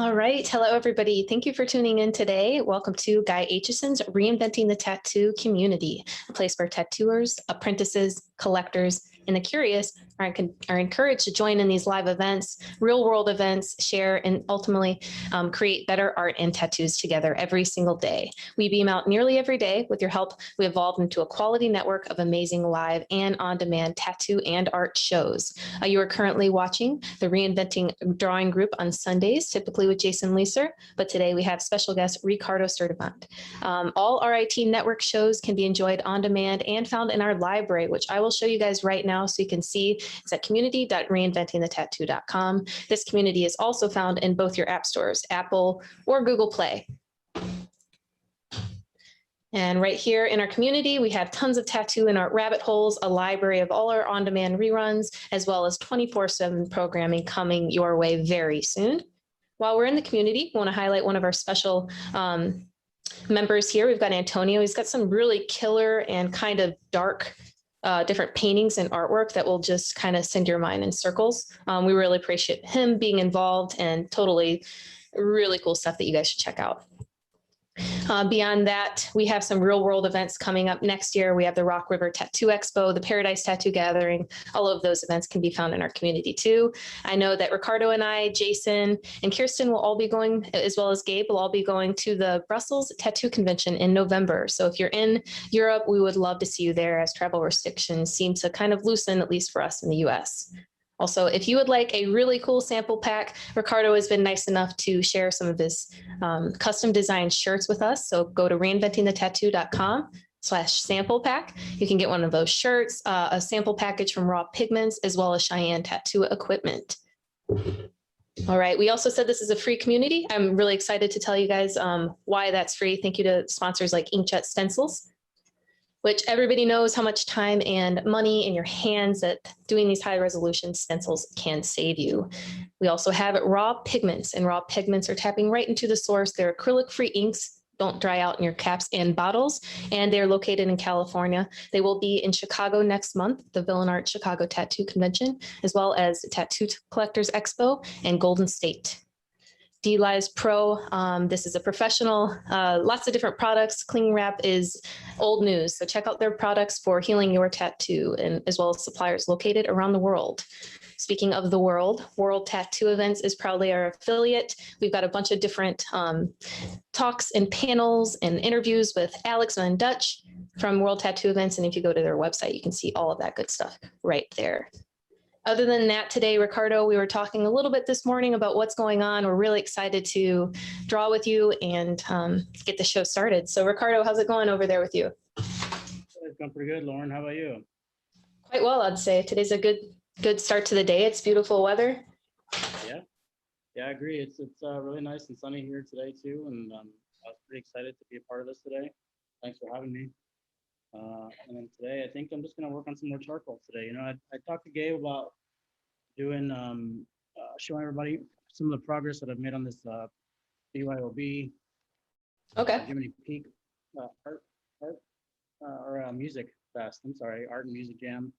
All right. Hello, everybody. Thank you for tuning in today. Welcome to Guy Aitchison's Reinventing the Tattoo Community, a place where tattooers, apprentices, collectors, and the curious are encouraged to join in these live events, real world events, share, and ultimately create better art and tattoos together every single day. We beam out nearly every day. With your help, we evolved into a quality network of amazing live and on-demand tattoo and art shows. You are currently watching the Reinventing Drawing Group on Sundays, typically with Jason Leeser, but today we have special guest Ricardo Sertivant. All RIT network shows can be enjoyed on demand and found in our library, which I will show you guys right now so you can see. It's at community.reinventingthetattoo.com. This community is also found in both your app stores, Apple or Google Play. And right here in our community, we have tons of tattoo and art rabbit holes, a library of all our on-demand reruns, as well as 24/7 programming coming your way very soon. While we're in the community, we want to highlight one of our special members here. We've got Antonio. He's got some really killer and kind of dark different paintings and artwork that will just kind of send your mind in circles. We really appreciate him being involved and totally really cool stuff that you guys should check out. Beyond that, we have some real world events coming up next year. We have the Rock River Tattoo Expo, the Paradise Tattoo Gathering. All of those events can be found in our community too. I know that Ricardo and I, Jason, and Kirsten will all be going, as well as Gabe, will all be going to the Brussels Tattoo Convention in November. So if you're in Europe, we would love to see you there as travel restrictions seem to kind of loosen, at least for us in the US. Also, if you would like a really cool sample pack, Ricardo has been nice enough to share some of his custom designed shirts with us. So go to reinventingthetattoo.com/sample pack. You can get one of those shirts, a sample package from Raw Pigments, as well as Cheyenne tattoo equipment. All right. We also said this is a free community. I'm really excited to tell you guys why that's free. Thank you to sponsors like Inkjet Stencils, which everybody knows how much time and money in your hands that doing these high resolution stencils can save you. We also have Raw Pigments, and Raw Pigments are tapping right into the source. They're acrylic-free inks, don't dry out in your caps and bottles, and they're located in California. They will be in Chicago next month, the Villain Art Chicago Tattoo Convention, as well as Tattoo Collectors Expo and Golden State. D-Lives Pro, this is a professional, lots of different products. Cling Wrap is old news, so check out their products for healing your tattoo, and as well as suppliers located around the world. Speaking of the world, World Tattoo Events is proudly our affiliate. We've got a bunch of different talks and panels and interviews with Alex and Dutch from World Tattoo Events, and if you go to their website, you can see all of that good stuff right there. Other than that, today, Ricardo, we were talking a little bit this morning about what's going on. We're really excited to draw with you and get the show started. So Ricardo, how's it going over there with you? It's going pretty good, Lauren. How about you? Quite well, I'd say. Today's a good start to the day. It's beautiful weather. Yeah, I agree. It's really nice and sunny here today too, and I was pretty excited to be a part of this today. Thanks for having me. And then today, I think I'm just going to work on some more charcoal today. You know, I talked to Gabe about doing, showing everybody some of the progress that I've made on this BYOB. Okay. Jiminy Peak music fest. I'm sorry, art and music jam.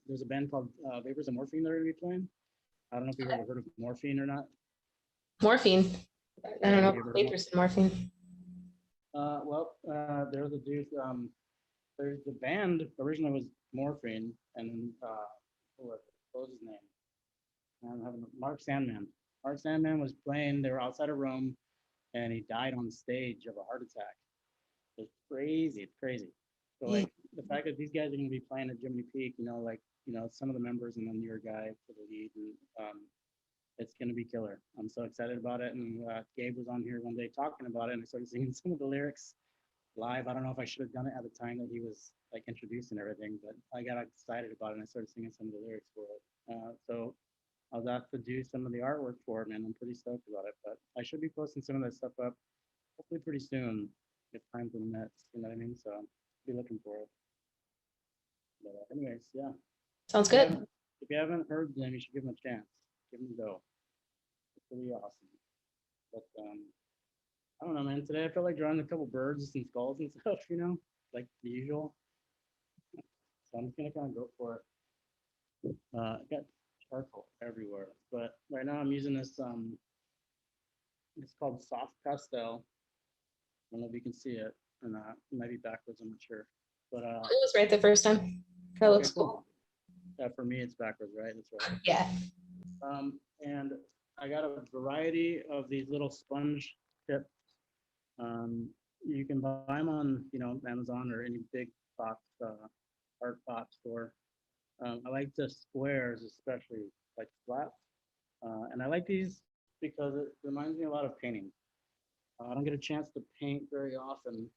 There's a band called Vapors and Morphine that are going to be playing. I don't know if you've ever heard of Morphine or not. Morphine. I don't know. Vapors and Morphine. There's a dude. There's the band originally was Morphine, and what was his name? I'm having Mark Sandman. Mark Sandman was playing. They were outside a room, and he died on stage of a heart attack. It's crazy. It's crazy. So like the fact that these guys are going to be playing at Jiminy Peak, some of the members and then your guy for the lead, and it's going to be killer. I'm so excited about it. And Gabe was on here one day talking about it, and I started singing some of the lyrics live. I don't know if I should have done it at the time that he was like introducing everything, but I got excited about it and I started singing some of the lyrics for it. So I was asked to do some of the artwork for it, and I'm pretty stoked about it. But I should be posting some of that stuff up hopefully pretty soon if time permits. You know what I mean? So be looking for it. But anyways, yeah. Sounds good. If you haven't heard them, you should give them a chance. Give them a go. It's pretty awesome. But I don't know, man. Today I felt like drawing a couple birds and skulls and stuff, like the usual. So I'm just gonna kind of go for it. I got charcoal everywhere, but right now I'm using this It's called Soft Pastel. I don't know if you can see it or not. It might be backwards, I'm not sure. But It was right the first time. That looks cool. cool. Yeah, for me it's backwards, right? That's right. Yeah. And I got a variety of these little sponge tips. You can buy them on, Amazon or any big box art pot store. I like the squares, especially like flat. And I like these because it reminds me a lot of painting. I don't get a chance to paint very often.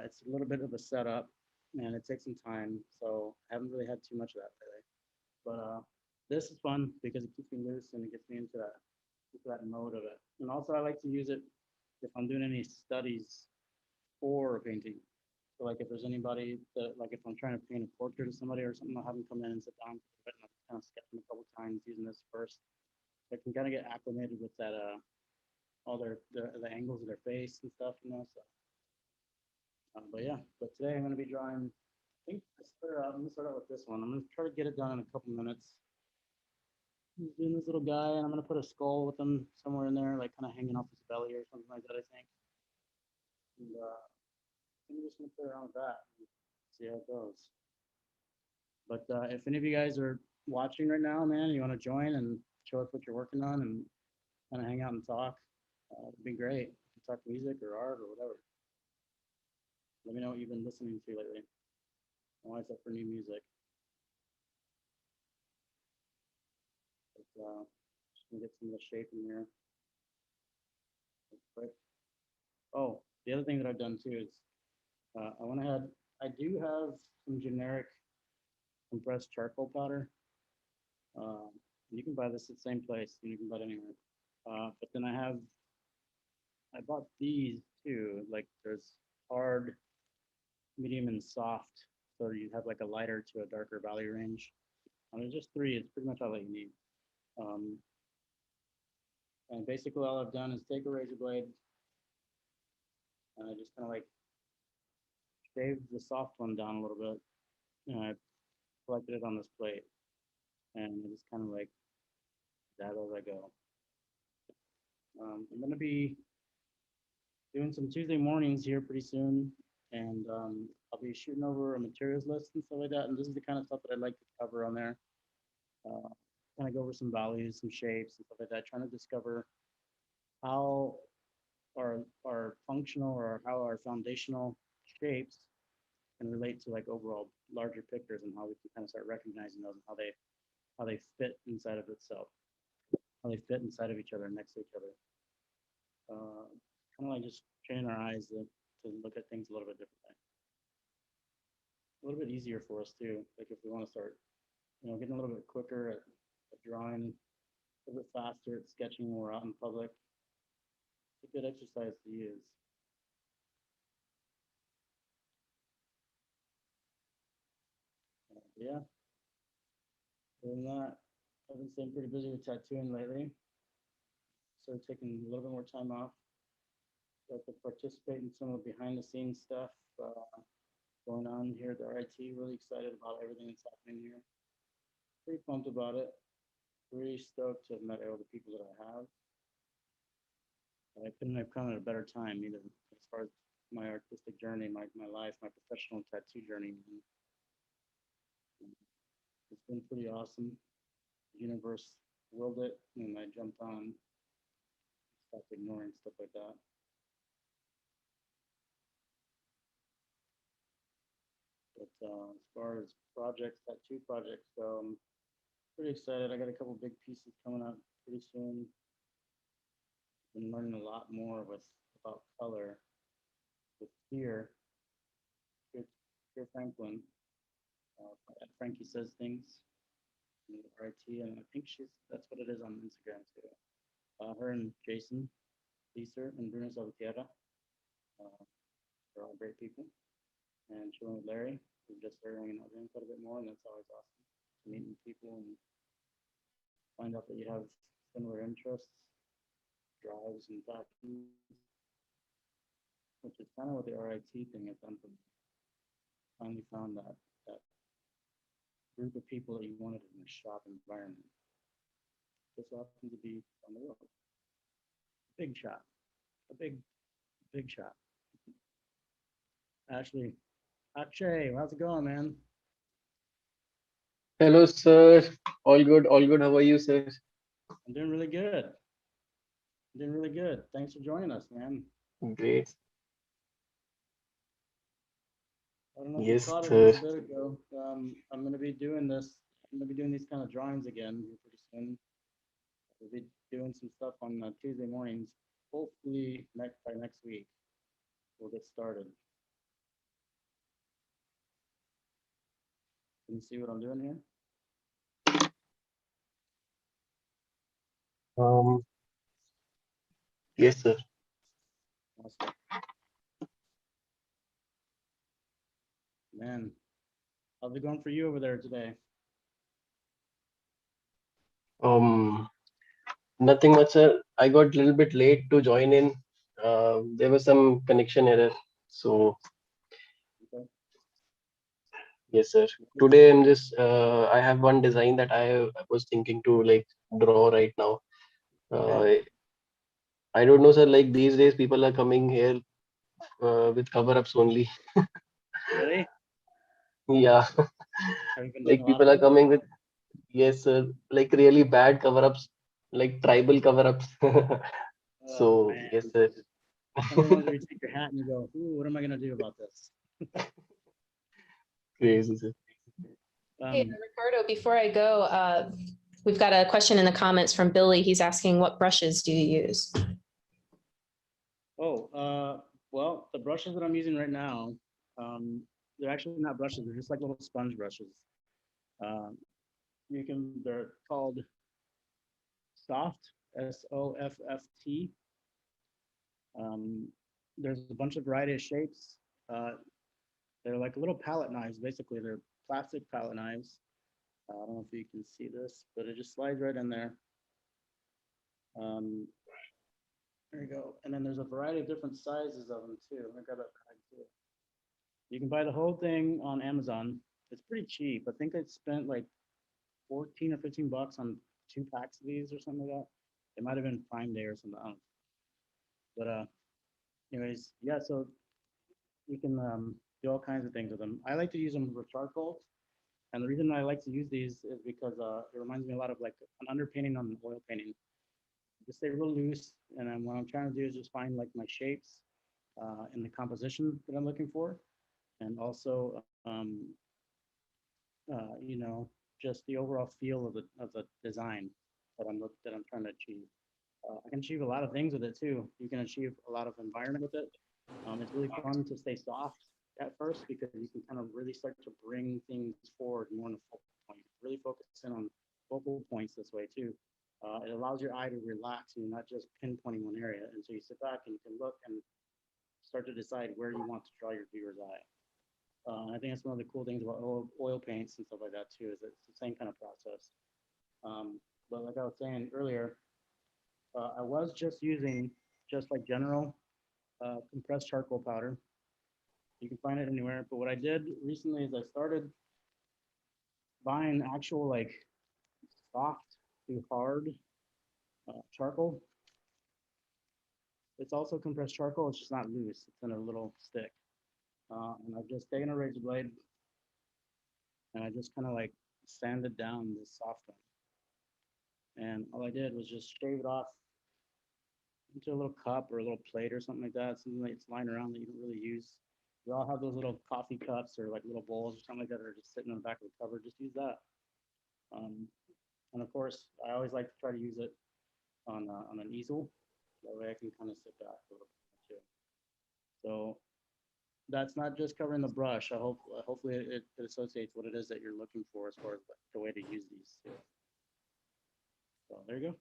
It's a little bit of a setup and it takes some time. So I haven't really had too much of that lately. But this is fun because it keeps me loose and it gets me into that mode of it. And also I like to use it if I'm doing any studies for painting. So like if there's anybody that, like if I'm trying to paint a portrait of somebody or something, I'll have them come in and sit down and I'll kind of sketch them a couple times using this first. So I can kind of get acclimated with that, all the angles of their face and stuff, So, but yeah, but today I'm going to be drawing. I think I'm going to start out with this one. I'm going to try to get it done in a couple minutes. I'm doing this little guy, and I'm going to put a skull with him somewhere in there, like kind of hanging off his belly or something like that, I think. And I'm just going to play around with that and see how it goes. But if any of you guys are watching right now, man, you want to join and show us what you're working on and kind of hang out and talk, it'd be great. Talk music or art or whatever. Let me know what you've been listening to lately. I'm always up for new music. But, just gonna get some of the shape in here. Quick. Oh, the other thing that I've done too is I went ahead. I do have some generic compressed charcoal powder. You can buy this at the same place. You can buy it anywhere. But then I bought these too. Like there's hard, medium, and soft. So you have like a lighter to a darker value range. There's just three. It's pretty much all that you need. And basically all I've done is take a razor blade and I just kind of like shave the soft one down a little bit. And I collected it on this plate. And I just kind of like dab as I go. I'm going to be doing some Tuesday mornings here pretty soon. And I'll be shooting over a materials list and stuff like that. And this is the kind of stuff that I'd like to cover on there. Kind of go over some values, some shapes and stuff like that, trying to discover how our functional or how our foundational shapes can relate to like overall larger pictures and how we can kind of start recognizing those and how they fit inside of itself, how they fit inside of each other, next to each other. Kind of like just training our eyes to look at things a little bit differently. A little bit easier for us too. Like if we want to start, getting a little bit quicker at drawing, a little bit faster at sketching when we're out in public. It's a good exercise to use. Yeah. Other than that, I've been staying pretty busy with tattooing lately. So taking a little bit more time off. So I could participate in some of the behind the scenes stuff going on here at the RIT. Really excited about everything that's happening here. Pretty pumped about it. Really stoked to have met all the people that I have. I couldn't have come at a better time either, as far as my artistic journey, my life, my professional tattoo journey. It's been pretty awesome. The universe willed it, and I jumped on, stopped ignoring stuff like that. But as far as projects, tattoo projects, pretty excited. I got a couple big pieces coming up pretty soon. Been learning a lot more about color with Fear Franklin. Frankie Says Things, RIT, and I think that's what it is on Instagram too. Her and Jason Leeser and Bruno Salvatierra. They're all great people. And chilling with Larry, who just started hanging out with him quite a bit more, and that's always awesome. Meeting people and find out that you have similar interests, drives, and passions, which is kind of what the RIT thing has done for me. Finally found that group of people that you wanted in a shop environment. Just happens to be on the road. big shot, a big shot. Ashley, Akshay, how's it going, man? Hello, sir. All good, all good. How are you, sir? I'm doing really good. Doing really good. Thanks for joining us, man. Great. I don't know if you Yes, caught it a sir. little bit ago. I'm going to be doing this. I'm going to be doing these kind of drawings again here pretty soon. We'll be doing some stuff on Tuesday mornings. Hopefully, by next week, we'll get started. Can you see what I'm doing here? Um, yes, sir. Awesome. Man, how's it going for you over there today? Um, Nothing much, sir. I got a little bit late to join in. There was some connection error. So, Okay. yes, sir. Today I'm just I have one design that I was thinking to like draw right now. Okay. I don't know, sir. Like these days, people are coming here with cover-ups only. Really? Yeah, Have you been doing a like lot of people are those? coming with, yes, sir, like really bad cover-ups, like tribal cover-ups. Oh, So man. yes, sir. Some of the ones where you take your hat and you go, ooh, what am I going to do about this? Crazy, sir. Hey, Um, Ricardo, before I go, we've got a question in the comments from Billy. He's asking, what brushes do you use? well, the brushes that I'm using right now, they're actually not brushes. They're just like little sponge brushes. Um, they're called Soft, Sofft. There's a bunch of variety of shapes. Uh, they're like little palette knives, basically. They're plastic palette knives. I don't know if you can see this, but it just slides right in there. Um, there you go. And then there's a variety of different sizes of them too. I got that bag too. You can buy the whole thing on Amazon. It's pretty cheap. I think I spent like 14 or 15 bucks on 2 packs of these or something like that. It might have been Prime Day or something. I don't know. But anyways, yeah. So you can do all kinds of things with them. I like to use them with charcoal, and the reason I like to use these is because it reminds me a lot of like an underpainting on an oil painting. Just stay real loose, and then what I'm trying to do is just find like my shapes in the composition that I'm looking for, and also you know, just the overall feel of the design that I'm trying to achieve. I can achieve a lot of things with it too. You can achieve a lot of environment with it. It's really fun to stay soft at first because you can kind of really start to bring things forward more in a focal point. Really focus in on focal points this way too. It allows your eye to relax and you're not just pinpointing one area. And so you sit back and you can look and start to decide where you want to draw your viewer's eye. I think that's one of the cool things about oil paints and stuff like that too, is it's the same kind of process. But like I was saying earlier, I was just using just like general compressed charcoal powder. You can find it anywhere. But what I did recently is I started buying actual like soft to hard charcoal. It's also compressed charcoal. It's just not loose. It's in a little stick. And I've just taken a razor blade and I just kind of like sanded down this soft one. And all I did was just shave it off into a little cup or a little plate or something like that, something that's lying around that you don't really use. We all have those little coffee cups or like little bowls or something like that that are just sitting on the back of the cupboard. Just use that. And of course, I always like to try to use it on an easel. That way I can kind of sit back a little bit too. So that's not just covering the brush. Hopefully it associates what it is that you're looking for as far as the way to use these too. So there you go.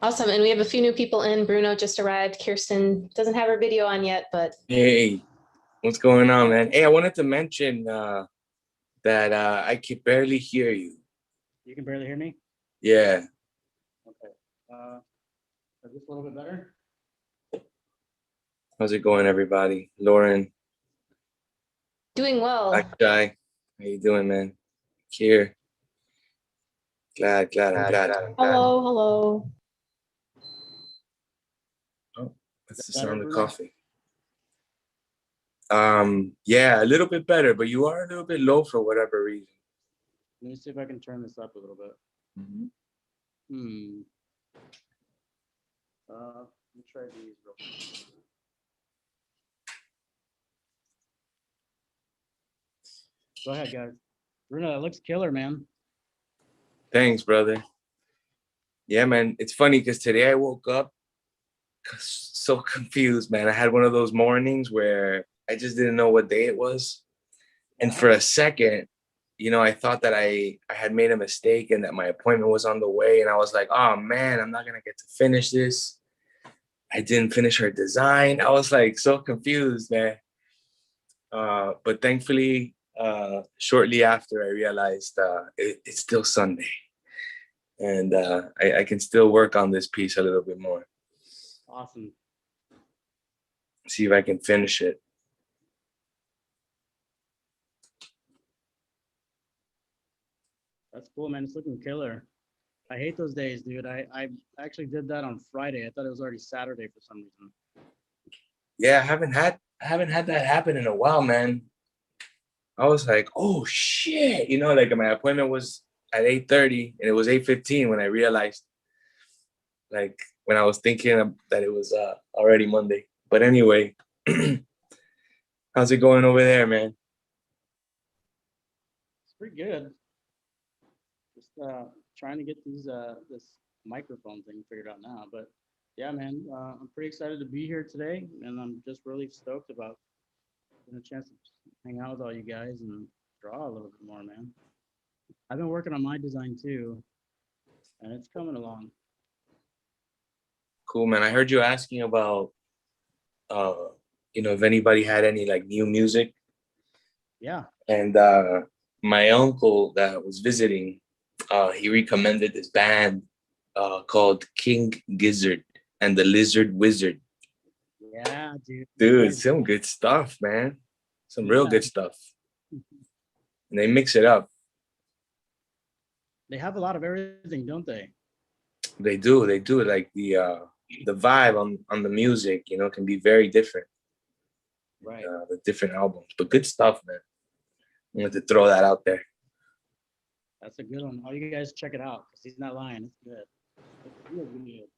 Awesome. And we have a few new people in. Bruno just arrived. Kirsten doesn't have her video on yet, but Hey, what's going on, man? Hey, I wanted to mention that I can barely hear you. You can barely hear me? Yeah. Okay. Is this a little bit better? How's it going, everybody? Lauren, doing well. Akshay, how you doing, man? Here. Glad. I'm glad. Hello, hello. Oh, that's the Better, sound of Bruno? coffee. Yeah, a little bit better, but you are a little bit low for whatever reason. Let me see if I can turn this up a little bit. Hmm. Let me try these real quick. Go ahead, guys. Bruno, that looks killer, man. Thanks, brother. Yeah, man. It's funny because today I woke up so confused, man. I had one of those mornings where I just didn't know what day it was. And for a second, you know, I thought that I had made a mistake and that my appointment was on the way. And I was like, oh man, I'm not gonna get to finish this. I didn't finish her design. I was like so confused, man. But thankfully, shortly after I realized it's still Sunday. And I can still work on this piece a little bit more. Awesome. See if I can finish it. That's cool, man. It's looking killer. I hate those days, dude. I actually did that on Friday. I thought it was already Saturday for some reason. Yeah, I haven't had that happen in a while, man. I was like, oh shit, you know, like my appointment was at 8:30 and it was 8:15 when I realized, like, when I was thinking that it was already Monday. But anyway, how's it going over there, man? It's pretty good. Just trying to get these this microphone thing figured out now. But yeah, man, I'm pretty excited to be here today, and I'm just really stoked about getting a chance to hang out with all you guys and draw a little bit more, man. I've been working on my design too, and it's coming along. Cool, man. I heard you asking about, uh, you know, if anybody had any like new music. Yeah. And my uncle that was visiting, he recommended this band called King Gizzard and the Lizard Wizard. Yeah, dude. Dude, some good stuff, man. Some real Yeah. good stuff. And they mix it up. They have a lot of everything, don't they? They do. They do. Like the vibe on the music, you know, can be very different. Right. The different albums, but good stuff, man. I wanted to throw that out there. That's a good one. All you guys check it out because he's not lying. It's good. It's real good.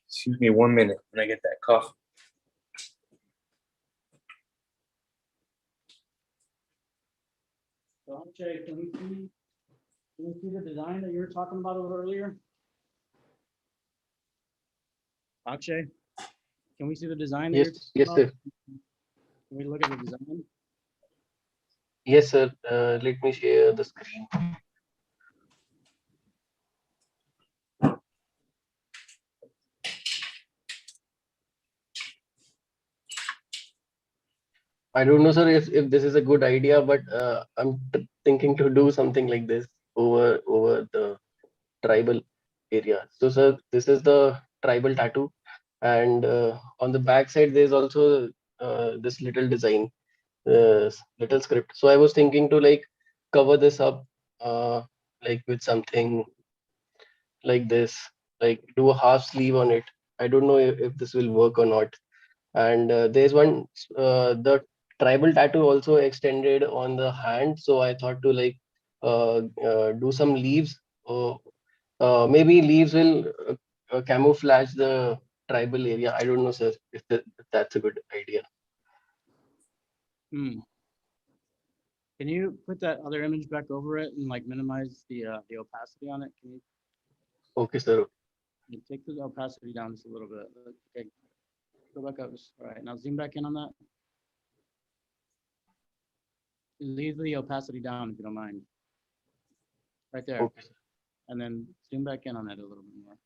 Excuse me 1 minute when I get that coffee. So, Jay, can we see the design that you were talking about a little earlier? Akshay, can we see the design that you're Yes, talking yes, about? sir. Can we look at the design? Yes, sir. Let me share the screen. I don't know, sir, if this is a good idea, but I'm thinking to do something like this over the tribal area. So, sir, this is the tribal tattoo, and on the back side there's also this little design, little script. So I was thinking to like cover this up, like with something like this, like do a half sleeve on it. I don't know if this will work or not. And there's one, the tribal tattoo also extended on the hand, so I thought to like do some leaves. Maybe leaves will camouflage the tribal area. I don't know, sir, if that's a good idea. Hmm. Can you put that other image back over it and like minimize the opacity on it? Can Okay, sir. you take the opacity down just a little bit? Okay, go back up. All right, now zoom back in on that. Leave the opacity down if you don't mind. Right there. Okay, sir. And then zoom back in on it a little bit more.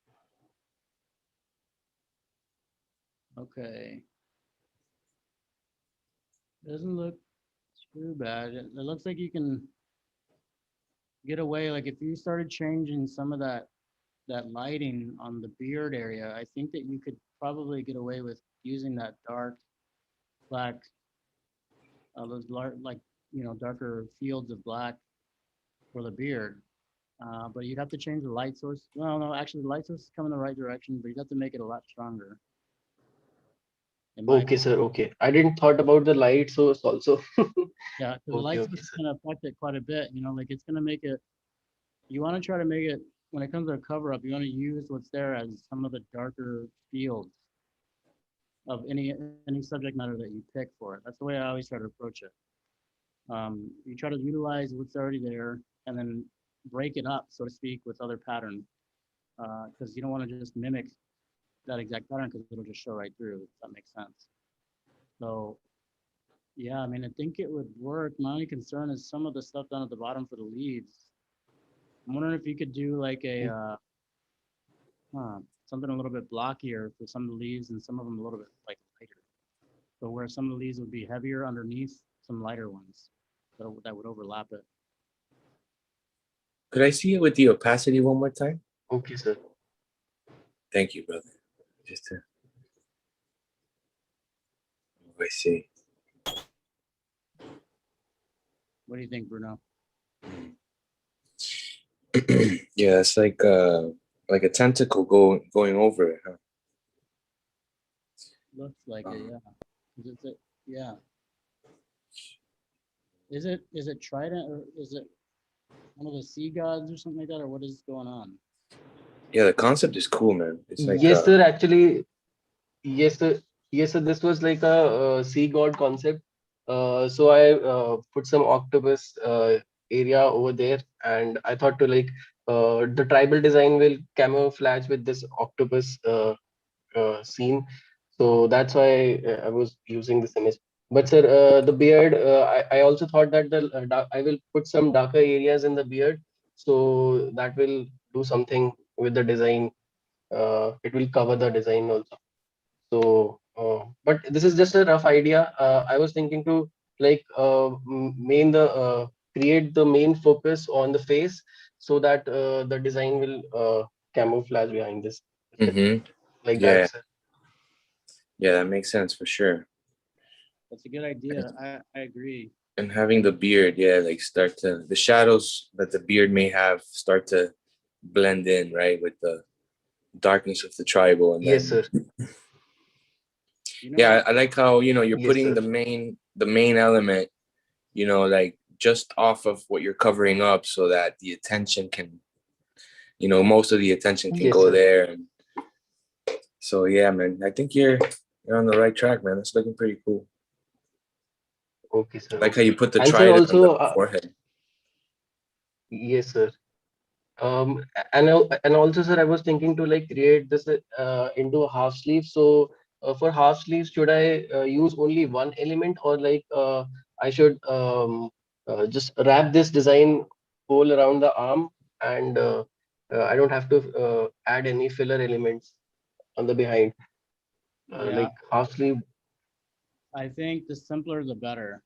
Okay. Doesn't look too bad. It looks like you can get away. Like if you started changing some of that lighting on the beard area, I think that you could probably get away with using that dark black, those like darker fields of black for the beard. But you'd have to change the light source. Well, no, actually, the light source is coming in the right direction, but you'd have to make it a lot stronger. In my Okay, sir. Okay. I didn't thought about the light source also. Yeah, because the Okay, light okay, source is sir. going to affect it quite a bit. You know, like it's going to make it. You want to try to make it when it comes to a cover up. You want to use what's there as some of the darker fields of any subject matter that you pick for it. That's the way I always try to approach it. You try to utilize what's already there and then break it up, so to speak, with other patterns. Because you don't want to just mimic that exact pattern because it'll just show right through. If that makes sense. So yeah, I mean, I think it would work. My only concern is some of the stuff down at the bottom for the leaves. I'm wondering if you could do like a something a little bit blockier for some of the leaves and some of them a little bit like lighter. So where some of the leaves would be heavier underneath some lighter ones that would overlap it. Could I see it with the opacity one more time? Okay, sir. Thank you, brother. Just to, I see. What do you think, Bruno? Yeah, it's like a tentacle going over it, huh? Looks like it, yeah. Yeah. Is it trident or is it one of the sea gods or something like that, or what is going on? Yeah, the concept is cool, man. It's like Yes, sir. Actually, yes, sir. Yes, sir. This was like a sea god concept. So I put some octopus area over there, and I thought to like the tribal design will camouflage with this octopus scene. So that's why I was using this image. But sir, the beard, I also thought that I will put some darker areas in the beard, so that will do something with the design. It will cover the design also. So, but this is just a rough idea. I was thinking to like main the create the main focus on the face so that the design will camouflage behind this. mm-hmm. Like that, Yeah, sir. yeah, that makes sense for sure. That's a good idea. I agree. And having the beard, yeah, like start to the shadows that the beard may have start to blend in, right, with the darkness of the tribal, and Yes, then sir. You know, yeah, I like how you're Yes, putting sir. the main element, like just off of what you're covering up, so that the attention can, most of the attention can Yes, go sir. there. And so yeah, man, I think you're on the right track, man. It's looking pretty cool. Okay, sir. I like how Okay. you put the And sir, trident on the also, forehead. yes, sir. And also, sir, I was thinking to like create this into a half sleeve. So for half sleeves, should I use only one element, or like I should just wrap this design whole around the arm, and I don't have to add any filler elements on the behind, yeah, like half sleeve. I think the simpler the better,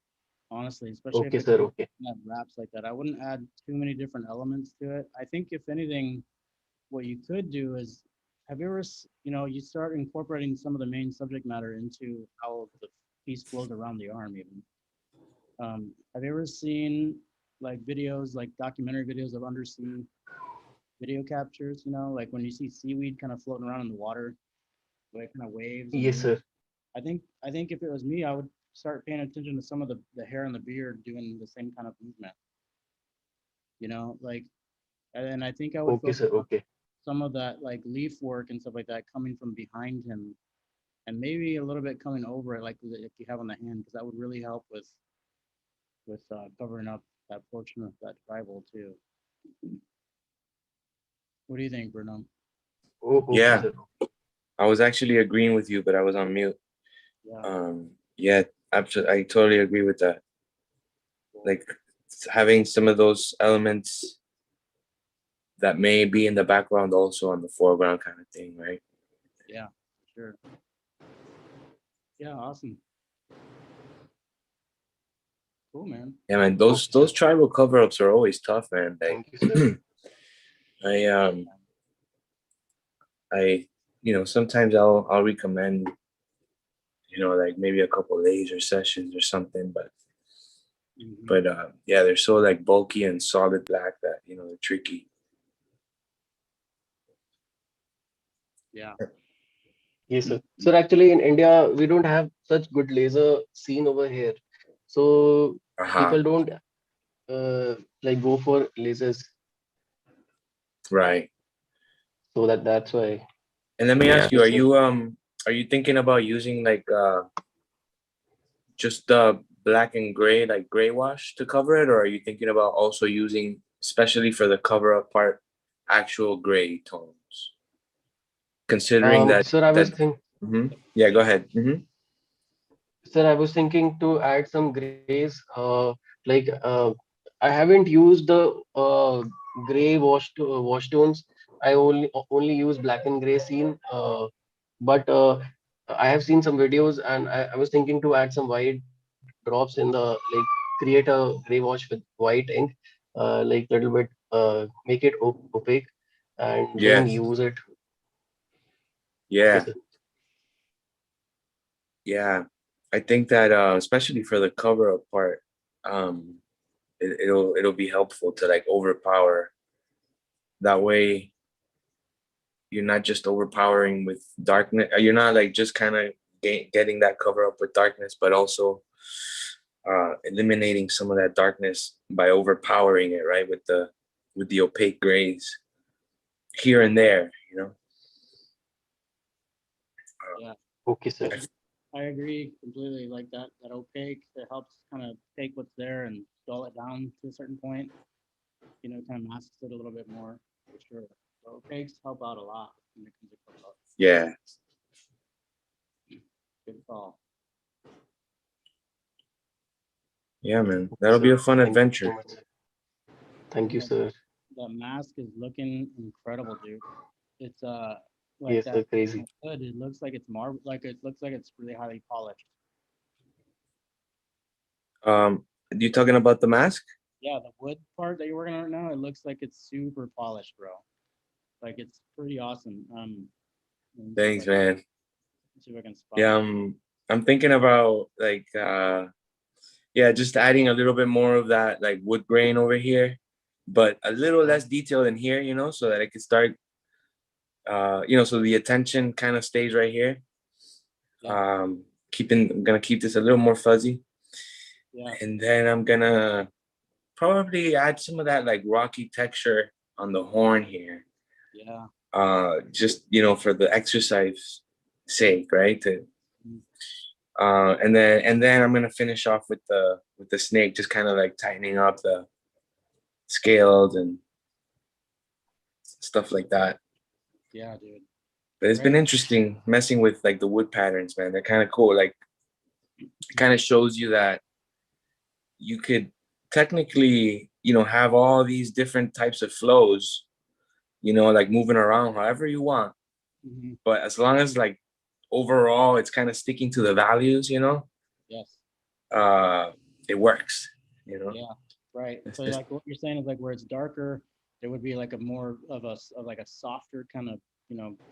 honestly, especially if Okay, it's sir. Okay. that wraps like that. I wouldn't add too many different elements to it. I think if anything, what you could do is, have you ever, you start incorporating some of the main subject matter into how the piece flows around the arm even. Have you ever seen like videos, like documentary videos of undersea video captures, like when you see seaweed kind of floating around in the water, the way it kind of waves and Yes, moves. sir. I think if it was me, I would start paying attention to some of the hair and the beard doing the same kind of movement, like, and I think I would Okay, focus sir. on Okay. some of that like leaf work and stuff like that coming from behind him and maybe a little bit coming over it like you have on the hand because that would really help with covering up that portion of that tribal too. What do you think, Bruno? Oh, okay, Yeah, sir. I was actually agreeing with you, but I was on mute. Yeah, Yeah, absolutely, I totally agree with that. Like having some of those elements that may be in the background also on the foreground kind of thing, right? yeah, sure. Yeah, awesome. Cool, man. Yeah, man, Okay, those sir. tribal cover-ups are always tough, man. Like Thank you, sir. I I sometimes I'll recommend, like maybe a couple laser sessions or something, but Mhm. yeah, they're so like bulky and solid black that they're tricky. Yeah. Yes, sir. So actually in India, we don't have such good laser scene over here. So Uh-huh. people don't like go for lasers. Right. So that's why. And let me Yes, ask you, sir. are you thinking about using like just black and gray, like gray wash to cover it, or are you thinking about also using, especially for the cover up part, actual gray tones? Considering that Sir, I was that think yeah, go ahead. Sir, I was thinking to add some grays. Like I haven't used the gray wash tones. I only use black and gray scene. But I have seen some videos, and I was thinking to add some white drops in the like create a gray wash with white ink, like little bit, make it opaque, and then Yes. use it. Yeah. Yes, sir. Yeah. I think that especially for the cover up part, um, it'll be helpful to like overpower. That way you're not just overpowering with darkness. You're not like just kind of getting that cover up with darkness, but also eliminating some of that darkness by overpowering it, right? With the opaque grays here and there, you know. Yeah. Okay, sir. I agree completely. Like that opaque, it helps kind of take what's there and dull it down to a certain point. Kind of masks it a little bit more for sure. So opaques help out a lot when it comes to color. Yeah. Good call. Yeah, man. Okay, That'll be sir. a fun Thank you so adventure. much, sir. Thank you, Yeah, sir. the mask is looking incredible, dude. It's like Yes, that sir. Crazy. hood. It looks like it's marble. Like it looks like it's really highly polished. Um, you talking about the mask? Yeah, the wood part that you're working on right now, it looks like it's super polished, bro. Like it's pretty awesome. Let me see if Thanks, man. I can spot Yeah, it. I'm thinking about like yeah, just adding a little bit more of that like wood grain over here, but a little less detail in here, so that I could start so the attention kind of stays right here. Yeah, I'm gonna keep this a little more fuzzy, yeah, and then I'm gonna probably add some of that like rocky texture on the horn here. yeah. Just for the exercise sake, right? Mm, And then I'm gonna finish off with the snake, just kind of like tightening up the scales and stuff like that. yeah, dude. But it's been Great. interesting messing with like the wood patterns, man. They're kind of cool. Like it kind of shows you that you could technically, have all these different types of flows, like moving around however you want. Mhm. But as long as like overall it's kind of sticking to the values, Yes. uh, it works. Yeah. Right. It's So just like what you're saying is like where it's darker, there would be like a more of like a softer kind of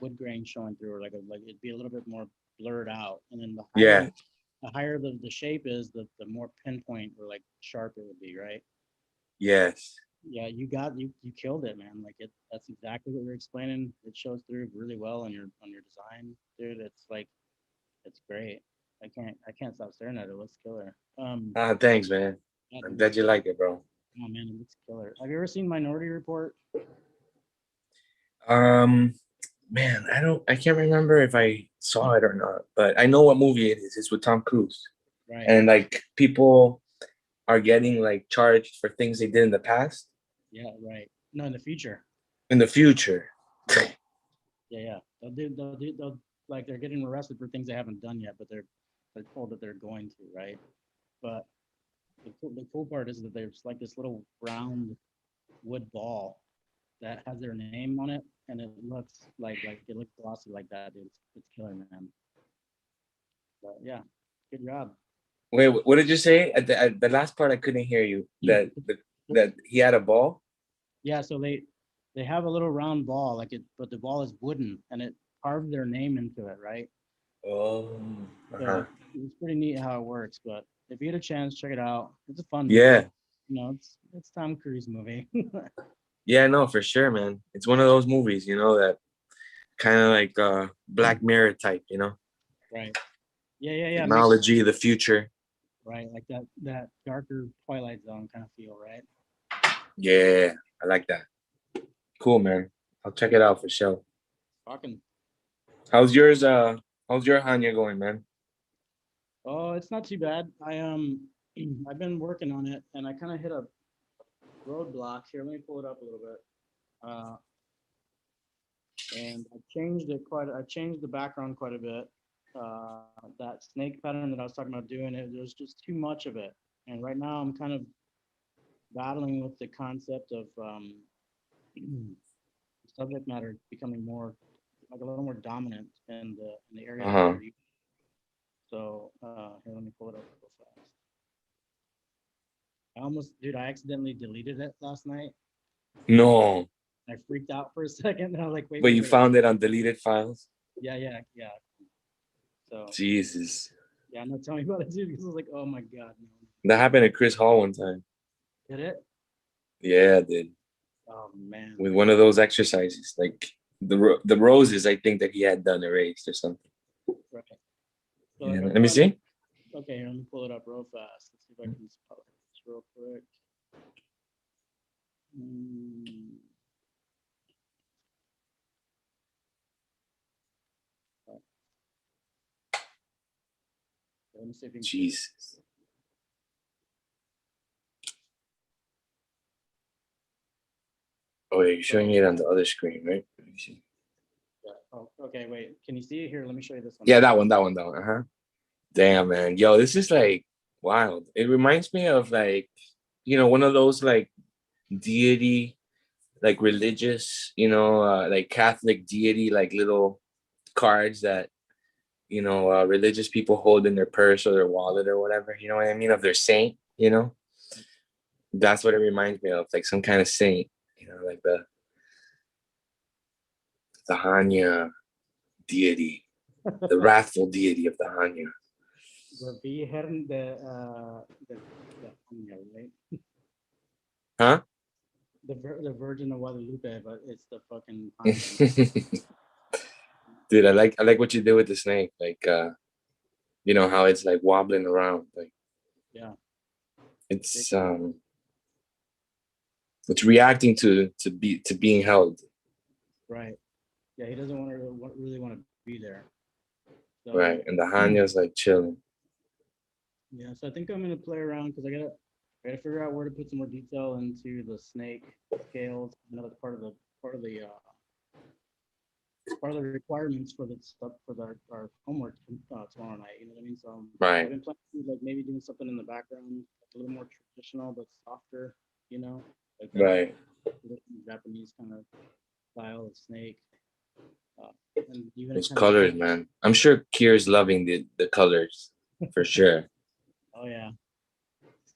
wood grain showing through, or like it'd be a little bit more blurred out. And then yeah, the higher the shape is, the more pinpoint or like sharp it would be, right? yes, Yeah, you killed it, man. Like that's exactly what you're explaining. It shows through really well on your design, dude. It's like it's great. I can't stop staring at it. It looks killer. thanks, man. Yeah, I'm dude. glad you like it, bro. Oh man, it looks killer. Have you ever seen Minority Report? um Man, I can't remember if I saw it or not, but I know what movie it is. It's with Tom Cruise. Right. And like people are getting like charged for things they did in the past, Yeah, right. No, in the future. in the future. Yeah, yeah, yeah. They'll like they're getting arrested for things they haven't done yet, but they're told that they're going to, right? But the cool part is that there's like this little round wood ball that has their name on it, and it looks like it looks glossy like that, dude. It's killer, man. But yeah, good job. Wait, what did you say at the last part? I couldn't hear you. That he had a ball. Yeah, so they have a little round ball, like it, but the ball is wooden, and it carved their name into it, right? Oh, So uh-huh. it's pretty neat how it works. But if you get a chance, check it out. It's a fun movie. Yeah, It's Tom Cruise movie. yeah, no, for sure, man. It's one of those movies, that kind of like Black Mirror type, you know, Right. Yeah. technology of the future. Right. Like that darker Twilight Zone kind of feel, right? Yeah, I like that. Cool, man. I'll check it out for sure. Fucking. How's yours? How's your Hanya going, man? Oh, it's not too bad. I've been working on it, and I kind of hit a roadblock here. Let me pull it up a little bit. And I changed the background quite a bit. That snake pattern that I was talking about doing, there's just too much of it. And right now I'm kind of battling with the concept of subject matter becoming more, like a little more dominant in the area that we're using. So here, let me pull it up real fast. I accidentally deleted it last night. No, I freaked out for a second, and I was like, wait. but you found it on deleted files. Yeah. So Jesus, yeah, no, tell me about it, dude, because I was like, oh my god, no. that happened to Chris Hall one time. Did it? Yeah, it did. Oh man. With one of those exercises, like the roses, I think that he had done erased or something. Right. So Yeah, I let me thought- see. Okay, here, let me pull it up real fast. Let's see if I can spell this real quick. Let me see if you can see it. Jesus. Oh, yeah, you're showing it on the other screen, right? Let me see. Yeah. Oh, okay, wait. Can you see it here? Let me show you this one. Yeah, that one. Damn, man. Yo, this is like wild. It reminds me of like, one of those like deity, like religious, like Catholic deity, like little cards that, religious people hold in their purse or their wallet or whatever, you know what I mean? Of their saint, That's what it reminds me of, like some kind of saint, like the Hanya deity, the wrathful deity of the Hanya. The Virgen the right? Huh? The Virgin of Guadalupe, but it's the fucking Dude, I like what you did with the snake. Like, how it's like wobbling around. Like, yeah, it's reacting to being held. right. Yeah, he doesn't really want to be there. So, Right, and the Hanya's like chilling. yeah, so I think I'm gonna play around because I gotta figure out where to put some more detail into the snake scales. That's part of the requirements for the stuff for our homework tomorrow night. You know what I mean? So Right. I've been planning like maybe doing something in the background, like a little more traditional but softer. Like Right. Japanese kind of style of snake. And even Those colors, man. I'm sure Kier's loving the colors for sure. Oh yeah.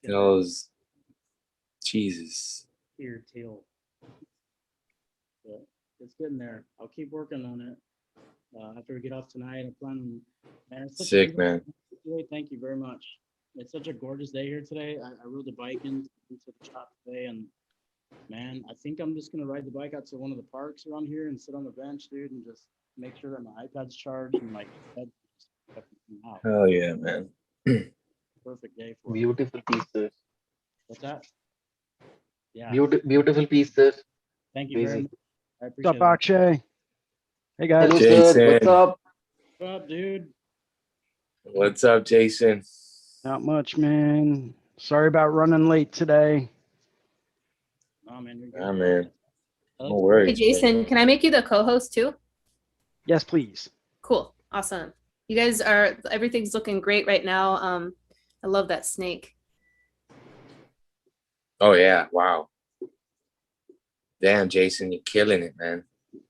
Those, Jesus. Ear tail. But it's getting there. I'll keep working on it. After we get off tonight, I plan on. Man, it's such Sick, man. Thank you very much. It's such a gorgeous day here today. I rode the bike into the shop today, and man, I think I'm just gonna ride the bike out to one of the parks around here and sit on the bench, dude, and just make sure that my iPad's charged and my head just out. Hell yeah, man. Perfect day for it. Beautiful piece, sir. What's that? Yeah. Beautiful piece, sir. Thank you very Amazing. much. I What's appreciate up, it. Akshay? Hey guys. Hello, Jason. sir. What's up? What's up, dude? What's up, Jason? Not much, man. Sorry about running late today. Oh man, you're good. Ah, man. No Hey, worries. Jason, can I make you the co-host too? Yes, please. Cool. Awesome. You guys everything's looking great right now. I love that snake. Oh yeah, wow. Damn, Jason, you're killing it, man.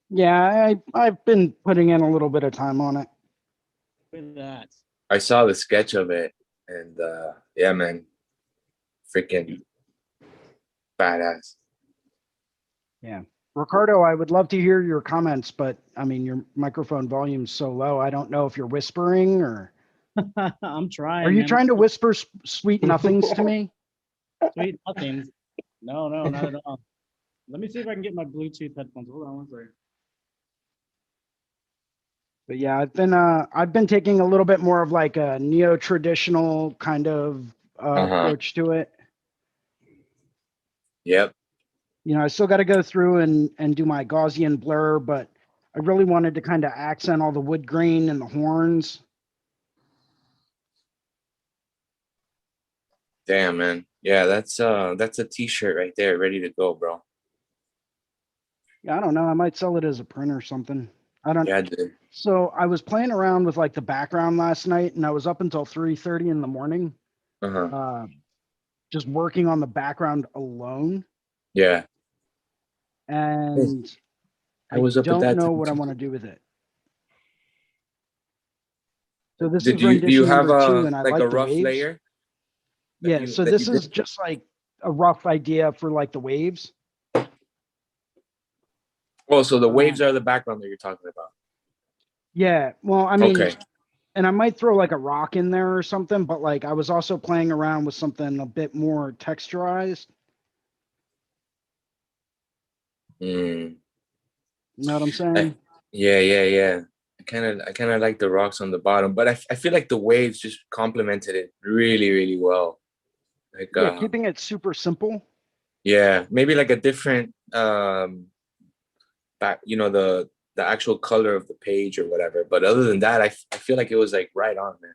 Yeah, I've been putting in a little bit of time on it. Look at that. I saw the sketch of it, and yeah, man, freaking badass. Yeah. Ricardo, I would love to hear your comments, but I mean, your microphone volume's so low. I don't know if you're whispering or I'm trying. are you man. trying to whisper sweet nothings to me? Sweet nothings. No, not at all. Let me see if I can get my Bluetooth headphones. Hold on one second. But yeah, I've been taking a little bit more of like a neo-traditional kind of approach to it. Yep. You know, I still got to go through and do my Gaussian blur, but I really wanted to kind of accent all the wood grain and the horns. Damn, man. Yeah, that's a t-shirt right there, ready to go, bro. Yeah, I don't know. I might sell it as a print or something. I don't. Yeah, dude. So I was playing around with like the background last night, and I was up until 3:30 in the morning, Uh-huh. just working on the background alone. Yeah. And I I was up at don't that know time what I too. want to do with it. So this Did is you do you rendition have number 2, a and I like a like the rough waves. layer Yeah, so that you this is did? just like a rough idea for like the waves. Oh, so the waves are the background that you're talking about. Yeah, well, I mean, Okay. and I might throw like a rock in there or something, but like I was also playing around with something a bit more texturized. Mm. You know what I'm saying? Yeah. I kind of like the rocks on the bottom, but I feel like the waves just complemented it really, really well. Like Yeah, keeping it super simple. yeah, maybe like a different back, the actual color of the page or whatever. But other than that, I feel like it was like right on, man.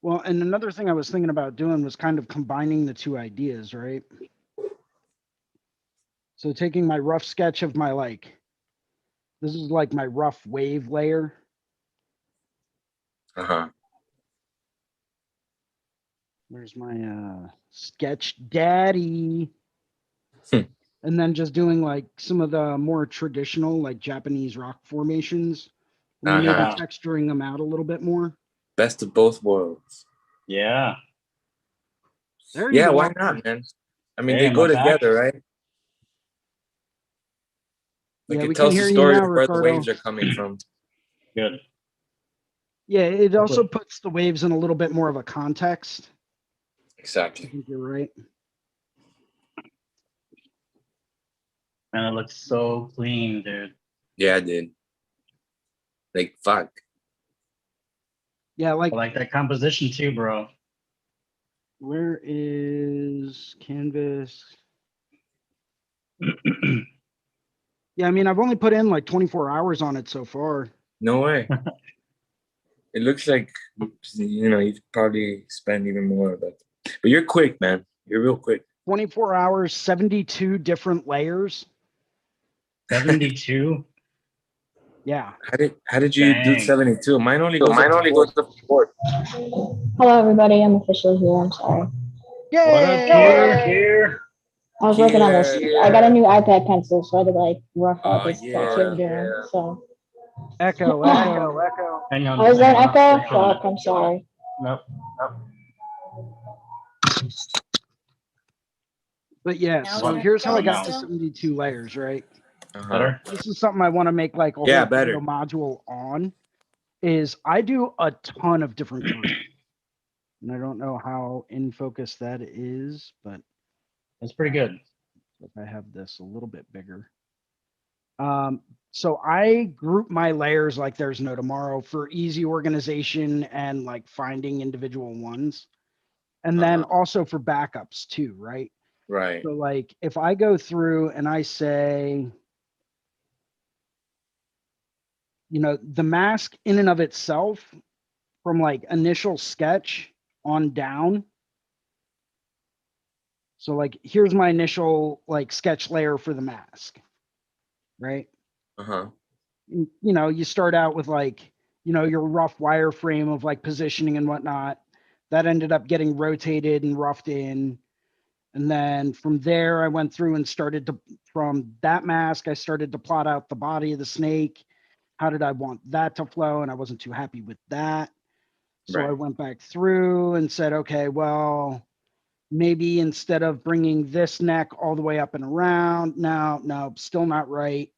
Well, and another thing I was thinking about doing was kind of combining the two ideas, right? So taking my rough sketch of my this is like my rough wave layer. Uh-huh. Where's my sketch daddy? Hmm. And then just doing like some of the more traditional like Japanese rock formations, and maybe Uh-huh. texturing them out a little bit more. Best of both worlds. Yeah. There you Yeah, go. why not, man? I mean, they Damn, go that's together, action. right? Like Yeah, it we can tells the hear you story now, of where the Ricardo. waves are coming from. Good. Yeah, it also Hopefully. puts the waves in a little bit more of a context. I Exactly. think you're right. Man, it looks so clean, dude. Yeah, dude. Like fuck. Yeah, I like like that composition too, bro. where is canvas? Yeah, I mean, I've only put in like 24 hours on it so far. No way. It looks like you probably spend even more, but you're quick, man. You're real quick. 24 hours, 72 different layers. 72. Yeah. How did you do Dang. 72? Mine only goes up to 4. Hello, everybody. I'm officially here. I'm sorry. What up, Yay! here? I was working on this. I got a new iPad pencil, so I had to like rough out Oh this sketch I'm doing. So Echo. Hang on. I was there hang an on, echo. stay on it. Fuck, I'm sorry. Nope. But yeah, Now so is here's how I it got to still? 72 layers, right? Uh-huh. Better? This is something I want to make like a whole Yeah, better. video module on, is I do a ton of different colors. And I don't know how in focus that is, but That's pretty good. if I have this a little bit bigger. So I group my layers like there's no tomorrow for easy organization and like finding individual ones. And then also for backups too, right? Right. So like if I go through and I say, the mask in and of itself from like initial sketch on down. So like here's my initial like sketch layer for the mask, right? Uh-huh. You start out with like, your rough wireframe of like positioning and whatnot. That ended up getting rotated and roughed in. And then from there, I went through and from that mask, I started to plot out the body of the snake. How did I want that to flow? And I wasn't too happy with that. So I Right. went back through and said, okay, well, maybe instead of bringing this neck all the way up and around, no, still not right.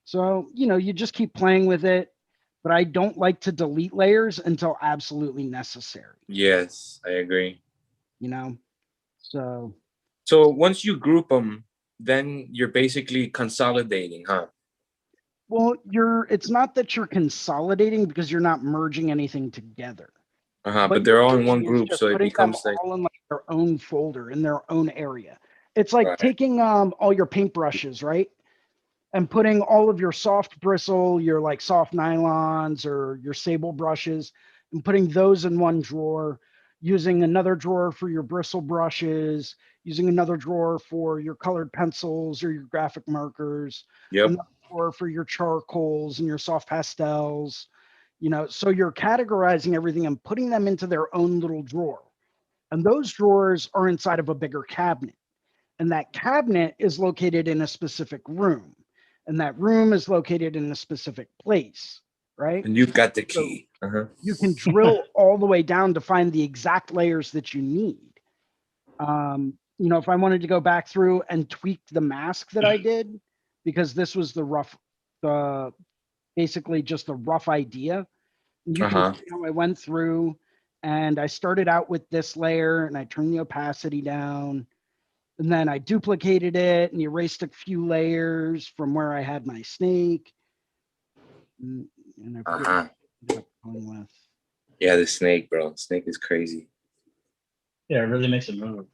So, you just keep playing with it, but I don't like to delete layers until absolutely necessary, Yes, I agree. So So once you group them, then you're basically consolidating, huh? Well, it's not that you're consolidating because you're not merging anything together. Uh-huh, What but they're you're all in one doing is group, just so it putting them becomes like all in like their own folder in their own area. It's like right. taking all your paintbrushes, right? And putting all of your soft bristle, your like soft nylons or your sable brushes and putting those in one drawer, using another drawer for your bristle brushes, using another drawer for your colored pencils or your graphic markers, Yep. another drawer for your charcoals and your soft pastels, so you're categorizing everything and putting them into their own little drawer. And those drawers are inside of a bigger cabinet. And that cabinet is located in a specific room. And that room is located in a specific place, right? And you've got the So key. Uh-huh. you can drill all the way down to find the exact layers that you need. If I wanted to go back through and tweak the mask that I did, because this was basically just a rough idea. You can Uh-huh. see how I went through and I started out with this layer and I turned the opacity down. And then I duplicated it and erased a few layers from where I had my snake. And I forget what Uh-huh. I ended up going with. Yeah, the snake, bro. Snake is crazy. Yeah, it really makes it move.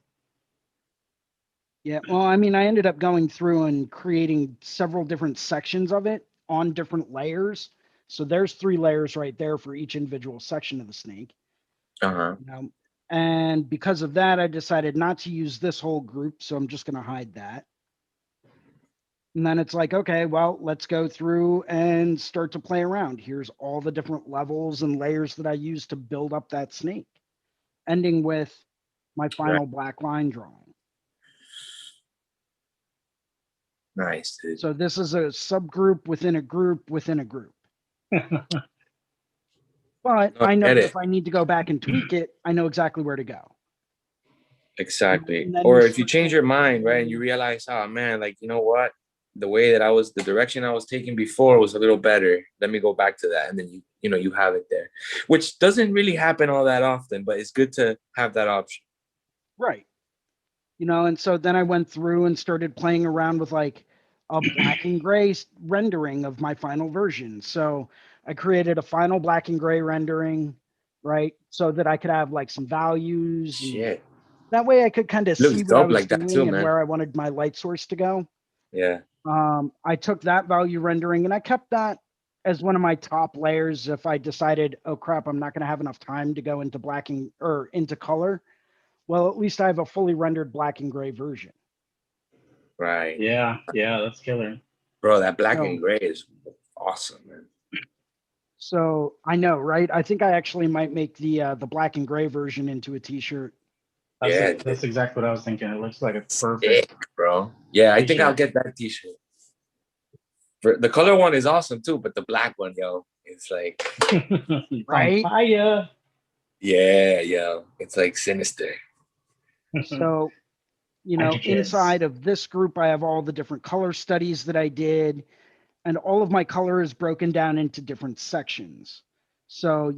Yeah, well, I mean, I ended up going through and creating several different sections of it on different layers. So there's 3 layers right there for each individual section of the snake. Uh-huh. And because of that, I decided not to use this whole group. So I'm just going to hide that. And then it's like, okay, well, let's go through and start to play around. Here's all the different levels and layers that I used to build up that snake, ending with my final black line drawing. Nice, dude. So this is a subgroup within a group within a group. But No, I know get that it. if I need to go back and tweak it, I know exactly where to go. Exactly. And then Or you if you start change your mind, right, and going- you realize, oh man, like you know what? The direction I was taking before was a little better. Let me go back to that. And then you have it there. Which doesn't really happen all that often, but it's good to have that option. Right. And so then I went through and started playing around with like a black and gray rendering of my final version. So I created a final black and gray rendering, right? So that I could have like some values. And Shit. that way I could kind of Looks see what I dope was like that doing too, and man. where I wanted my light source to go. Yeah. I took that value rendering and I kept that as one of my top layers. If I decided, oh crap, I'm not going to have enough time to go into into color. Well, at least I have a fully rendered black and gray version. Right. Yeah, that's killer. Bro, that black So- and gray is awesome, man. So I know, right? I think I actually might make the black and gray version into a t-shirt. That's exactly what I was thinking. It looks like a perfect. Sick, bro. Yeah, I think I'll T-shirt. get that t-shirt. The color one is awesome too, but the black one, yo, it's like, Right? Fire. yeah, yo, it's like sinister. So, Magic kids. inside of this group, I have all the different color studies that I did, and all of my color is broken down into different sections. So,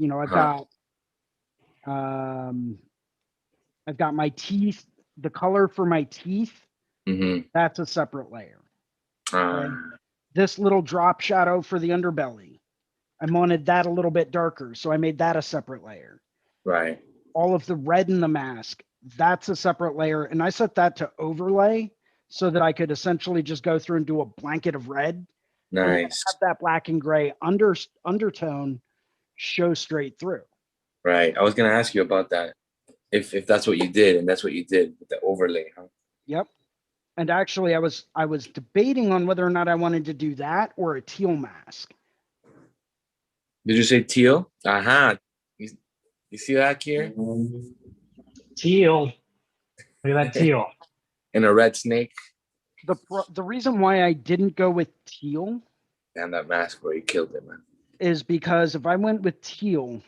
I've got my teeth, the color for my teeth, Mm-hmm. that's a separate layer. Okay. This little drop shadow for the underbelly, I wanted that a little bit darker, so I made that a separate layer. Right. All of the red in the mask, that's a separate layer. And I set that to overlay so that I could essentially just go through and do a blanket of red. Nice. Have that black and gray undertone show straight through. Right. I was gonna ask you about that. If that's what you did, and that's what you did with the overlay, huh? Yep. And actually I was debating on whether or not I wanted to do that or a teal mask. Did you say teal? Uh-huh. You see that here? Teal. Look at that teal. And a red snake. The reason why I didn't go with teal And that mask where you killed it, man. is because if I went with teal,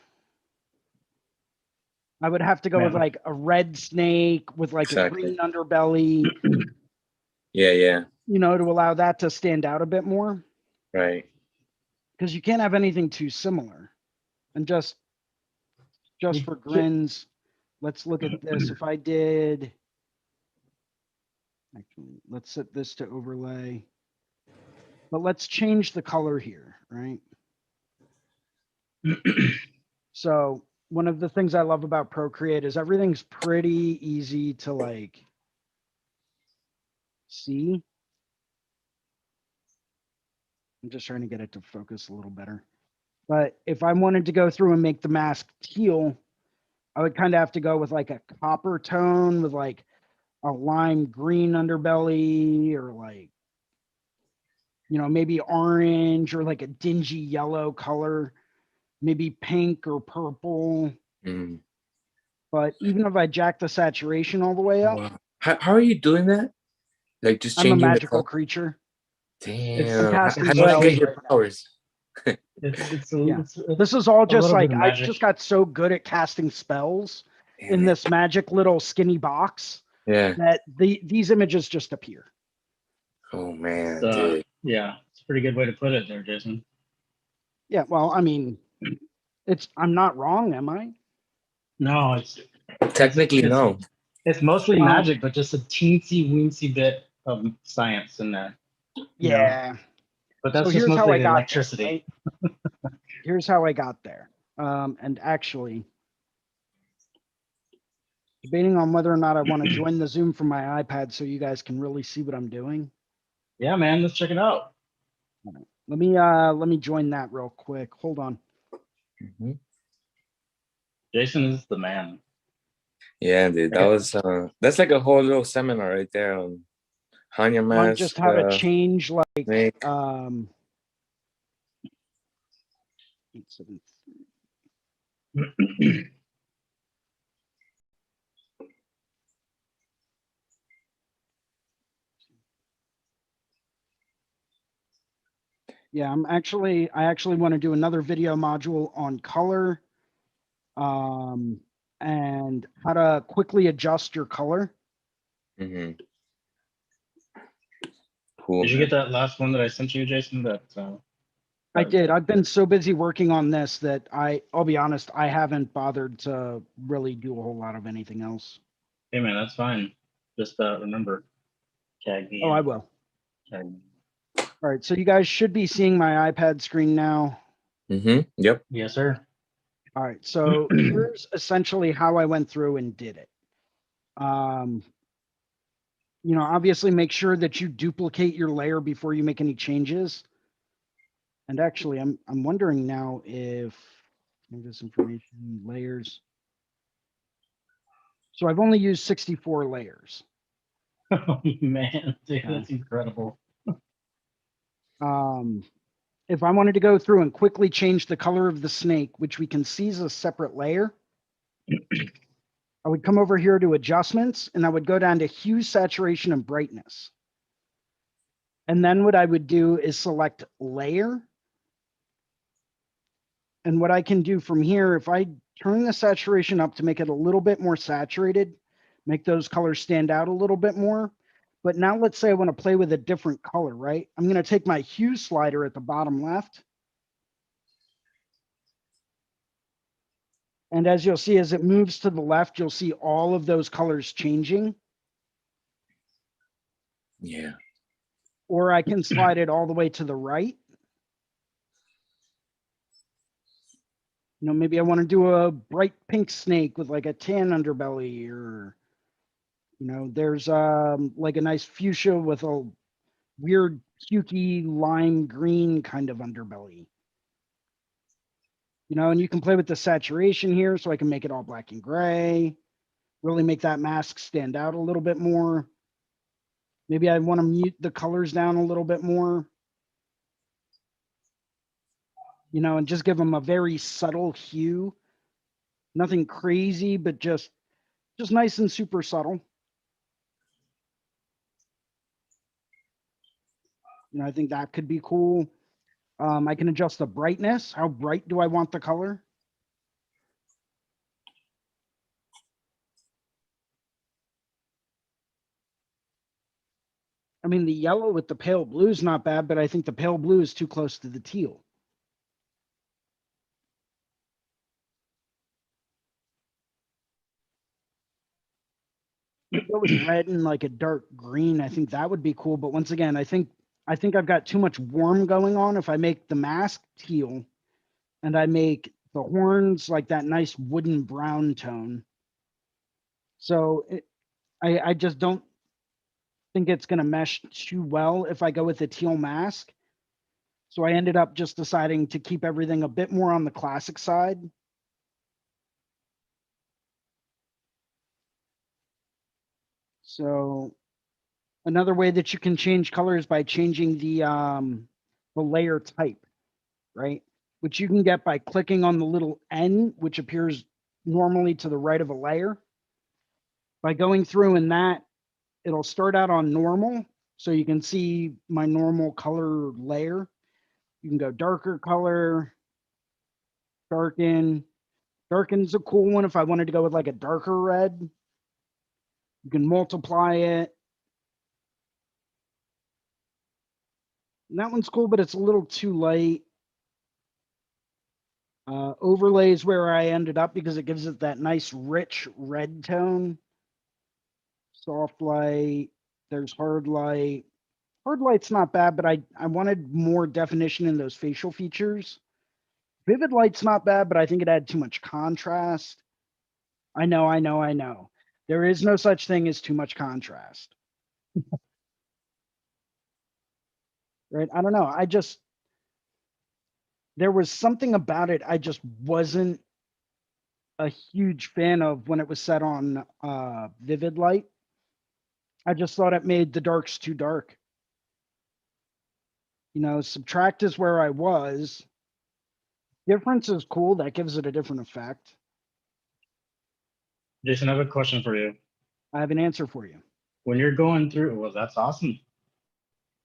I would have to go with like a red snake with like Exactly. a green underbelly, Yeah. to allow that to stand out a bit more. Right. Because you can't have anything too similar. And just for grins, let's look at this. If I did, actually, let's set this to overlay. But let's change the color here, right? So one of the things I love about Procreate is everything's pretty easy to like see. I'm just trying to get it to focus a little better. But if I wanted to go through and make the mask teal, I would kind of have to go with like a copper tone with like a lime green underbelly, or like, you know, maybe orange or like a dingy yellow color, maybe pink or purple. Mm. But even if I jack the saturation all the way up, Wow. How are you doing that? Like just I'm a changing the magical color? creature. Damn. casting How did you spells get your right now. powers? Yeah. This is all just little like, bit of I magic. just got so good at casting spells Damn in it. this magic little skinny box Yeah. that these images just appear. Oh man, It's, dude. yeah, it's a pretty good way to put it there, Jason. Yeah, well, I mean, I'm not wrong, am I? No, it's Technically, it's, no. it's mostly Well, magic, but just a teensy weensy bit of science in there. You know? Yeah. But that's So just here's how I mostly got there, electricity. right? Here's how I got there. And actually, debating on whether or not I want to join the Zoom from my iPad so you guys can really see what I'm doing. Yeah, man, let's check it out. Let me join that real quick. Hold on. Mhm. Jason is the man. Yeah, dude. That Okay. was that's like a whole little seminar right there on your On mask. just how to change like Snake. 873. Yeah, I actually want to do another video module on color, and how to quickly adjust your color. Mm-hmm. Cool. Did you Man. get that last one that I sent you, Jason? That I did. I've been so busy working on this that I'll be honest, I haven't bothered to really do a whole lot of anything else. Hey man, that's fine. Just remember, tag me Oh, I in. will. Tag me. All right, so you guys should be seeing my iPad screen now. Mm-hmm. Yep. Yes, sir. All right, so here's essentially how I went through and did it. You know, obviously make sure that you duplicate your layer before you make any changes. And actually, I'm wondering now if this information layers. So I've only used 64 layers. Oh man, dude, Okay. that's incredible. If I wanted to go through and quickly change the color of the snake, which we can see as a separate layer, I would come over here to adjustments and I would go down to hue, saturation, and brightness. And then what I would do is select layer. And what I can do from here, if I turn the saturation up to make it a little bit more saturated, make those colors stand out a little bit more. But now let's say I want to play with a different color, right? I'm going to take my hue slider at the bottom left. And as you'll see, as it moves to the left, you'll see all of those colors changing. Yeah. Or I can slide it all the way to the right. You know, maybe I want to do a bright pink snake with like a tan underbelly, or, you know, there's like a nice fuchsia with a weird pukey lime green kind of underbelly. You know, and you can play with the saturation here, so I can make it all black and gray, really make that mask stand out a little bit more. Maybe I want to mute the colors down a little bit more. You know, and just give them a very subtle hue. Nothing crazy, but just nice and super subtle. You know, I think that could be cool. I can adjust the brightness. How bright do I want the color? I mean, the yellow with the pale blue is not bad, but I think the pale blue is too close to the teal. Go with red and like a dark green. I think that would be cool. But once again, I think I think I've got too much warm going on. If I make the mask teal and I make the horns like that nice wooden brown tone. So I just don't think it's going to mesh too well if I go with a teal mask. So I ended up just deciding to keep everything a bit more on the classic side. So another way that you can change colors by changing the layer type, right? Which you can get by clicking on the little N, which appears normally to the right of a layer. By going through in that, it'll start out on normal. So you can see my normal color layer. You can go darker color, darken. Darken's a cool one if I wanted to go with like a darker red. You can multiply it. And that one's cool, but it's a little too light. Overlay is where I ended up because it gives it that nice rich red tone. Soft light, there's hard light. Hard light's not bad, but I wanted more definition in those facial features. Vivid light's not bad, but I think it had too much contrast. I know. There is no such thing as too much contrast. Right? I don't know. There was something about it I just wasn't a huge fan of when it was set on vivid light. I just thought it made the darks too dark. You know, subtract is where I was. Difference is cool. That gives it a different effect. Jason, I have a question for you. I have an answer for you. When you're going through, well, that's awesome.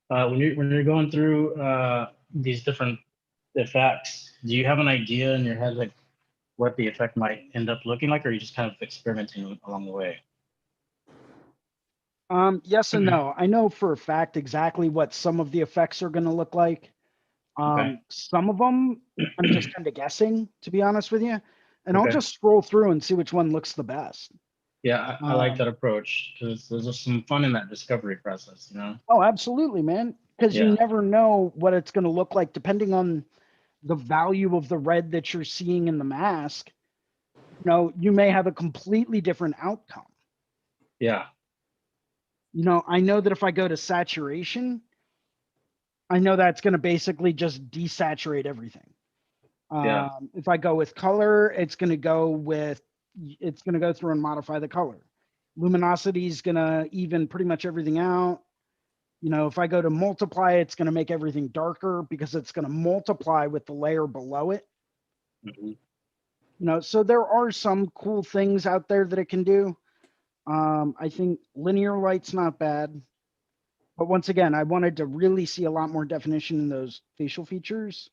When you're going through these different effects, do you have an idea in your head like what the effect might end up looking like, or are you just kind of experimenting along the way? Yes and no. I know for a fact exactly what some of the effects are going to look like. Okay. Some of them I'm just kind of guessing, to be honest with you. And I'll Okay. just scroll through and see which one looks the best. Yeah, I like that approach because there's just some fun in that discovery process, you know? Oh, absolutely, man. Because you Yeah. never know what it's going to look like depending on the value of the red that you're seeing in the mask. You know, you may have a completely different outcome. Yeah. You know, I know that if I go to saturation, I know that's going to basically just desaturate everything. Yeah. If I go with color, it's going to go through and modify the color. Luminosity is going to even pretty much everything out. You know, if I go to multiply, it's going to make everything darker because it's going to multiply with the layer below it. Mhm. You know, so there are some cool things out there that it can do. I think linear light's not bad. But once again, I wanted to really see a lot more definition in those facial features.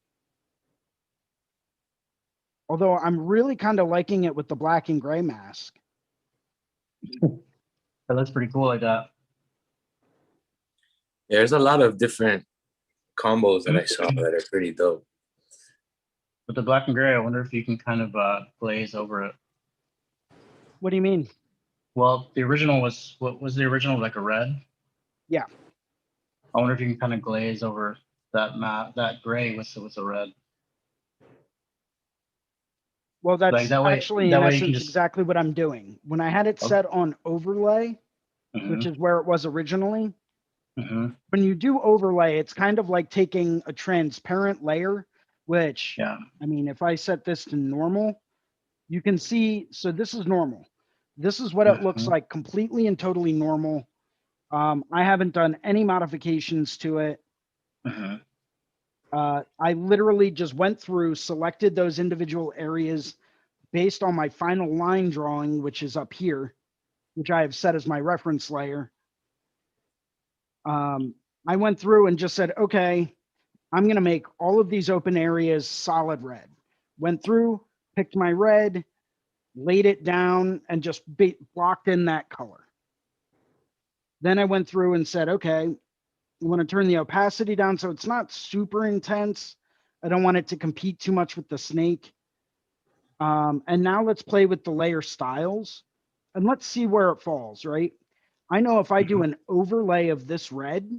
Although I'm really kind of liking it with the black and gray mask. That looks pretty cool like that. Yeah, there's a lot of different combos that I saw that are pretty dope. With the black and gray, I wonder if you can kind of glaze over it. What do you mean? Well, the original was, what was the original, like a red? Yeah. I wonder if you can kind of glaze over that gray with a red. Well, that's Like that way, actually in that way you can essence just. exactly what I'm doing. When I had it Okay. set on overlay, Mhm, which is where it was originally, mhm. when you do overlay, it's kind of like taking a transparent layer, which, Yeah. I mean, if I set this to normal, you can see, so this is normal. This is what it looks Mhm. like completely and totally normal. I haven't done any modifications to it. Mhm. I literally just went through, selected those individual areas based on my final line drawing, which is up here, which I have set as my reference layer. I went through and just said, okay, I'm going to make all of these open areas solid red. Went through, picked my red, laid it down, and just blocked in that color. Then I went through and said, okay, I want to turn the opacity down so it's not super intense. I don't want it to compete too much with the snake. And now let's play with the layer styles and let's see where it falls, right? I know if I do an overlay of this red,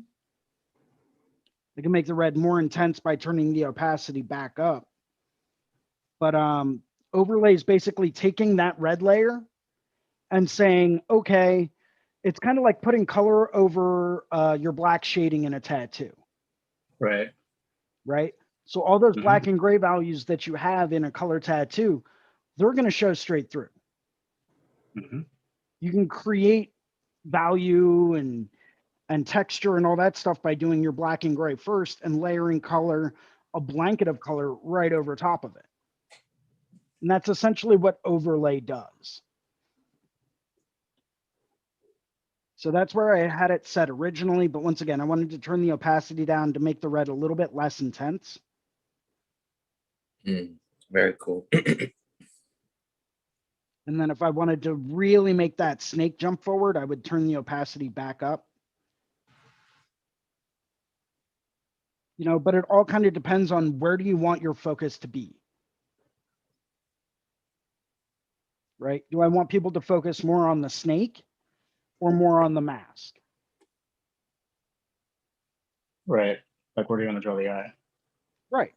I can make the red more intense by turning the opacity back up. But overlay is basically taking that red layer and saying, okay, it's kind of like putting color over your black shading in a tattoo, Right. right? So all those Mhm. black and gray values that you have in a color tattoo, they're going to show straight through. Mhm. You can create value and texture and all that stuff by doing your black and gray first and layering color, a blanket of color right over top of it. And that's essentially what overlay does. So that's where I had it set originally. But once again, I wanted to turn the opacity down to make the red a little bit less intense. Very cool. And then if I wanted to really make that snake jump forward, I would turn the opacity back up. You know, but it all kind of depends on where do you want your focus to be, right? Do I want people to focus more on the snake or more on the mask? Right. Like, where do you want to draw the eye? Right.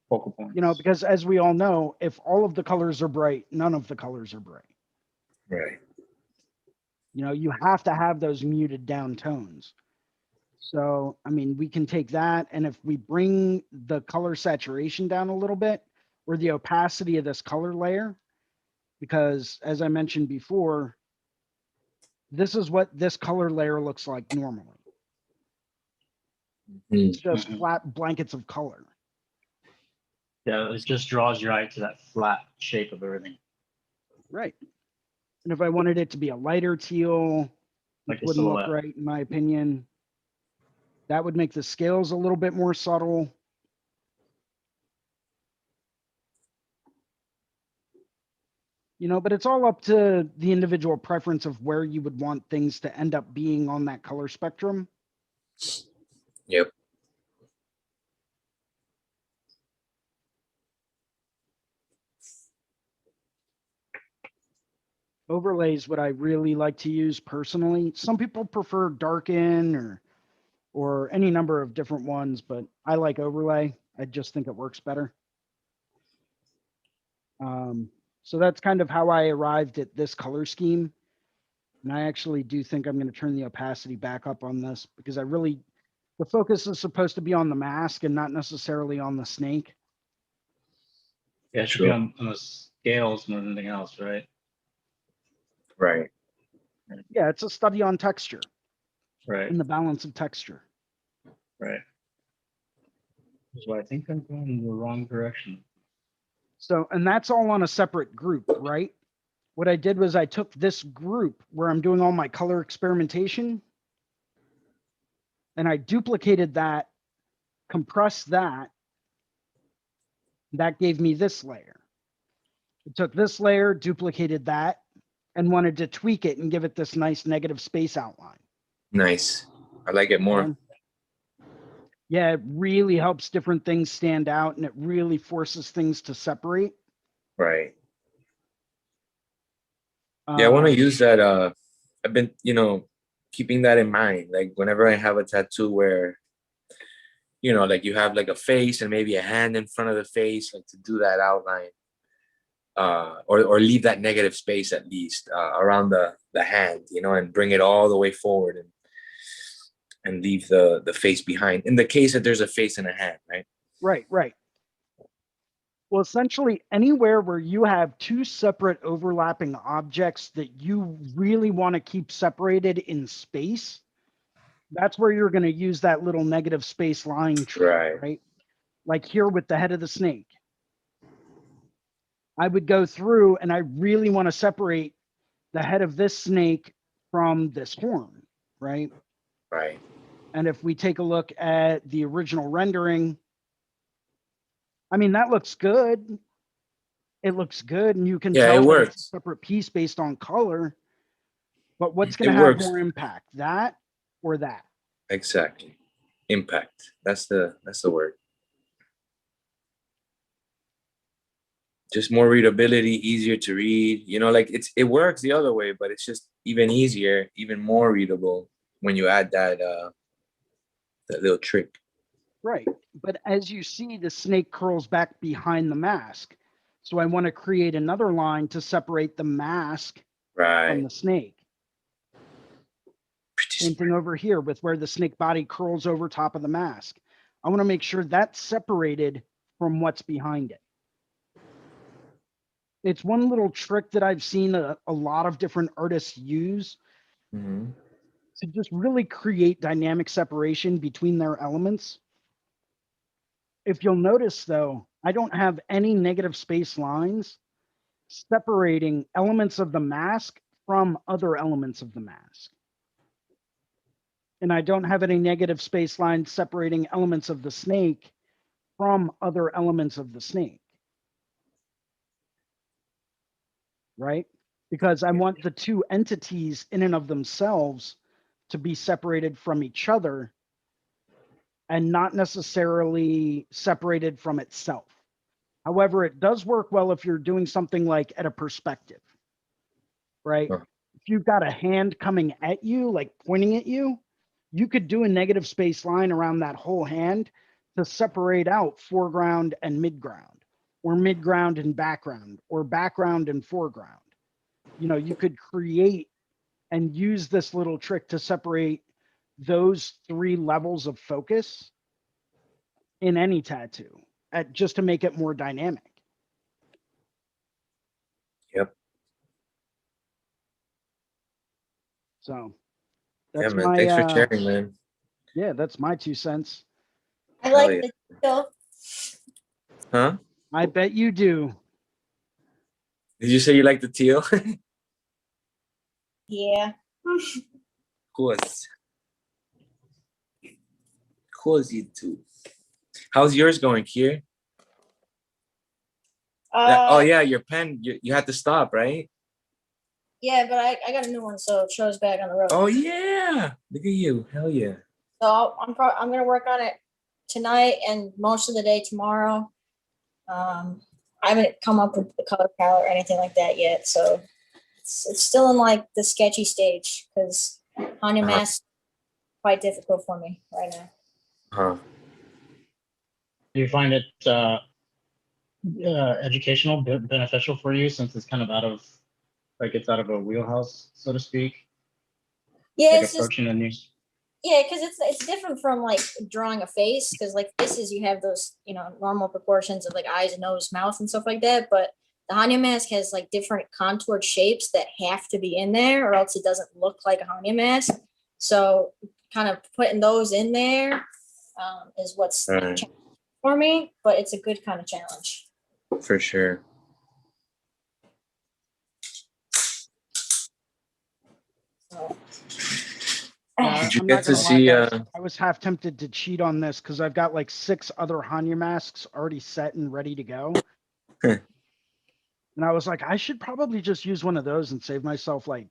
Focal points. You know, because as we all know, if all of the colors are bright, none of the colors are bright. Right. You know, you have to have those muted down tones. So, I mean, we can take that, and if we bring the color saturation down a little bit, or the opacity of this color layer, because as I mentioned before, this is what this color layer looks like normally. It's just Mhm. flat blankets of color. Yeah, it just draws your eye to that flat shape of everything. Right. And if I wanted it to be a lighter teal, Like which a wouldn't look silhouette. right in my opinion, that would make the scales a little bit more subtle. You know, but it's all up to the individual preference of where you would want things to end up being on that color spectrum. Yep. Overlays, what I really like to use personally. Some people prefer darken or any number of different ones, but I like overlay. I just think it works better. So that's kind of how I arrived at this color scheme. And I actually do think I'm going to turn the opacity back up on this because the focus is supposed to be on the mask and not necessarily on the snake. Yeah, it should Sure. be on the scales more than anything else, right? Right. Yeah, it's a study on texture Right. and the balance of texture. Right. So I think I'm going in the wrong direction. So, and that's all on a separate group, right? What I did was I took this group where I'm doing all my color experimentation and I duplicated that, compressed that. That gave me this layer. I took this layer, duplicated that, and wanted to tweak it and give it this nice negative space outline. Nice. I like it more. And yeah, it really helps different things stand out and it really forces things to separate. Right. Yeah, I want to use that. I've been, keeping that in mind. Like whenever I have a tattoo where, like you have like a face and maybe a hand in front of the face, like to do that outline, or leave that negative space at least around the hand, and bring it all the way forward and leave the face behind. In the case that there's a face and a hand, right? Right, right. Well, essentially anywhere where you have two separate overlapping objects that you really want to keep separated in space, that's where you're going to use that little negative space line tree, right? Like here with the head of the snake. I would go through and I really want to separate the head of this snake from this horn, right? Right. And if we take a look at the original rendering, I mean, that looks good. It looks good, and you can Yeah, tell it that it's a works. separate piece based on color. But what's going It to have works. more impact, that or that? Exactly. Impact. That's the word. Just more readability, easier to read. Like it works the other way, but it's just even easier, even more readable when you add that little trick. Right. But as you see, the snake curls back behind the mask. So I want to create another line to separate the mask from Right. the snake. Same thing over here with where the snake body curls over top of the mask. I want to make sure that's separated from what's behind it. It's one little trick that I've seen a lot of different artists use Mhm. to just really create dynamic separation between their elements. If you'll notice though, I don't have any negative space lines separating elements of the mask from other elements of the mask. And I don't have any negative space lines separating elements of the snake from other elements of the snake. Right? Because I want the two entities in and of themselves to be separated from each other and not necessarily separated from itself. However, it does work well if you're doing something like at a perspective, right? Sure. If you've got a hand coming at you, like pointing at you, you could do a negative space line around that whole hand to separate out foreground and midground, or midground and background, or background and foreground. You know, you could create and use this little trick to separate those three levels of focus in any tattoo, just to make it more dynamic. Yep. So Yeah, that's man. my Thanks for sharing, man. yeah, that's my 2 cents. I Hell like yeah. the teal. Huh? I bet you do. Did you say you like the teal? Of Yeah. course. Of course you do. How's yours going, Kier? Oh yeah, your pen. You had to stop, right? Yeah, but I got a new one, so it shows back on the road. Oh yeah. Look at you. Hell yeah. So I'm gonna work on it tonight and most of the day tomorrow. I haven't come up with the color palette or anything like that yet, so it's still in like the sketchy stage because Hanya Mask is quite difficult for me right now. Huh. Do you find it educational, beneficial for you since it's kind of out of, like it's out of a wheelhouse, so to speak? Yeah, Like it's just approaching a new. yeah, because it's different from like drawing a face because like faces you have those normal proportions of like eyes, nose, mouth, and stuff like that. But the Hanya mask has like different contoured shapes that have to be in there, or else it doesn't look like a Hanya mask. So kind of putting those in there is what's Right. challenging for me, but it's a good kind of challenge. For sure. So, Did you I'm get not to gonna lie, see? guys. I was half tempted to cheat on this because I've got like 6 other Hanya masks already set and ready to go. And I was like, I should probably just use one of those and save myself like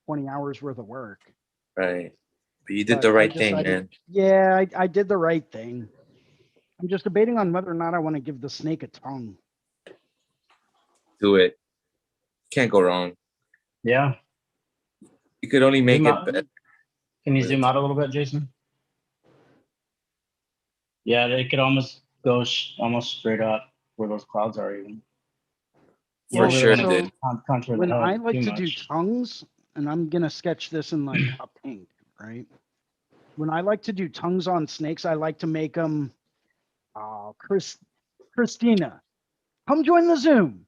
20 hours worth of work. Right. But you did But the I right thing, decided, man. yeah, I did the right thing. I'm just debating on whether or not I want to give the snake a tongue. Do it. Can't go wrong. Yeah. You could only make Zoom it out. better. Can you with zoom a out a little bit, Jason? Yeah, it could almost go almost straight up where those clouds are even. You For don't sure really it wanna did. contour the When I head like too to do much. tongues, and I'm gonna sketch this in like a pink, right? When I like to do tongues on snakes, I like to make them, Christina, come join the Zoom.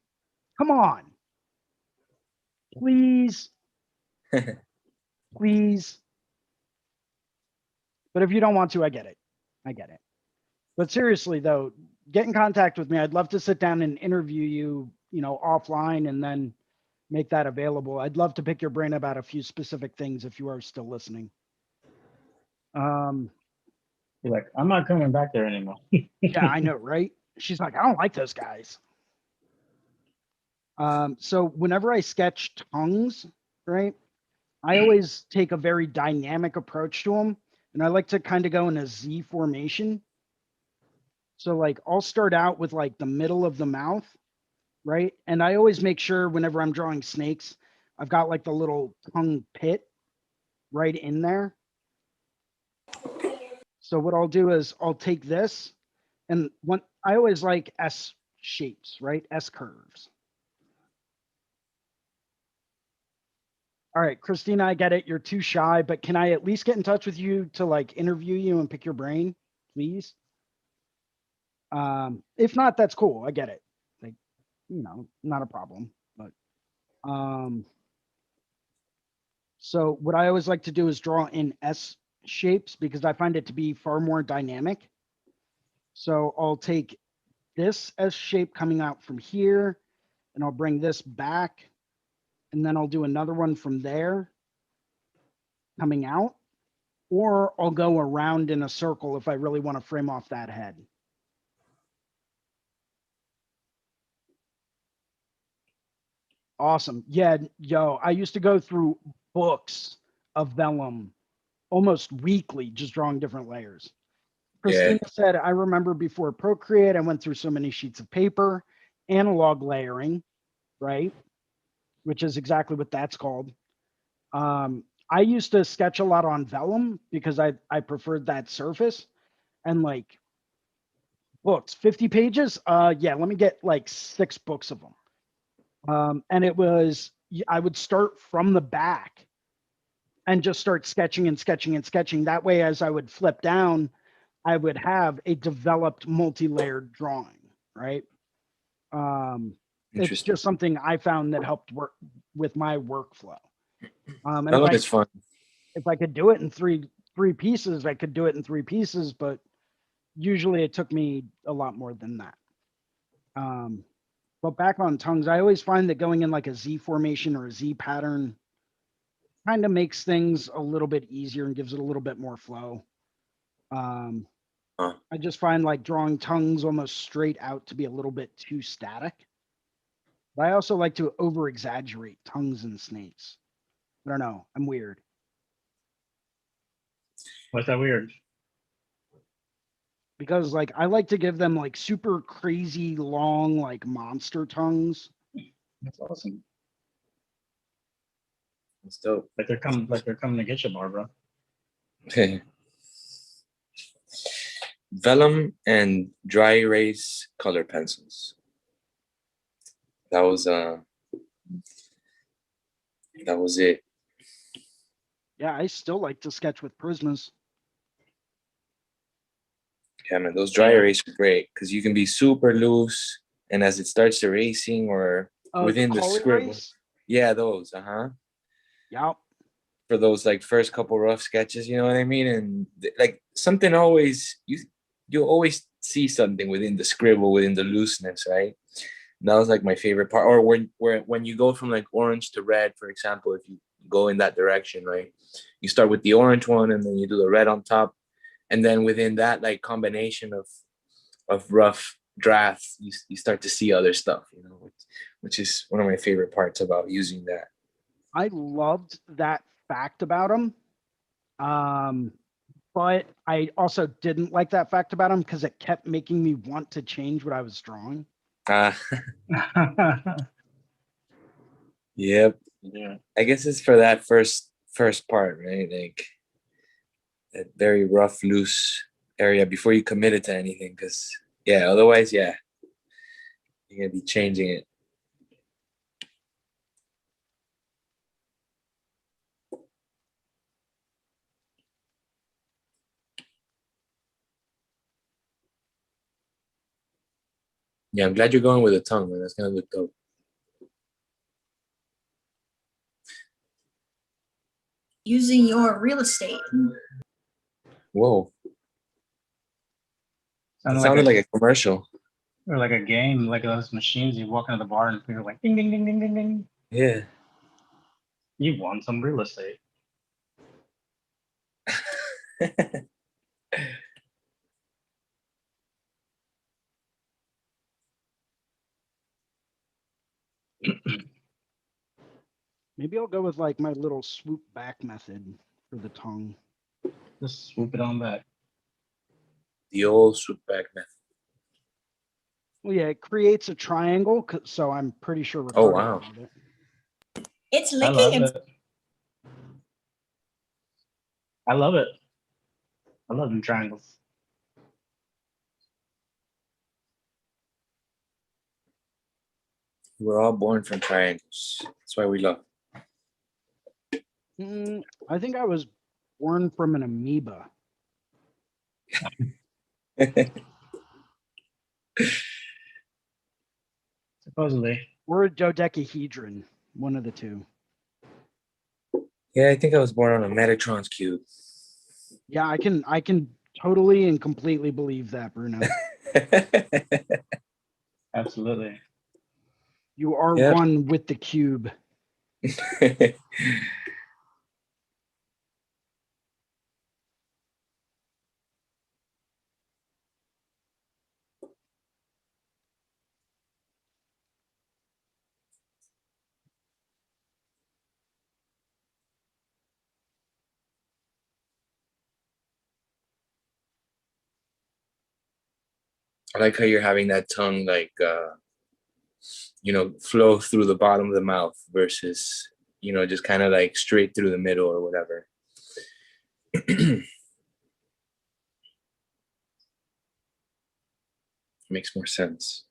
Come on. Please, please. But if you don't want to, I get it. I get it. But seriously though, get in contact with me. I'd love to sit down and interview you, offline and then make that available. I'd love to pick your brain about a few specific things if you are still listening. You're like, I'm not coming back there anymore. Yeah, I know, right? She's like, I don't like those guys. So whenever I sketch tongues, right, I always take a very dynamic approach to them. And I like to kind of go in a Z formation. So like I'll start out with like the middle of the mouth, right? And I always make sure whenever I'm drawing snakes, I've got like the little tongue pit right in there. So what I'll do is I'll take this and I always like S shapes, right? S curves. All right, Christina, I get it. You're too shy, but can I at least get in touch with you to like interview you and pick your brain, please? If not, that's cool. I get it. Like, not a problem. But so what I always like to do is draw in S shapes because I find it to be far more dynamic. So I'll take this S shape coming out from here, and I'll bring this back, and then I'll do another one from there coming out, or I'll go around in a circle if I really want to frame off that head. Awesome. Yeah, yo, I used to go through books of vellum almost weekly, just drawing different layers. Christina said, I remember before Procreate, I went through so many sheets of paper, analog layering, right? Which is exactly what that's called. I used to sketch a lot on vellum because I preferred that surface, and like books, 50 pages. Yeah, let me get like 6 books of them. And it was, I would start from the back and just start sketching and sketching and sketching. That way, as I would flip down, I would have a developed multi-layered drawing, right? It's just something I found that helped work with my workflow. And It's fun. if I could do it in three pieces, I could do it in 3 pieces, but usually it took me a lot more than that. But back on tongues, I always find that going in like a Z formation or a Z pattern kind of makes things a little bit easier and gives it a little bit more flow. I just find like drawing tongues almost straight out to be a little bit too static. But I also like to over exaggerate tongues and snakes. I don't know. I'm weird. What's that weird? Because like I like to give them like super crazy long like monster tongues. That's awesome. It's dope. Like they're coming to get you, Barbara. Vellum and dry erase color pencils. That was it. Yeah, I still like to sketch with Prismas. Yeah, man, those dry erase are great because you can be super loose, and as it starts erasing or within the color scribble. erase? Yeah, those, Yep. For those like first couple rough sketches, you know what I mean? And like something always, you'll always see something within the scribble, within the looseness, right? And that was like my favorite part. Or when you go from like orange to red, for example, if you go in that direction, right? You start with the orange one and then you do the red on top. And then within that like combination of rough drafts, you start to see other stuff, you know, which is one of my favorite parts about using that. I loved that fact about him. But I also didn't like that fact about him because it kept making me want to change what I was drawing. Yep. Yeah. I guess it's for that first part, right? Like that very rough, loose area before you commit it to anything. Because yeah, otherwise, yeah, you're gonna be changing it. Yeah, I'm glad you're going with a tongue, man. That's gonna look dope. Using your real estate. Whoa. It sounded like a commercial. Or like a game, like those machines. You walk into the bar and you're like ding ding ding ding ding ding. Yeah. You won some real estate. Maybe I'll go with like my little swoop back method for the tongue. Just swoop it on back. The old swoop back method. Well, yeah, it creates a triangle, so I'm pretty sure. Oh, Ricardo wow. called it. It's I love licking and it. I love it. I love them triangles. We're all born from triangles. That's why we love. I think I was born from an amoeba. Supposedly. Or a dodecahedron, one of the two. Yeah, I think I was born on a Metatron's cube. Yeah, I can totally and completely believe that, Bruno. Absolutely. You are Yep. one with the cube. I like how you're having that tongue like flow through the bottom of the mouth versus just kind of like straight through the middle or whatever. Makes more sense.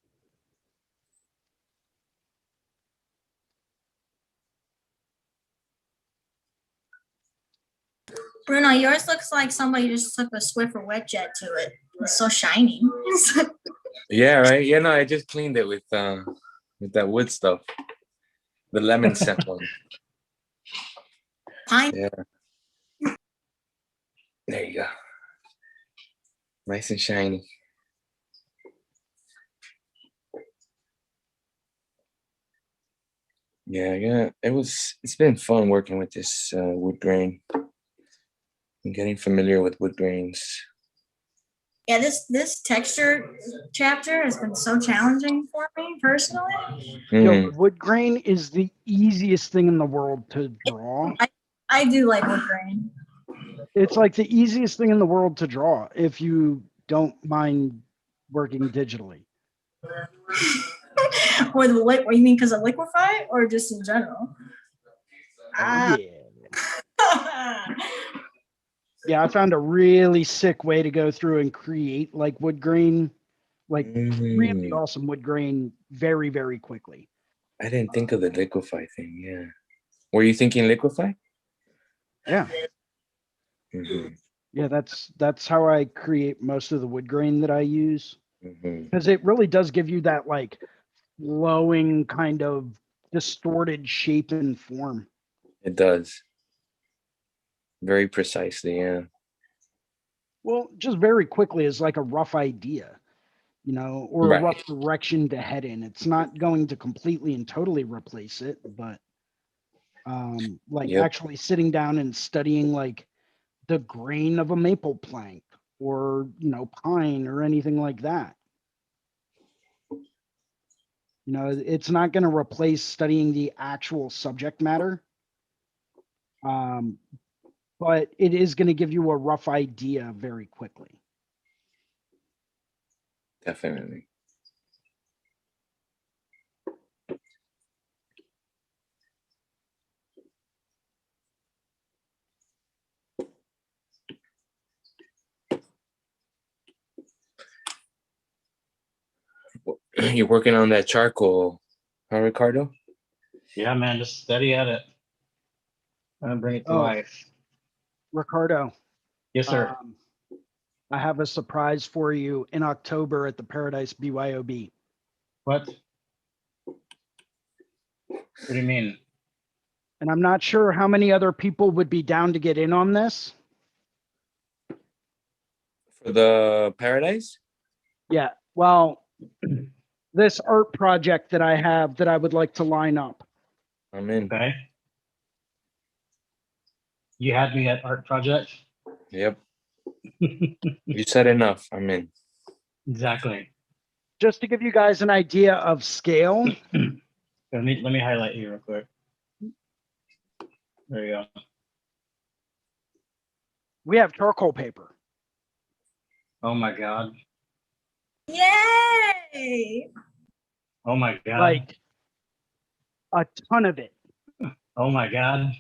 Bruno, yours looks like somebody just took a Swiffer wet jet to it. It's so shiny. Yeah, right. Yeah, no, I just cleaned it with that wood stuff, the lemon scent one. Pine. Yeah. There you go. Nice and shiny. Yeah. It's been fun working with this wood grain and getting familiar with wood grains. Yeah, this texture chapter has been so challenging for me personally. Yo, wood grain is the easiest thing in the world to draw. I do like wood grain. It's like the easiest thing in the world to draw if you don't mind working digitally. Or the what you mean because of liquefy or just in general? Yeah. Yeah, I found a really sick way to go through and create like wood grain, like really awesome wood grain very, very quickly. I didn't think of the liquefy thing. Yeah. Were you thinking liquefy? Yeah. Yeah, that's how I create most of the wood grain that I use. Because it really does give you that like flowing kind of distorted shape and form. It does. Very precisely, yeah. Well, just very quickly is like a rough idea, or a rough direction to head in. It's not going to completely and totally replace it, but actually sitting down and studying like the grain of a maple plank or pine or anything like that. It's not going to replace studying the actual subject matter, but it is going to give you a rough idea very quickly. Definitely. You're working on that charcoal, huh, Ricardo? Yeah, man, just steady at it. And bring it to life. Ricardo. Yes, sir. I have a surprise for you in October at the Paradise BYOB. What? What do you mean? And I'm not sure how many other people would be down to get in on this. For the Paradise? Yeah, well, this art project that I have that I would like to line up. I'm in. Okay. You had me at art project? Yep. You said enough. I'm in. Exactly. Just to give you guys an idea of scale. Let me highlight here real quick. There you go. We have charcoal paper. Oh my God. Yay! Oh my God. Like a ton of it. Oh my God.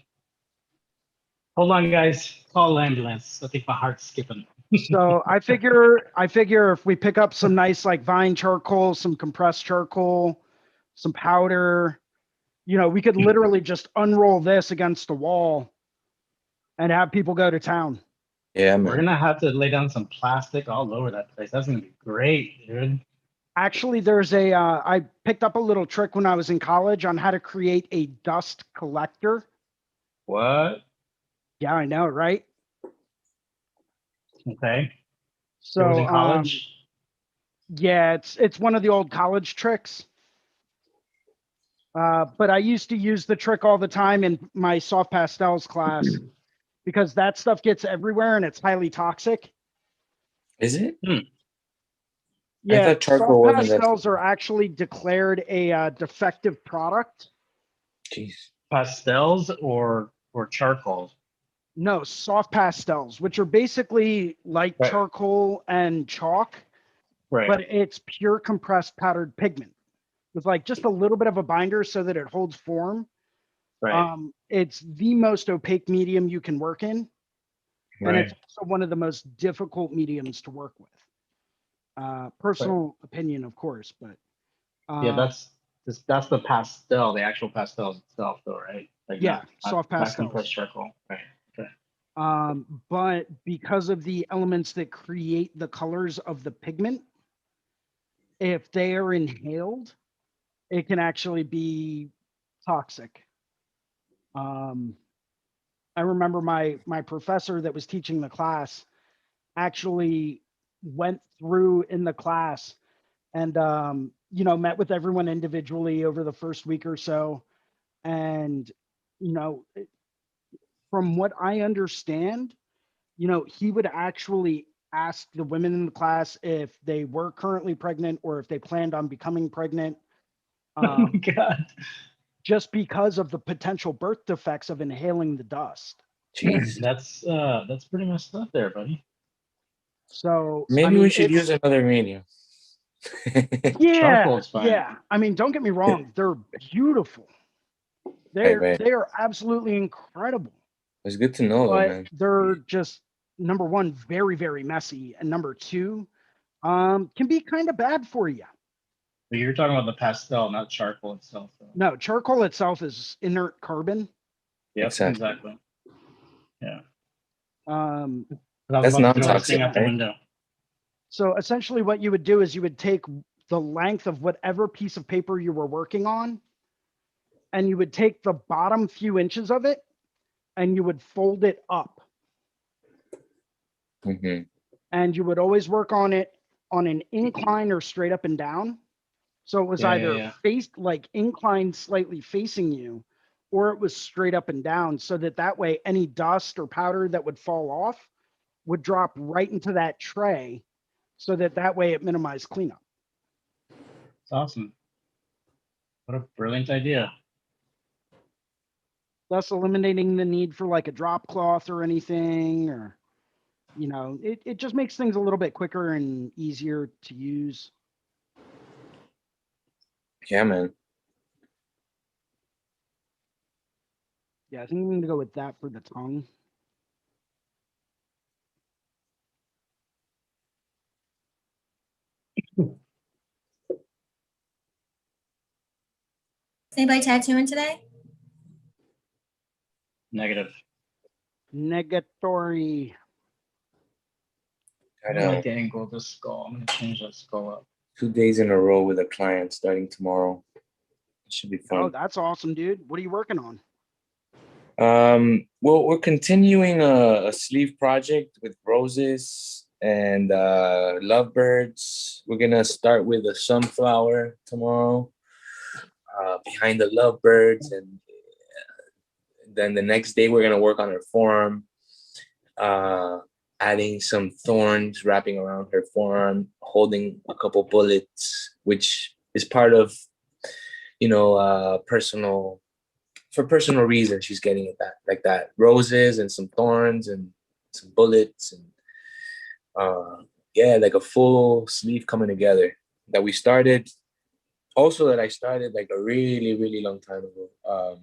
Hold on, guys. Call ambulance. I think my heart's skipping. So I figure if we pick up some nice like vine charcoal, some compressed charcoal, some powder, you know, we could literally just unroll this against the wall and have people go to town. Yeah, We're man. gonna have to lay down some plastic all over that place. That's gonna be great, dude. Actually, there's I picked up a little trick when I was in college on how to create a dust collector. What? Yeah, I know, right? Okay. So It was in college. yeah, it's one of the old college tricks. But I used to use the trick all the time in my soft pastels class because that stuff gets everywhere and it's highly toxic. Is it? I Yeah, thought charcoal soft wasn't that. pastels are actually declared a defective product. Jeez. Pastels or charcoal. No, soft pastels, which are basically like Right. charcoal and chalk, Right. but it's pure compressed powdered pigment with like just a little bit of a binder so that it holds form. Right. It's the most opaque medium you can work in, and Right. it's also one of the most difficult mediums to work with. Personal opinion, of course, but Yeah, that's the pastel, the actual pastels itself, though, right? Like yeah, soft not pastels. compressed charcoal. Right. Okay. But because of the elements that create the colors of the pigment, if they are inhaled, it can actually be toxic. I remember my professor that was teaching the class actually went through in the class and you know, met with everyone individually over the first week or so. And you know, from what I understand, you know, he would actually ask the women in the class if they were currently pregnant or if they planned on becoming pregnant, Oh my God. just because of the potential birth defects of inhaling the dust. Jeez. That's pretty messed up there, buddy. So I Maybe mean, we should use another medium. yeah, Charcoal's fine. yeah. I mean, don't get me wrong; they're beautiful. Right. They are absolutely incredible, It's good to know, though, but man. they're just number one, very very messy, and number two, can be kind of bad for you. But you're talking about the pastel, not charcoal itself, though. No, charcoal itself is inert carbon. Yep, Exactly. exactly. Yeah. Um, I was That's about to throw this non-toxic, thing out the right? window. so essentially, what you would do is you would take the length of whatever piece of paper you were working on, and you would take the bottom few inches of it, and you would fold it up. Mm-hmm. And you would always work on it on an incline or straight up and down. So it was either Yeah. faced like inclined slightly facing you, or it was straight up and down so that that way any dust or powder that would fall off would drop right into that tray so that that way it minimized cleanup. It's awesome. What a brilliant idea. Thus eliminating the need for like a drop cloth or anything, or, you know, it just makes things a little bit quicker and easier to use. Yeah, man. Yeah, I think I'm going to go with that for the tongue. Is anybody tattooing today? Negative. Negatory. I don't like the angle of the skull. I'm gonna change that skull up. 2 days in a row with a client starting tomorrow. It should be Oh, fun. that's awesome, dude. What are you working on? Well, we're continuing a sleeve project with roses and lovebirds. We're gonna start with a sunflower tomorrow behind the lovebirds, and then the next day we're gonna work on her forearm, adding some thorns wrapping around her forearm, holding a couple bullets, which is part of, you know, personal reasons. She's getting it that like that, roses and some thorns and some bullets, and yeah, like a full sleeve coming together that we started. Also, that I started like a really, really long time ago.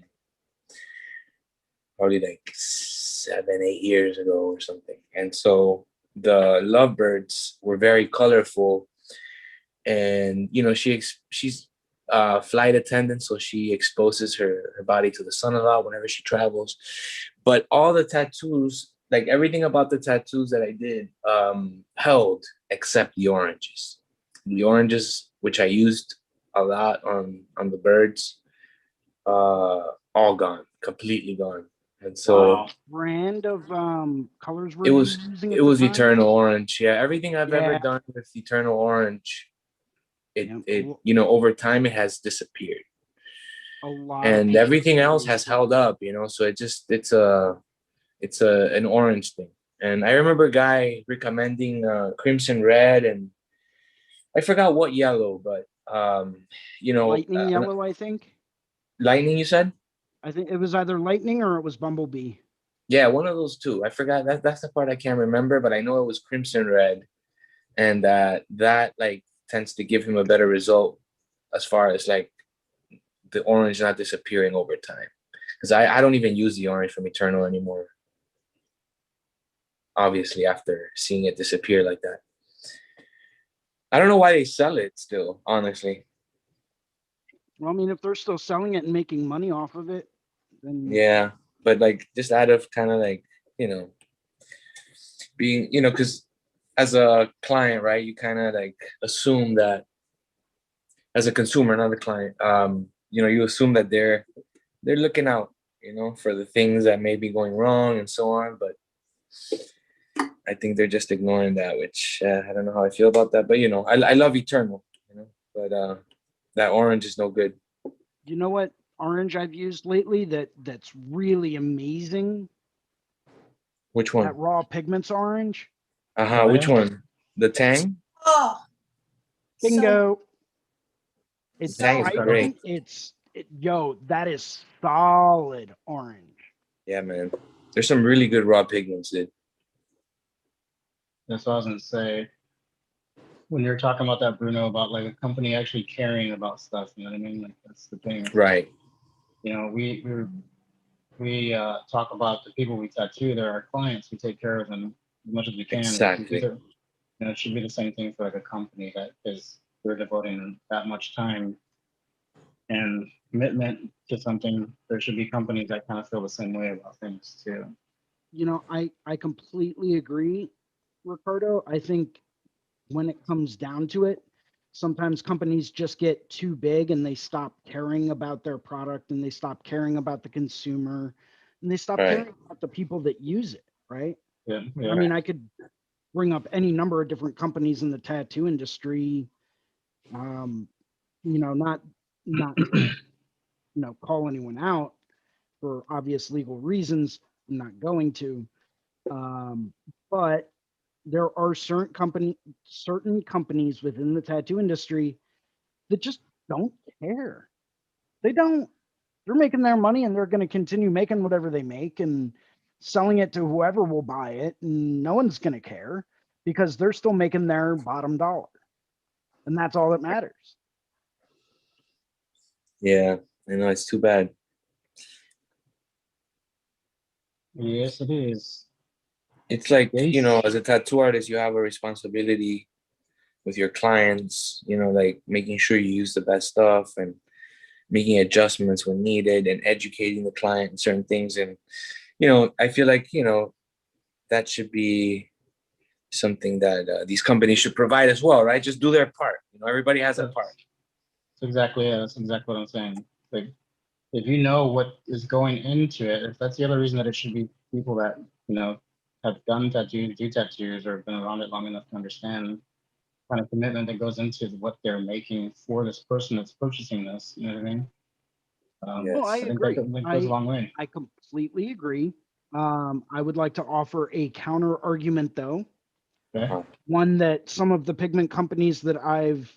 Probably like 7, 8 years ago or something. And so the lovebirds were very colorful, and she's flight attendant, so she exposes her body to the sun a lot whenever she travels. But all the tattoos, like everything about the tattoos that I did, held except the oranges. The oranges, which I used a lot on the birds, all gone, completely gone. And so Wow. Brand of colors were it you was using it at the was time? eternal orange. Yeah, everything I've ever Yeah. done with eternal orange, Yeah, over time it has disappeared. a lot of And people everything else use has that. held up, so it's an orange thing. And I remember a guy recommending crimson red, and I forgot what yellow, but Lightning yellow, I think. lightning, you said? I think it was either lightning or it was bumblebee. Yeah, one of those two. I forgot, that's the part I can't remember, but I know it was crimson red, and that like tends to give him a better result as far as like the orange not disappearing over time. Because I don't even use the orange from Eternal anymore. Obviously, after seeing it disappear like that. I don't know why they sell it still, honestly. Well, I mean, if they're still selling it and making money off of it, then Yeah, but like just out of kind of like, being, because as a client, right, you kind of like assume that as a consumer, not a client, you assume that they're looking out, for the things that may be going wrong and so on. But I think they're just ignoring that, which I don't know how I feel about that. But I love Eternal, but that orange is no good. you know what orange I've used lately that's really amazing? Which That one? raw pigments orange. Which one? The Tang? Oh, so Bingo. It's Tang is great. vibrant. Yo, that is solid orange. Yeah, man. There's some really good raw pigments, dude. That's what I was gonna say. When you're talking about that, Bruno, about like a company actually caring about stuff, you know what I mean? Like that's the thing. Right. We talk about the people we tattoo. They're our clients. We take care of them as much as we can. Exactly. It should be the same thing for like a company that is they're devoting that much time and commitment to something. There should be companies that kind of feel the same way about things too. I completely agree, Ricardo. I think when it comes down to it, sometimes companies just get too big and they stop caring about their product and they stop caring about the consumer and they stop Right. caring about the people that use it, right? Yeah. I mean, I could bring up any number of different companies in the tattoo industry. Not to, call anyone out for obvious legal reasons. I'm not going to. But there are certain companies within the tattoo industry that just don't care. They don't. They're making their money and they're going to continue making whatever they make and selling it to whoever will buy it. And no one's going to care because they're still making their bottom dollar. And that's all that matters. Yeah, I know, it's too bad. Yes, it is. It's like, Yes. as a tattoo artist, you have a responsibility with your clients, like making sure you use the best stuff and making adjustments when needed and educating the client in certain things. And, I feel like, that should be something that these companies should provide as well, right? Just do their part. Everybody has a part. That's exactly what I'm saying. Like, if you know what is going into it, if that's the other reason that it should be people that, have done tattoos, do tattoos, or been around it long enough to understand kind of commitment that goes into what they're making for this person that's purchasing this. You know what I mean? Oh, I I think agree. that goes a long way. I completely agree. I would like to offer a counter argument though. Okay. One that some of the pigment companies that I've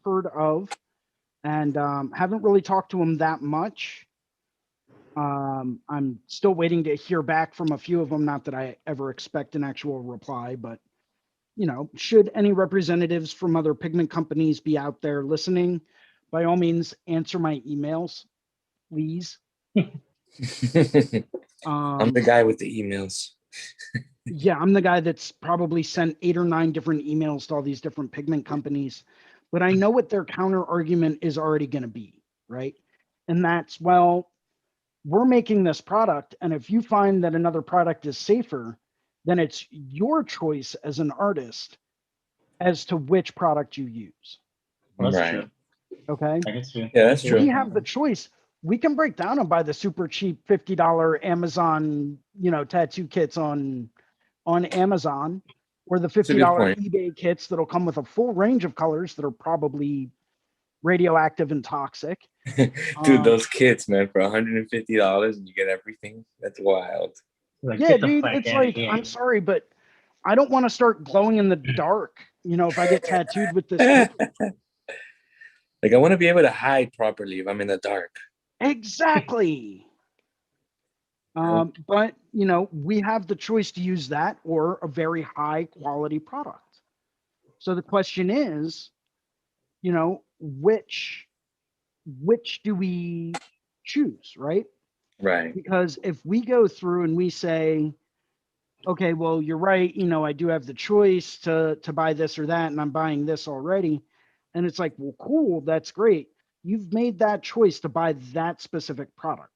heard of and haven't really talked to them that much. I'm still waiting to hear back from a few of them. Not that I ever expect an actual reply, but should any representatives from other pigment companies be out there listening, by all means, answer my emails, please. I'm the guy with the emails. Yeah, I'm the guy that's probably sent 8 or 9 different emails to all these different pigment companies, but I know what their counter argument is already going to be, right? And that's, well, we're making this product, and if you find that another product is safer, then it's your choice as an artist as to which product you use. Well, that's Right. true. Okay. I can see. Yeah, that's I see true. We where have the choice. We can break down and buy the super cheap $50 Amazon, tattoo kits on Amazon, or the That's a good $50 point. eBay kits that'll come with a full range of colors that are probably radioactive and toxic. Dude, those kits, man, for $150 and you get everything. That's wild. like, Yeah, get the dude, fuck it's outta like, here. I'm sorry, but I don't want to start glowing in the dark, if I get tattooed with this kit. Like, I want to be able to hide properly if I'm in the dark. Exactly. But we have the choice to use that or a very high quality product. So the question is, which do we choose, right? Right. Because if we go through and we say, okay, well, you're right, I do have the choice to buy this or that, and I'm buying this already. And it's like, well, cool, that's great. You've made that choice to buy that specific product.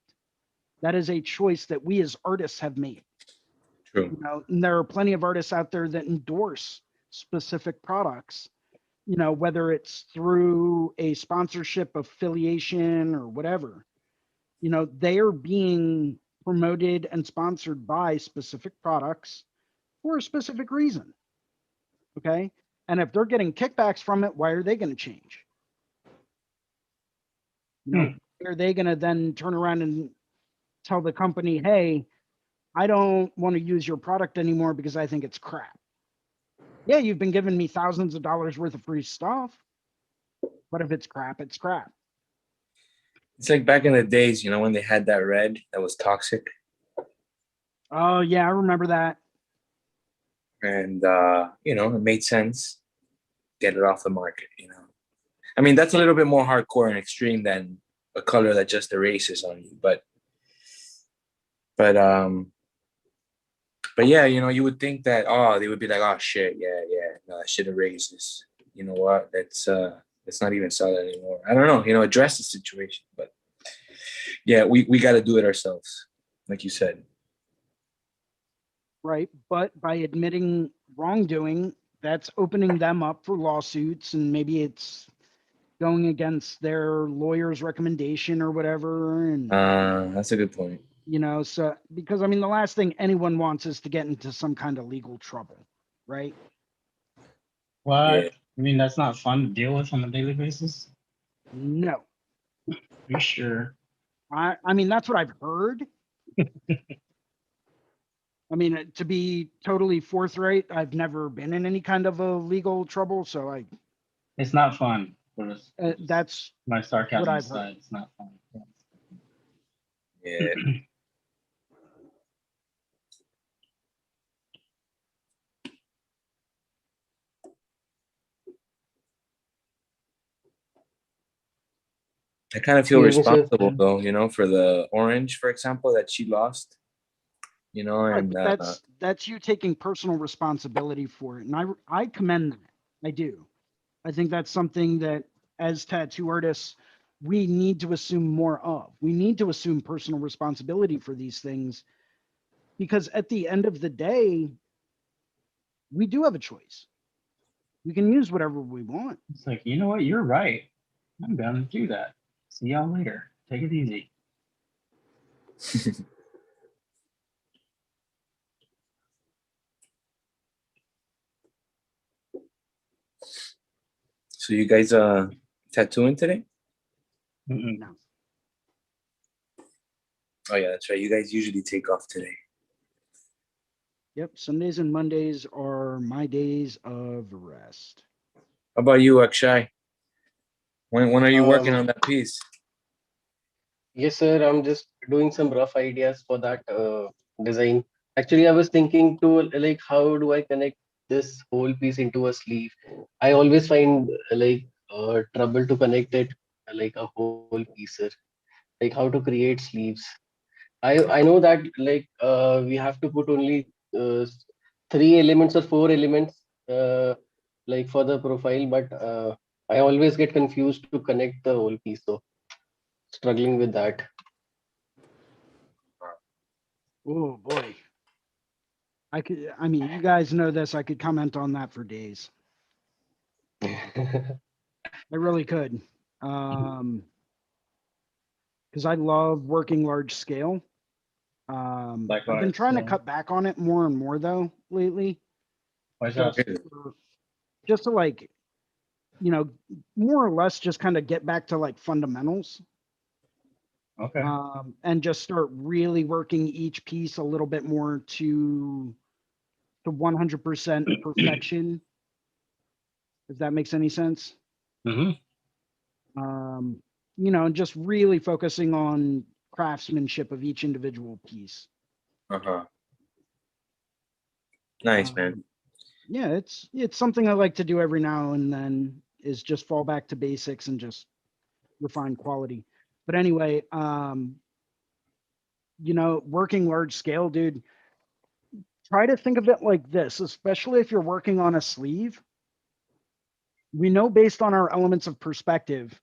That is a choice that we as artists have made. True. And there are plenty of artists out there that endorse specific products, whether it's through a sponsorship affiliation or whatever. They are being promoted and sponsored by specific products for a specific reason. Okay. And if they're getting kickbacks from it, why are they going to change? Are they going to then turn around and tell the company, hey, I don't want to use your product anymore because I think it's crap? Yeah, you've been giving me thousands of dollars worth of free stuff, but if it's crap, it's crap. It's like back in the days, when they had that red that was toxic. Oh yeah, I remember that. And, it made sense. Get it off the market, I mean, that's a little bit more hardcore and extreme than a color that just erases on you. But yeah, you would think that, they would be like, oh shit, yeah, no, that shit erases. You know what? That's not even solid anymore. I don't know, address the situation. But yeah, we got to do it ourselves, like you said. Right. But by admitting wrongdoing, that's opening them up for lawsuits, and maybe it's going against their lawyer's recommendation or whatever. And That's a good point. so because I mean, the last thing anyone wants is to get into some kind of legal trouble, right? What? Yeah. I mean, that's not fun to deal with on a daily basis. No. Are you sure? I mean, that's what I've heard. I mean, to be totally forthright, I've never been in any kind of a legal trouble, so It's not fun. that's my sarcasm what I've aside. heard. It's not fun. Yeah. I kind of feel Excuse me, sir. responsible though, for the orange, for example, that she lost. Right, And but that's you taking personal responsibility for it, and I commend that. I do. I think that's something that as tattoo artists we need to assume more of. We need to assume personal responsibility for these things, because at the end of the day, we do have a choice. We can use whatever we want. It's like, you know what? You're right. I'm gonna do that. See y'all later. Take it easy. so you guys tattooing today? No. Oh yeah, that's right. You guys usually take off today. Yep. Sundays and Mondays are my days of rest. How about you, Akshay? When are you working on that piece? Yes, sir. I'm just doing some rough ideas for that design. Actually, I was thinking to like, how do I connect this whole piece into a sleeve? I always find trouble to connect it like a whole piece, sir. Like how to create sleeves. I know that we have to put only 3 elements or 4 elements like for the profile, but I always get confused to connect the whole piece. So struggling with that. Oh boy. I mean, you guys know this. I could comment on that for days. I really could. Because I love working large scale. I've been Likewise, trying to yeah. cut back on it more and more though lately. Why is that? Just to like, you know, more or less just kind of get back to like fundamentals. Okay. And just start really working each piece a little bit more to 100% perfection. If that makes any sense. Mm-hmm. You know, and just really focusing on craftsmanship of each individual piece. Nice, man. Yeah, it's something I like to do every now and then, is just fall back to basics and just refine quality. But anyway, you know, working large scale, dude, try to think of it like this, especially if you're working on a sleeve. We know based on our elements of perspective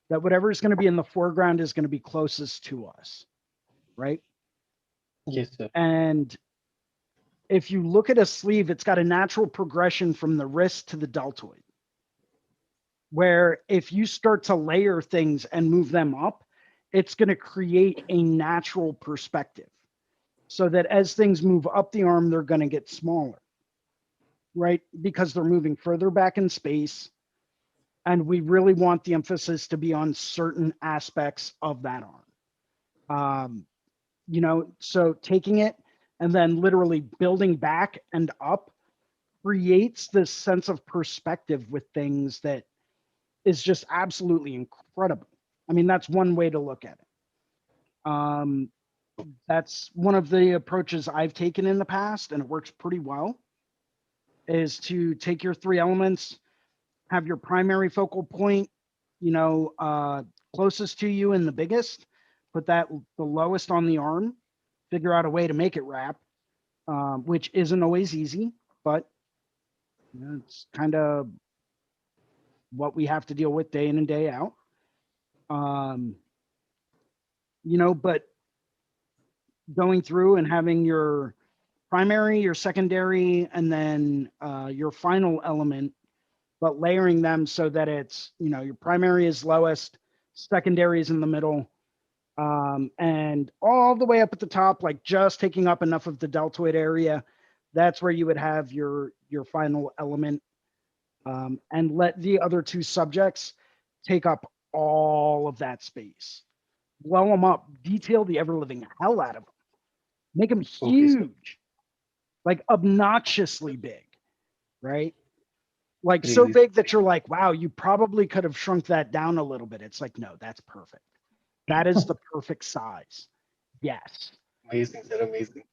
that whatever is going to be in the foreground is going to be closest to us, right? Yes, sir. And if you look at a sleeve, it's got a natural progression from the wrist to the deltoid, where if you start to layer things and move them up, it's going to create a natural perspective, so that as things move up the arm, they're going to get smaller, right? Because they're moving further back in space. And we really want the emphasis to be on certain aspects of that arm. You know, so taking it and then literally building back and up creates this sense of perspective with things that is just absolutely incredible. I mean, that's one way to look at it. That's one of the approaches I've taken in the past, and it works pretty well, is to take your 3 elements, have your primary focal point, you know, closest to you and the biggest, put that the lowest on the arm, figure out a way to make it wrap, which isn't always easy, but you know, it's kind of what we have to deal with day in and day out. You know, but going through and having your primary, your secondary, and then your final element, but layering them so that it's, you know, your primary is lowest, secondary is in the middle, and all the way up at the top, like just taking up enough of the deltoid area. That's where you would have your final element, and let the other 2 subjects take up all of that space. Blow them up, detail the ever living hell out of them, make them huge, like obnoxiously big, right? Like so Crazy. big that you're like, wow, you probably could have shrunk that down a little bit. It's like, no, that's perfect. That is the perfect size. Yes. Amazing, sir. Amazing.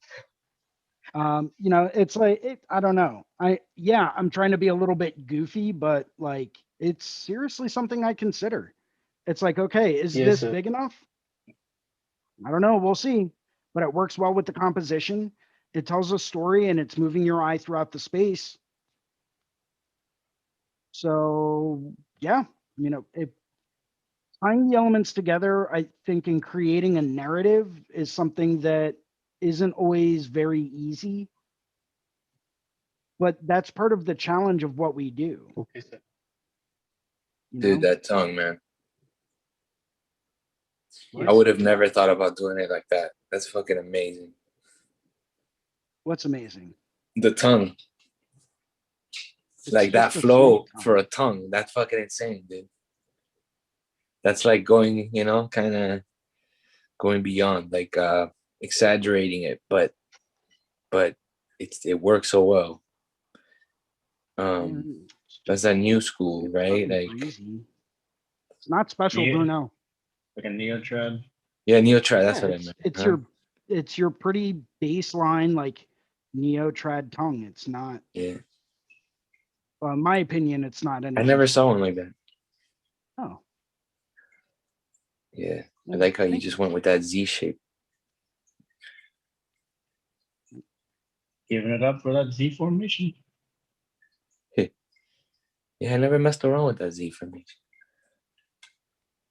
You know, it's like, I don't know. I'm trying to be a little bit goofy, but like, it's seriously something I consider. It's like, okay, is Yes, this sir. big enough? I don't know. We'll see. But it works well with the composition. It tells a story and it's moving your eye throughout the space. So yeah, you know, tying the elements together, I think in creating a narrative is something that isn't always very easy, but that's part of the challenge of what we do. Okay, sir. You Dude, know? that tongue, man. Yes. I would have never thought about doing it like that. That's fucking amazing. What's amazing? The tongue. It's Like that just a flow straight tongue. for a tongue. That's fucking insane, dude. That's like going, you know, kind of going beyond, like exaggerating it, but it works so well. That's that new school, right? Fucking Like, breezy. It's not special, Yeah. Bruno. Like a neotread. yeah, neotry. That's Yeah, what I meant. it's your pretty baseline like neotrad tongue. It's not, Yeah. well, in my opinion, it's not I anything. never saw one like that. Oh, Yeah. I well, like how you thank just went with that Z shape. Giving it up for that Z formation. Yeah, I never messed around with that Z formation.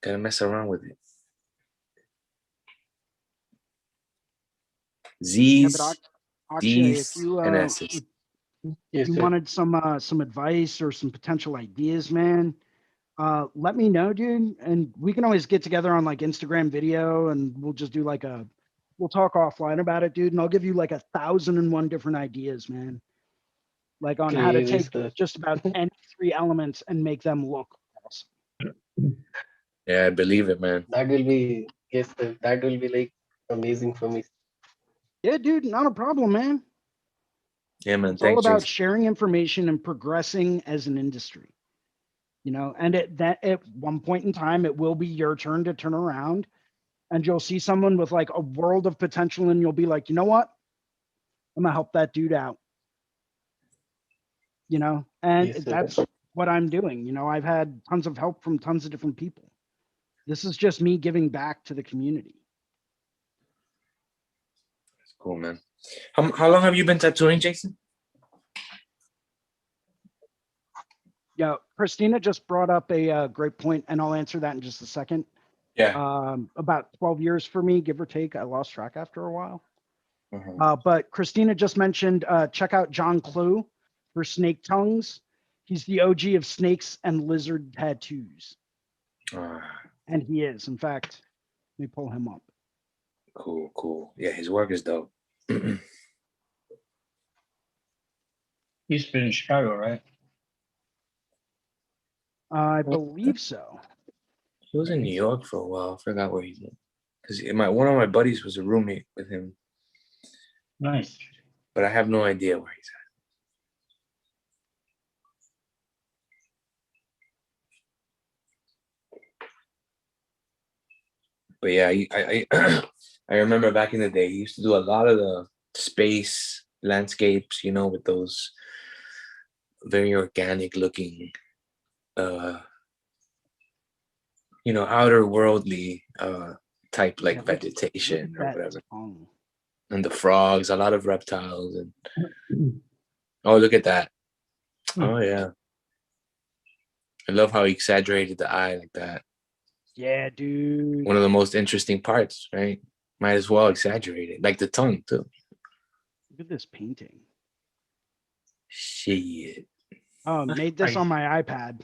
Gotta mess around with it. Yeah, Z's, but Akshay, if D's, you and uh, S's. if Yes, you sir. wanted some advice or some potential ideas, man, let me know, dude. And we can always get together on like Instagram video and we'll just do like we'll talk offline about it, dude. And I'll give you like 1,001 different ideas, man. Like on how to Crazy, take sir. just about any 3 elements and make them look awesome. Yeah, I believe it, man. That will be, yes, sir. That will be like amazing for me. Yeah, dude, not a problem, man. Yeah, man. It's all Thanks, about Jason. sharing information and progressing as an industry. You know, and at one point in time, it will be your turn to turn around and you'll see someone with like a world of potential and you'll be like, you know what? I'm gonna help that dude out. You know, and Yes, sir. that's what I'm doing. You know, I've had tons of help from tons of different people. This is just me giving back to the community. That's cool, man. How long have you been tattooing, Jason? Yeah, Christina just brought up a great point, and I'll answer that in just a second. Yeah. About 12 years for me, give or take. I lost track after a while. Mhm. But Christina just mentioned, check out John Clue for Snake Tongues. He's the OG of snakes and lizard tattoos. And he is. In fact, let me pull him up. Cool, cool. Yeah, his work is dope. He He's been in Chicago, right? I believe so. was in New York for a while. I forgot where he's at. Because one of my buddies was a roommate with him, Nice. but I have no idea where he's at. But yeah, I I remember back in the day, he used to do a lot of the space landscapes, with those very organic looking, outer worldly type Yeah, like look vegetation at or that whatever. tongue. And the frogs, a lot of reptiles, and oh, look at that. Oh yeah. I love how he exaggerated the eye like that. Yeah, dude. One of the most interesting parts, right? Might as well exaggerate it. Like the tongue too. Look at this painting. Shit. Oh, That's made this on crazy. my iPad.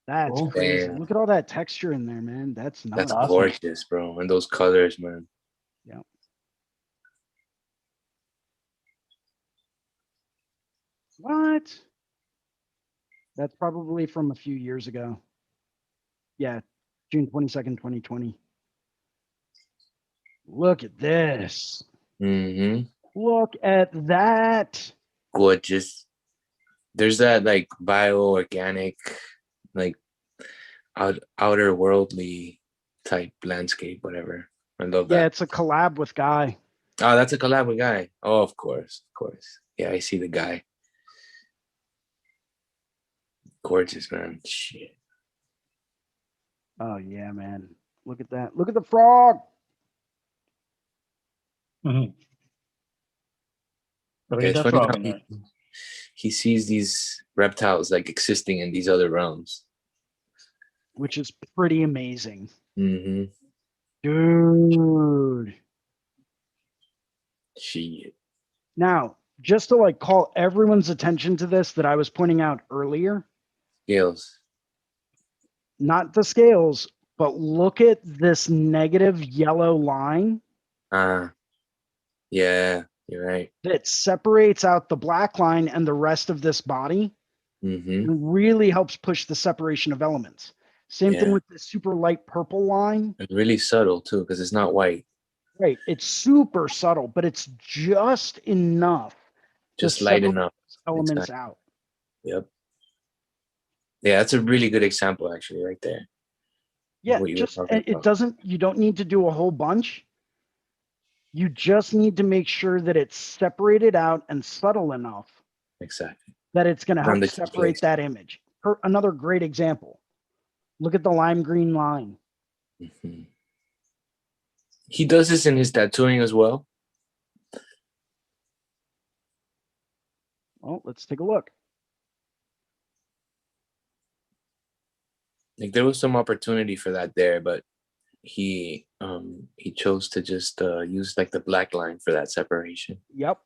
That's Cool. crazy. Damn. Look at all that texture in there, man. That's nuts. That's awesome. gorgeous, bro. And those colors, man. Yeah. What? That's probably from a few years ago. Yeah, June 22nd, 2020. Look at this. Mm-hmm. Look at that. Gorgeous. There's that like bioorganic, like outer worldly type landscape, whatever. I love Yeah, that. it's a collab with Guy. Oh, that's a collab with Guy. Oh, of course, of course. Yeah, I see the guy. Gorgeous, man. Shit. Oh, yeah, man. Look at that. Look at the frog. Mhm. Look Yeah, at it's that funny frog how in there. he sees these reptiles like existing in these other realms. Which is pretty amazing. Mm-hmm. Dude. Shit. Now, just to like call everyone's attention to this that I was pointing out earlier, Scales. not the scales, but look at this negative yellow line Yeah, you're right. that separates out the black line and the rest of this body Mm-hmm. and really helps push the separation of elements. Same thing Yeah. with the super light purple line. It's really subtle too, because it's not white. Right. It's super subtle, but it's just enough to Just light separate enough. elements Exactly. out. Yep. Yeah, that's a really good example, actually, right there. Yeah, What you were just talking it about. doesn't, you don't need to do a whole bunch. You just need to make sure that it's separated out and subtle enough Exactly. that it's going to From help the separate place. that image. Another great example. Look at the lime green line. Mm-hmm. He does this in his tattooing as well. Well, let's take a look. Like there was some opportunity for that there, but he chose to just use like the black line for that separation. Yep.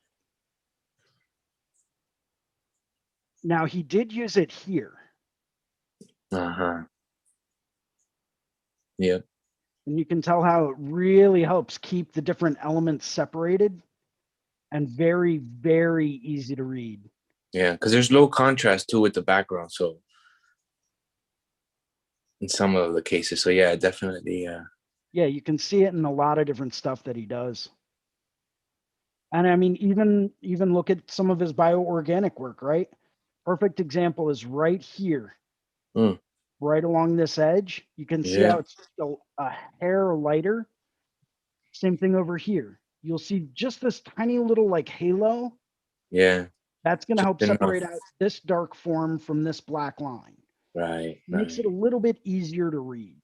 Now he did use it here. Uh-huh. Yep. And you can tell how it really helps keep the different elements separated and very, very easy to read. Yeah, because there's low contrast too with the background. So in some of the cases. So yeah, definitely. Yeah, you can see it in a lot of different stuff that he does. And I mean, even look at some of his bioorganic work, right? Perfect example is right here, Mm. right along this edge. You can see Yeah. how it's a hair lighter. Same thing over here. You'll see just this tiny little like halo. Yeah. That's going to help Just enough. separate out this dark form from this black line. Right. Makes it a Right. little bit easier to read.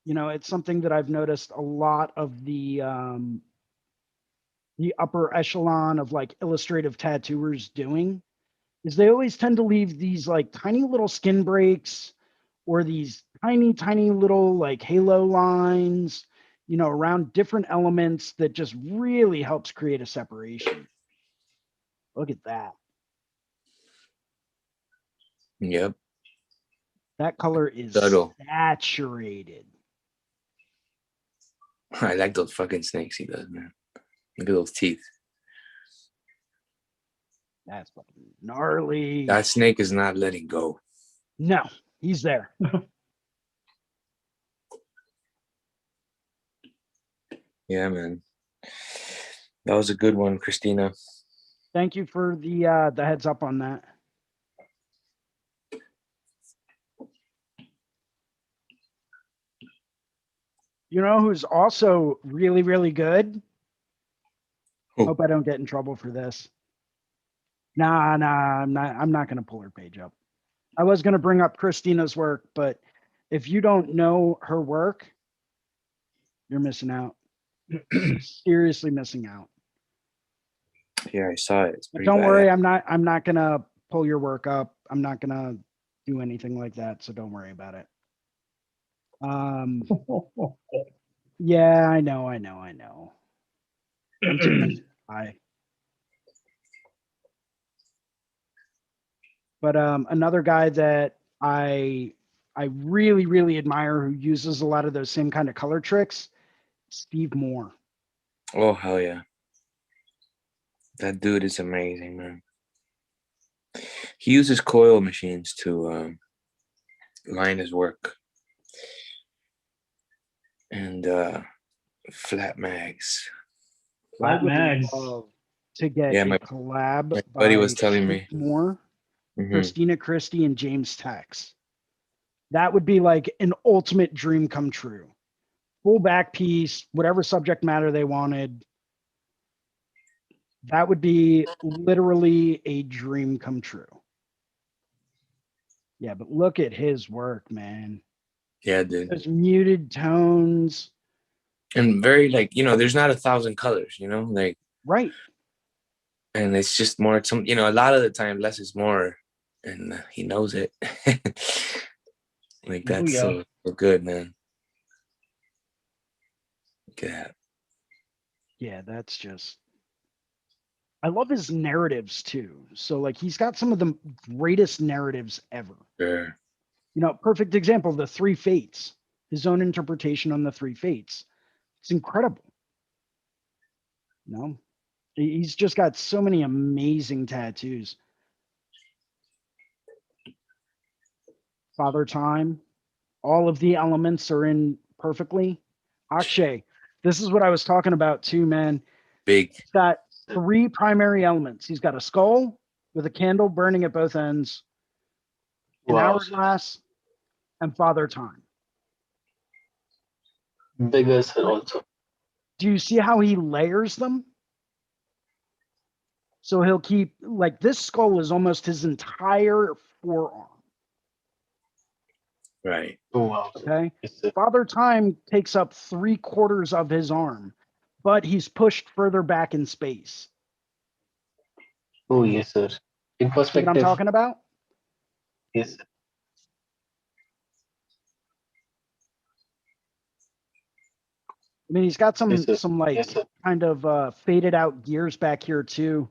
You know, it's something that I've noticed a lot of the upper echelon of like illustrative tattooers doing is they always tend to leave these like tiny little skin breaks or these tiny little like halo lines, you know, around different elements that just really helps create a separation. Look at that. Yep. That color is Subtle. saturated. I like those fucking snakes he does, man. Look at those teeth. That's fucking gnarly. That snake is not letting go. No, he's there. Yeah, man. That was a good one, Christina. Thank you for the heads up on that. You know who's also really, really good? Who? Hope I don't get in trouble for this. Nah, I'm not gonna pull her page up. I was gonna bring up Christina's work, but if you don't know her work, you're missing out. Seriously missing out. Yeah, I saw it. It's But pretty don't bad. worry, I'm not gonna pull your work up. I'm not gonna do anything like that, so don't worry about it. Yeah, I know. I'm too nice. But another guy that I really, really admire who uses a lot of those same kind of color tricks, Steve Moore. Oh, hell yeah. That dude is amazing, man. He uses coil machines to line his work. And flat mags. Flat I would mags. love to get Yeah, a my collab buddy was by telling Steve me. Moore, Mhm. Christina Christie, and James Tex. That would be like an ultimate dream come true. Full back piece, whatever subject matter they wanted. That would be literally a dream come true. Yeah, but look at his work, man. Yeah, dude. Those muted tones. And very like, there's not 1,000 colors, like, Right. and it's just more some, a lot of the time less is more, and he knows it. Like that's yeah. so good, man. Look at that. Yeah, that's just. I love his narratives too. So like he's got some of the greatest narratives ever. Sure. You know, perfect example, the three fates, his own interpretation on the three fates. It's incredible. You know, he's just got so many amazing tattoos. Father Time, all of the elements are in perfectly. Akshay, this is what I was talking about too, man. Big. He's got three primary elements. He's got a skull with a candle burning at both ends, an Wow. hourglass, and Father Time. Bigger cell also. Do you see how he layers them? So he'll keep, like, this skull is almost his entire forearm. Right. Oh wow. Okay. Yes, sir. Father Time takes up 3/4 of his arm, but he's pushed further back in space. Oh yes, sir. In See what I'm perspective. talking about? Yes. I mean, he's got Yes, sir. some like Yes, sir. kind of faded out gears back here too,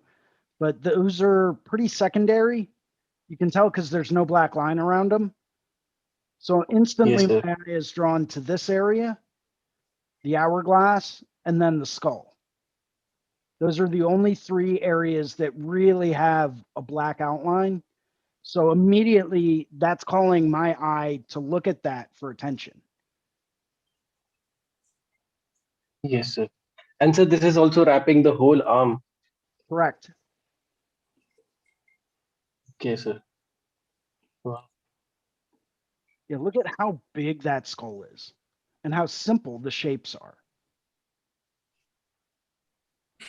but those are pretty secondary. You can tell because there's no black line around them. So instantly Yes, sir. my eye is drawn to this area, the hourglass, and then the skull. Those are the only 3 areas that really have a black outline. So immediately that's calling my eye to look at that for attention. Yes, sir. And so this is also wrapping the whole arm. Correct. Okay, sir. Wow. Yeah, look at how big that skull is and how simple the shapes are.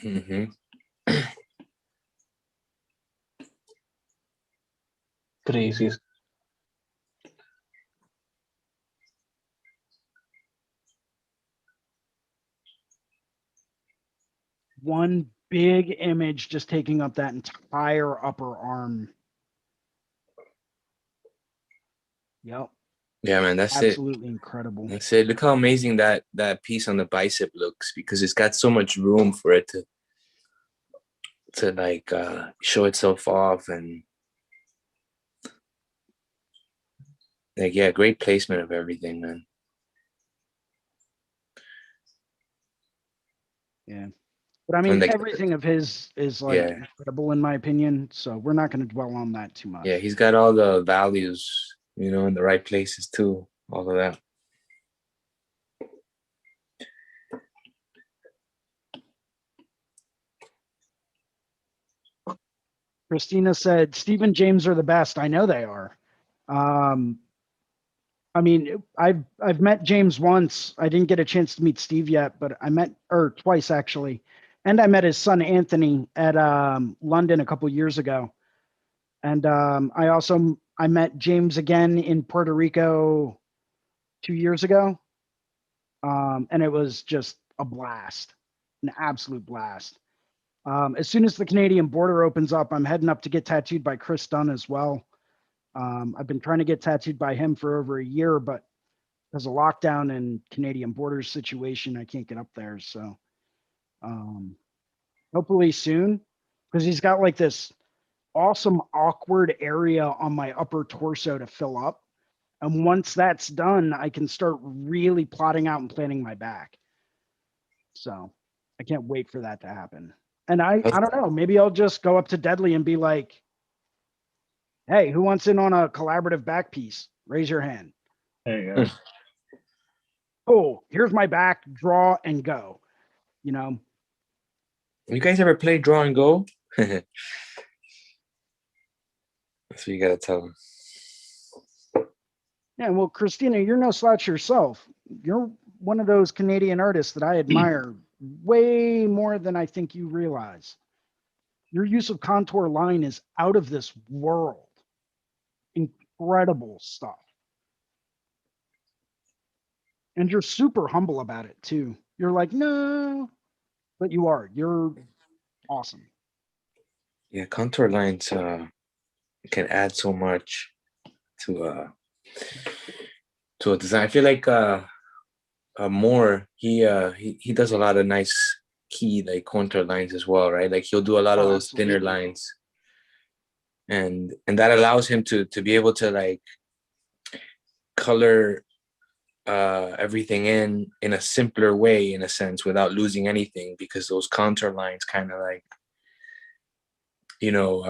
Hmm. Crazy. One big image just taking up that entire upper arm. Yep, Yeah, man, that's it. absolutely incredible. That's it. Look how amazing that piece on the bicep looks, because it's got so much room for it to like show itself off, and like, yeah, great placement of everything, man. Yeah. But I And mean, like, everything of his is like yeah, incredible in my opinion. So we're not going to dwell on that too much. yeah, he's got all the values, you know, in the right places too. All of that. Christina said, Steve and James are the best. I know they are. I mean, I've met James once. I didn't get a chance to meet Steve yet, but I met, or twice actually. And I met his son Anthony at London a couple years ago. And I met James again in Puerto Rico 2 years ago. And it was just a blast, an absolute blast. As soon as the Canadian border opens up, I'm heading up to get tattooed by Chris Dunn as well. I've been trying to get tattooed by him for over a year, but because of lockdown and Canadian border situation, I can't get up there. So hopefully soon, because he's got like this awesome awkward area on my upper torso to fill up. And once that's done, I can start really plotting out and planning my back. So I can't wait for that to happen. And I don't know, maybe I'll just go up to Deadly and be like, hey, who wants in on a collaborative back piece? Raise your hand. There you go. Oh, here's my back, draw and go. You know, You guys ever play draw and go? That's what you gotta tell them. yeah, well, Christina, you're no slouch yourself. You're one of those Canadian artists that I admire way more than I think you realize. Your use of contour line is out of this world. Incredible stuff. And you're super humble about it too. You're like, no, but you are. You're awesome. Yeah, contour lines can add so much to a design. I feel like Moore, he does a lot of nice key like contour lines as well, right? Like he'll do a lot of those thinner lines, and that allows him to be able to like color everything in a simpler way, in a sense, without losing anything, because those contour lines kind of like, you know,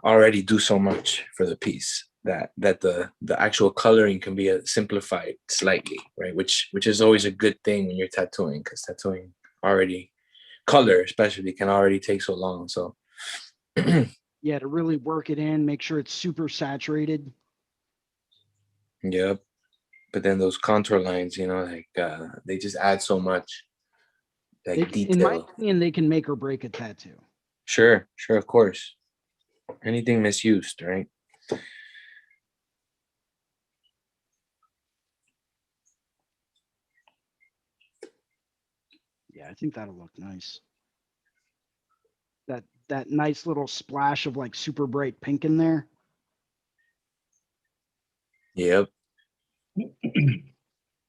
already do so much for the piece that the actual coloring can be simplified slightly, right? Which is always a good thing when you're tattooing, because tattooing already, color especially, can already take so long. So yeah, to really work it in, make sure it's super saturated. yep. But then those contour lines, you know, like they just add so much like In my detail. opinion, they can make or break a tattoo. Sure, of course. Anything misused, right? Yeah, I think that'll look nice. That nice little splash of like super bright pink in there. Yep.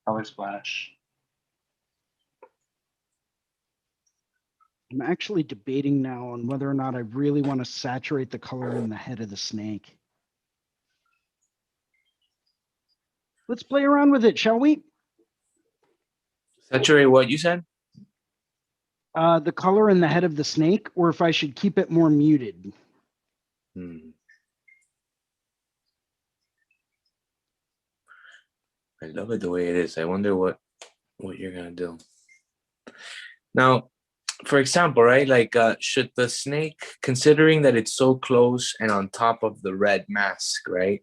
Color splash. I'm actually debating now on whether or not I really want to saturate the color in the head of the snake. Let's play around with it, shall we? Saturate what you said? The color in the head of the snake, or if I should keep it more muted. Hmm. I love it the way it is. I wonder what you're gonna do. Now, for example, right? Like, should the snake, considering that it's so close and on top of the red mask, right?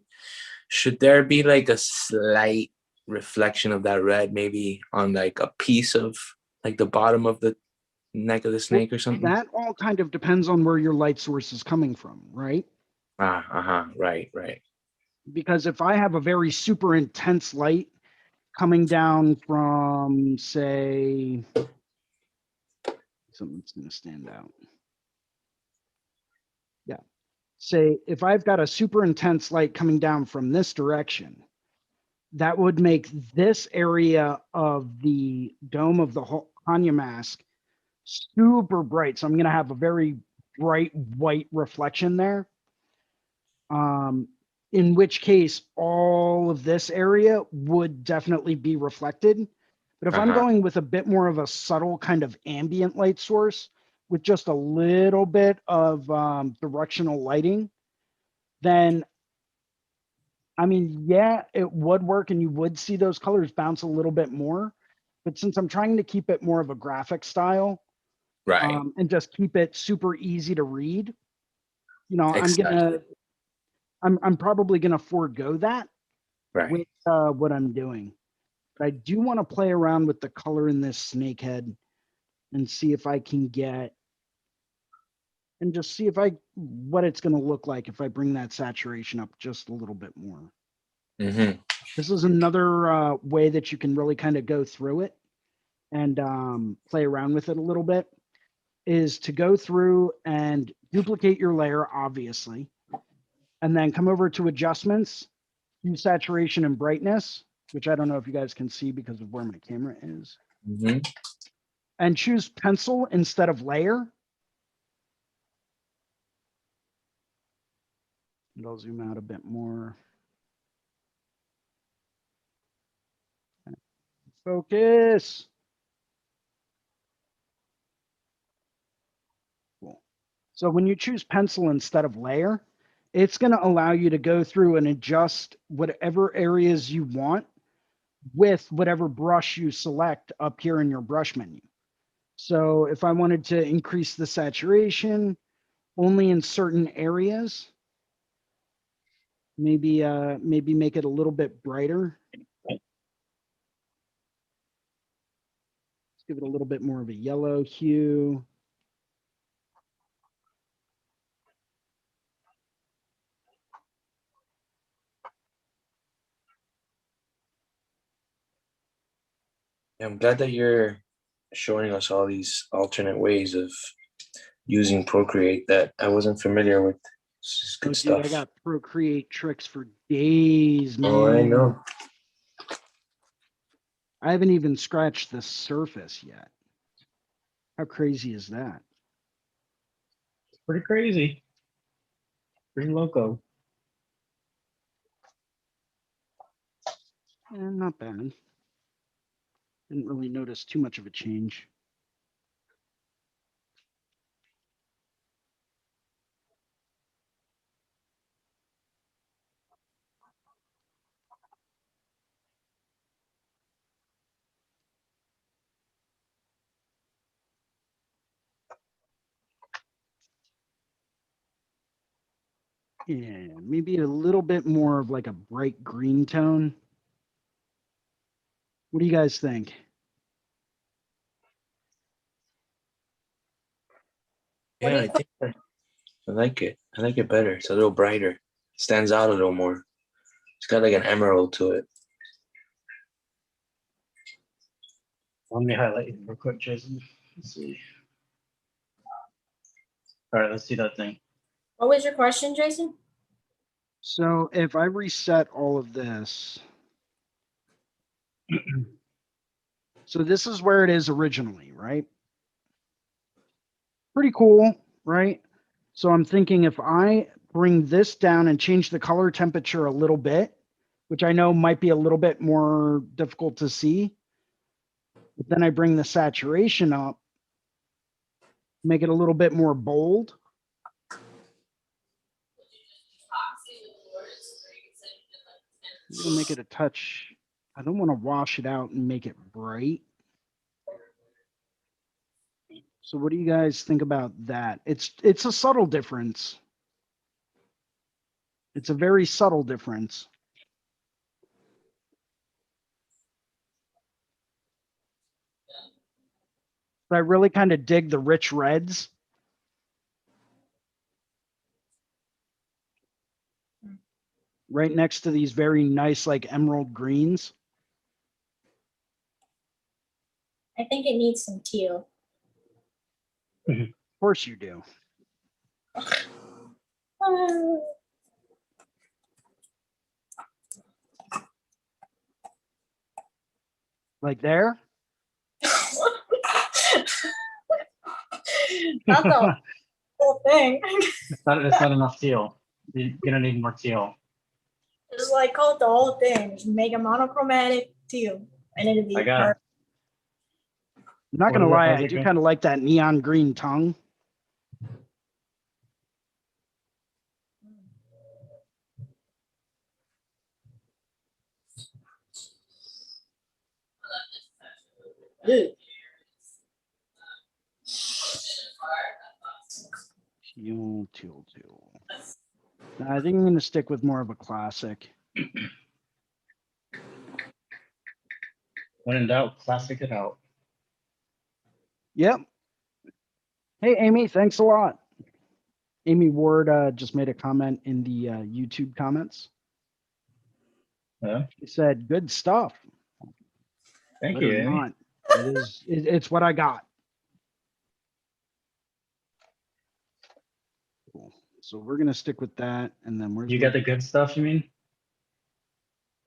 Should there be like a slight reflection of that red, maybe on like a piece of like the bottom of the neck of the snake or something? That all kind of depends on where your light source is coming from, right? Right, right. Because if I have a very super intense light coming down from, say, something that's going to stand out. Yeah. Say, if I've got a super intense light coming down from this direction, that would make this area of the dome of the Hanya mask super bright. So I'm going to have a very bright white reflection there. In which case all of this area would definitely be reflected. But if I'm going with a bit more of a subtle kind of ambient light source with just a little bit of directional lighting, then, I mean, yeah, it would work and you would see those colors bounce a little bit more. But since I'm trying to keep it more of a graphic style, Right. and just keep it super easy to read, you know, Exactly. I'm probably gonna forego that Right. with what I'm doing. But I do want to play around with the color in this snake head and see if I can get, and just see if what it's going to look like if I bring that saturation up just a little bit more. Mm-hmm. This is another way that you can really kind of go through it and play around with it a little bit, is to go through and duplicate your layer, obviously, and then come over to adjustments, do saturation and brightness, which I don't know if you guys can see because of where my camera is, Mm-hmm. and choose pencil instead of layer. And I'll zoom out a bit more. Focus. Cool. So when you choose pencil instead of layer, it's going to allow you to go through and adjust whatever areas you want with whatever brush you select up here in your brush menu. So if I wanted to increase the saturation only in certain areas, maybe make it a little bit brighter. Let's give it a little bit more of a yellow hue. I'm glad that you're showing us all these alternate ways of using Procreate that I wasn't familiar with. This is Oh, good dude, I stuff. got Procreate tricks for days, man. Oh, I know. I haven't even scratched the surface yet. How crazy is that? It's pretty crazy. Pretty loco. Not bad. Didn't really notice too much of a change. Yeah, maybe a little bit more of like a bright green tone. What do you guys think? What do Yeah, you I think I like it. I like it better. It's a little brighter. Stands out a little more. It's got like an emerald to it. Let me highlight it real quick, Jason. Let's see. All right, let's see that thing. What was your question, Jason? So if I reset all of this, so this is where it is originally, right? Pretty cool, right? So I'm thinking if I bring this down and change the color temperature a little bit, which I know might be a little bit more difficult to see, but then I bring the saturation up, make it a little bit more bold. I'm gonna make it a touch. I don't want to wash it out and make it bright. So what do you guys think about that? It's a subtle difference. It's a very subtle difference. But I really kind of dig the rich reds. Right next to these very nice, like emerald greens. I think it needs some teal. Of course you do. Like there? Not the whole thing. It's not enough teal. You're gonna need more teal. Just like call it the whole thing. Just make a monochromatic teal. And it'll be I got it. perfect. I'm not What gonna is it? lie, How's I it do go? kind of like that neon green tongue. Teal. No, I think I'm gonna stick with more of a classic. When in doubt, classic it out. Yep. Hey, Amy, thanks a lot. Amy Ward just made a comment in the YouTube comments. Yeah. She said, "Good stuff." Thank Let you, her Amy. not. It's what I got. Cool. So we're gonna stick with that, and then we're. You got the good stuff, you mean?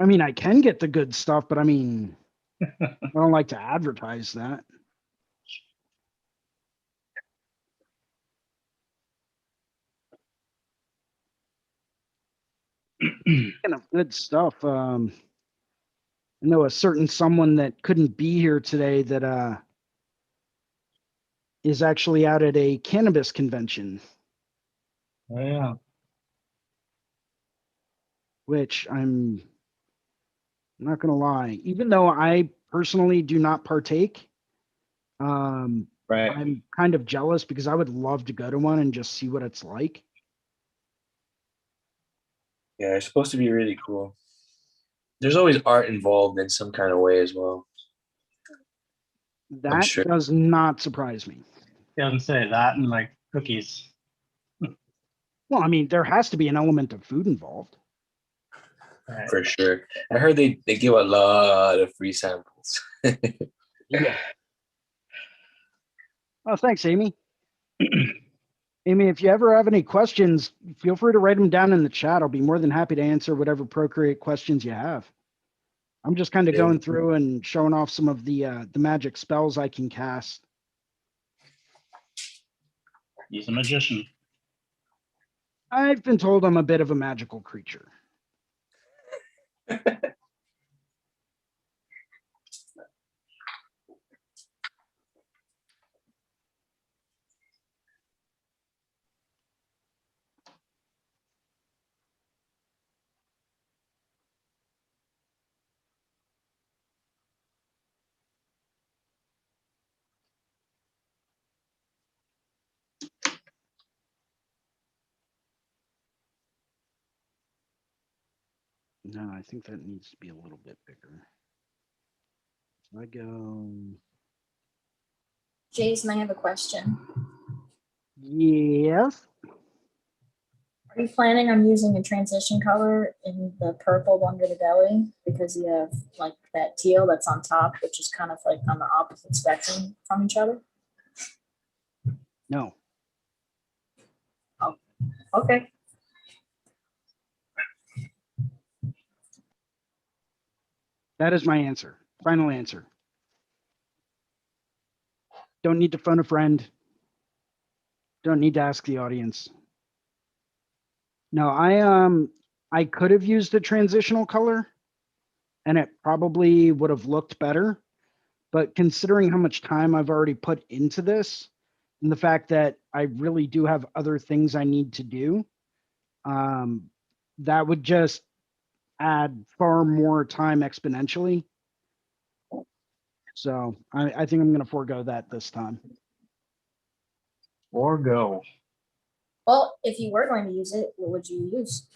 I mean, I can get the good stuff, but I mean, I don't like to advertise that. Speaking of good stuff, I know a certain someone that couldn't be here today that is actually out at a cannabis convention, Oh, yeah. which I'm not gonna lie, even though I personally do not partake, Right. I'm kind of jealous because I would love to go to one and just see what it's like. Yeah, it's supposed to be really cool. There's always art involved in some kind of way as well. That sure. does not surprise me. Yeah, I was gonna say that and like cookies. Well, I mean, there has to be an element of food involved. Right. For sure. I heard they give a lot of free samples. Yeah. Oh, thanks, Amy. Amy, if you ever have any questions, feel free to write them down in the chat. I'll be more than happy to answer whatever Procreate questions you have. I'm just kind of Yeah. going through and showing off some of the magic spells I can cast. He's a magician. I've been told I'm a bit of a magical creature. No, I think that needs to be a little bit bigger. So I go, Jason, I have a question. yes. Are you planning on using a transition color in the purple under the belly? Because you have like that teal that's on top, which is kind of like on the opposite spectrum from each other. No. Okay. That is my answer. Final answer. Don't need to phone a friend. Don't need to ask the audience. No, I could have used a transitional color and it probably would have looked better. But considering how much time I've already put into this and the fact that I really do have other things I need to do, that would just add far more time exponentially. So I think I'm going to forego that this time. Or go. Well, if you were going to use it, what would you use?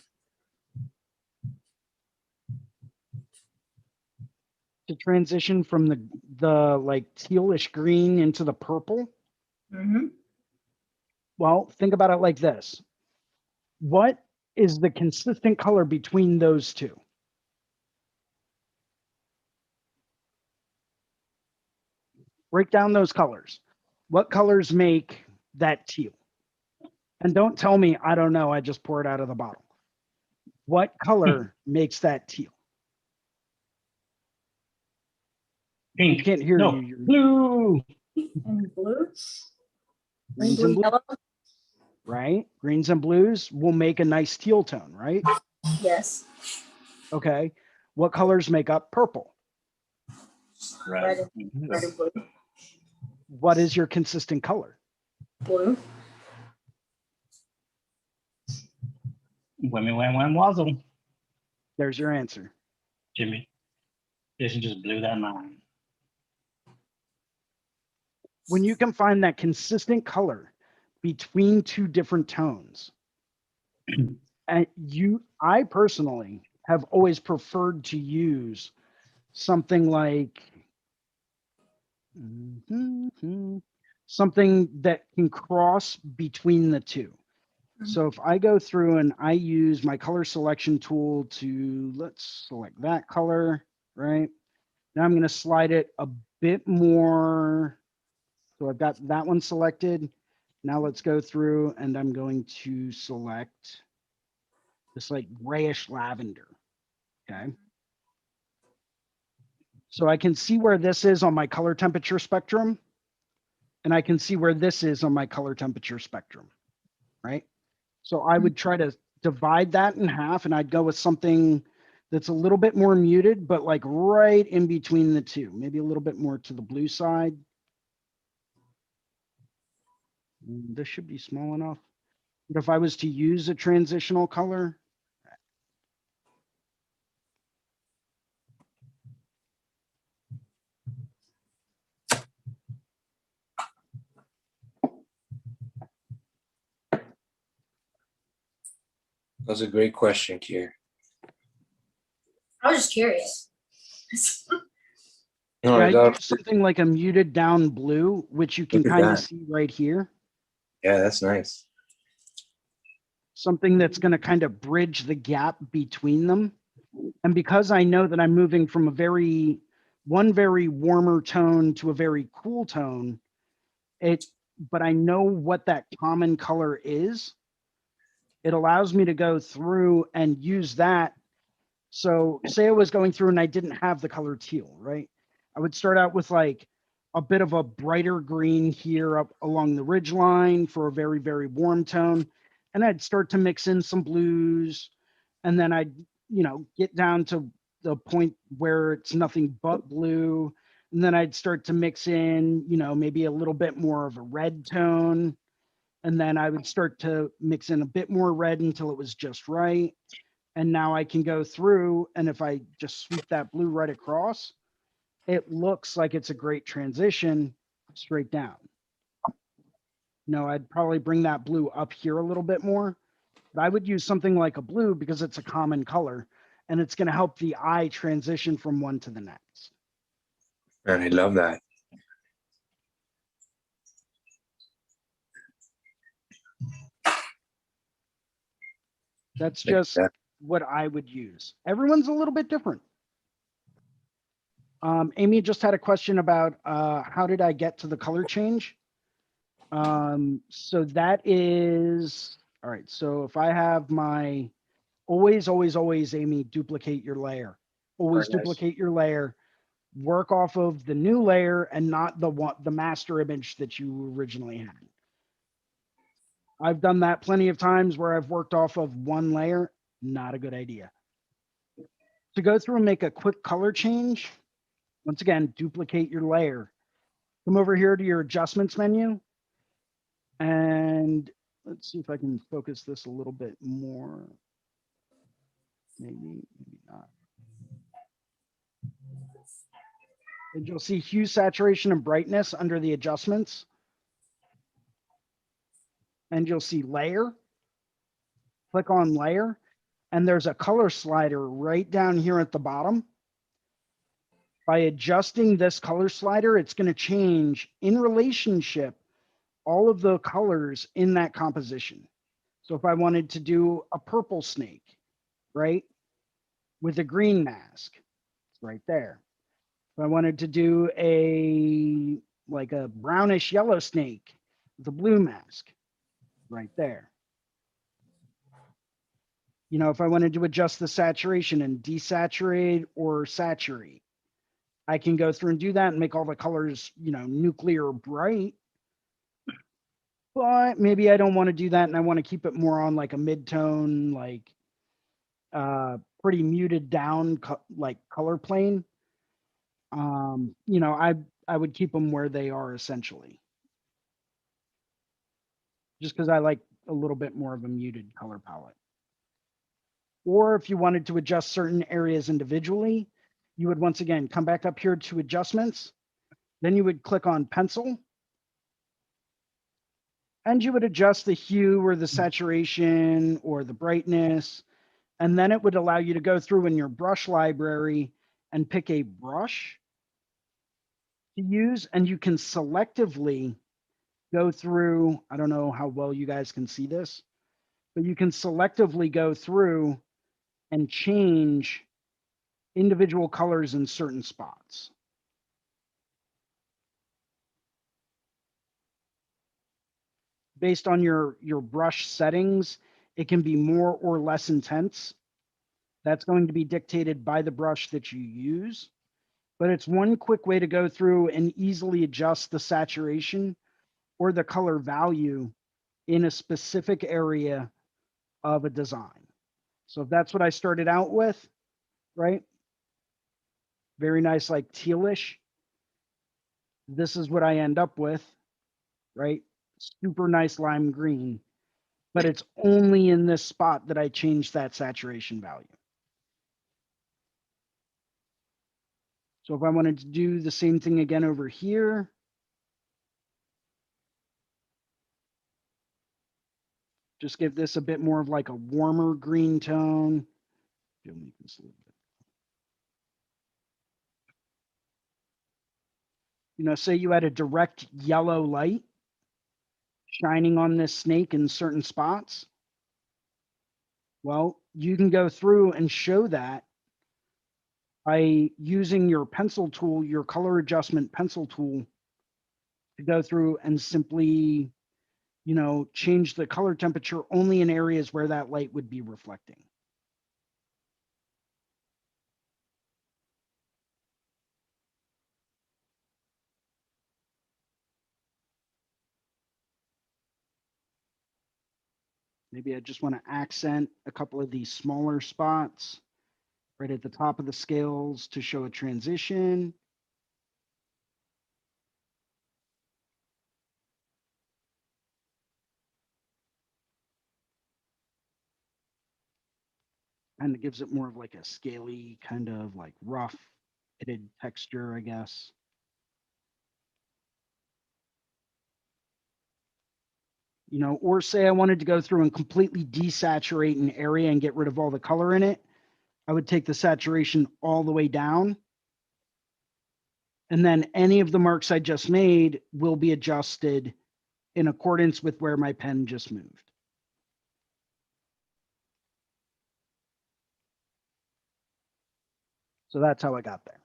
To transition from the like tealish green into the purple. Mm-hmm. Well, think about it like this. What is the consistent color between those two? Break down those colors. What colors make that teal? And don't tell me, I don't know, I just pour it out of the bottle. What color makes that teal? I Pink. can't hear No, you. blue. And blue? Greens and Blue, blues, yellow? right? Greens and blues will make a nice teal tone, right? Yes. Okay. What colors make up purple? Red and blue. What is your consistent color? Blue. Whammy, wham, wham, wazzle. There's your answer. Jimmy. Jason just blew that mind. When you can find that consistent color between two different tones, and I personally have always preferred to use something like something that can cross between the two. So if I go through and I use my color selection tool to, let's select that color, right? Now I'm going to slide it a bit more. So I've got that one selected. Now let's go through and I'm going to select this like grayish lavender. Okay. So I can see where this is on my color temperature spectrum. And I can see where this is on my color temperature spectrum, right? So I would try to divide that in half and I'd go with something that's a little bit more muted, but like right in between the two, maybe a little bit more to the blue side. This should be small enough. But if I was to use a transitional color, That's a great question, Kier. I was just curious. No, yeah, I I'd got use something like a muted down blue, which you can Look at kind of that. see right here. yeah, that's nice. Something that's going to kind of bridge the gap between them. And because I know that I'm moving from one very warmer tone to a very cool tone, but I know what that common color is, it allows me to go through and use that. So say I was going through and I didn't have the color teal, right? I would start out with like a bit of a brighter green here up along the ridge line for a very, very warm tone. And I'd start to mix in some blues. And then I'd, get down to the point where it's nothing but blue. And then I'd start to mix in, maybe a little bit more of a red tone. And then I would start to mix in a bit more red until it was just right. And now I can go through, and if I just sweep that blue right across, it looks like it's a great transition straight down. No, I'd probably bring that blue up here a little bit more, but I would use something like a blue because it's a common color and it's going to help the eye transition from one to the next. And I love that. That's Like just that. what I would use. Everyone's a little bit different. Amy just had a question about how did I get to the color change? So that is, all right. So if I have my, always, Amy, duplicate your layer. Always Very nice. duplicate your layer. Work off of the new layer and not the master image that you originally had. I've done that plenty of times where I've worked off of one layer. Not a good idea. To go through and make a quick color change, once again, duplicate your layer. Come over here to your adjustments menu. And let's see if I can focus this a little bit more. Maybe not. And you'll see hue, saturation, and brightness under the adjustments. And you'll see layer. Click on layer. And there's a color slider right down here at the bottom. By adjusting this color slider, it's going to change in relationship all of the colors in that composition. So if I wanted to do a purple snake, right, with a green mask, it's right there. If I wanted to do like a brownish yellow snake with a blue mask, right there. You know, if I wanted to adjust the saturation and desaturate or saturate, I can go through and do that and make all the colors, you know, nuclear bright. But maybe I don't want to do that and I want to keep it more on like a mid-tone, like pretty muted down like color plane. You know, I would keep them where they are essentially. Just because I like a little bit more of a muted color palette. Or if you wanted to adjust certain areas individually, you would once again come back up here to adjustments. Then you would click on pencil. And you would adjust the hue or the saturation or the brightness. And then it would allow you to go through in your brush library and pick a brush to use. And you can selectively go through, I don't know how well you guys can see this, but you can selectively go through and change individual colors in certain spots. Based on your brush settings, it can be more or less intense. That's going to be dictated by the brush that you use. But it's one quick way to go through and easily adjust the saturation or the color value in a specific area of a design. So if that's what I started out with, right? Very nice, like tealish. This is what I end up with, right? Super nice lime green, but it's only in this spot that I change that saturation value. So if I wanted to do the same thing again over here, just give this a bit more of like a warmer green tone. You know, say you had a direct yellow light shining on this snake in certain spots. Well, you can go through and show that by using your pencil tool, your color adjustment pencil tool, to go through and simply, you know, change the color temperature only in areas where that light would be reflecting. Maybe I just want to accent a couple of these smaller spots right at the top of the scales to show a transition. And it gives it more of like a scaly kind of like rough pitted texture, I guess. You know, or say I wanted to go through and completely desaturate an area and get rid of all the color in it. I would take the saturation all the way down. And then any of the marks I just made will be adjusted in accordance with where my pen just moved. So that's how I got there.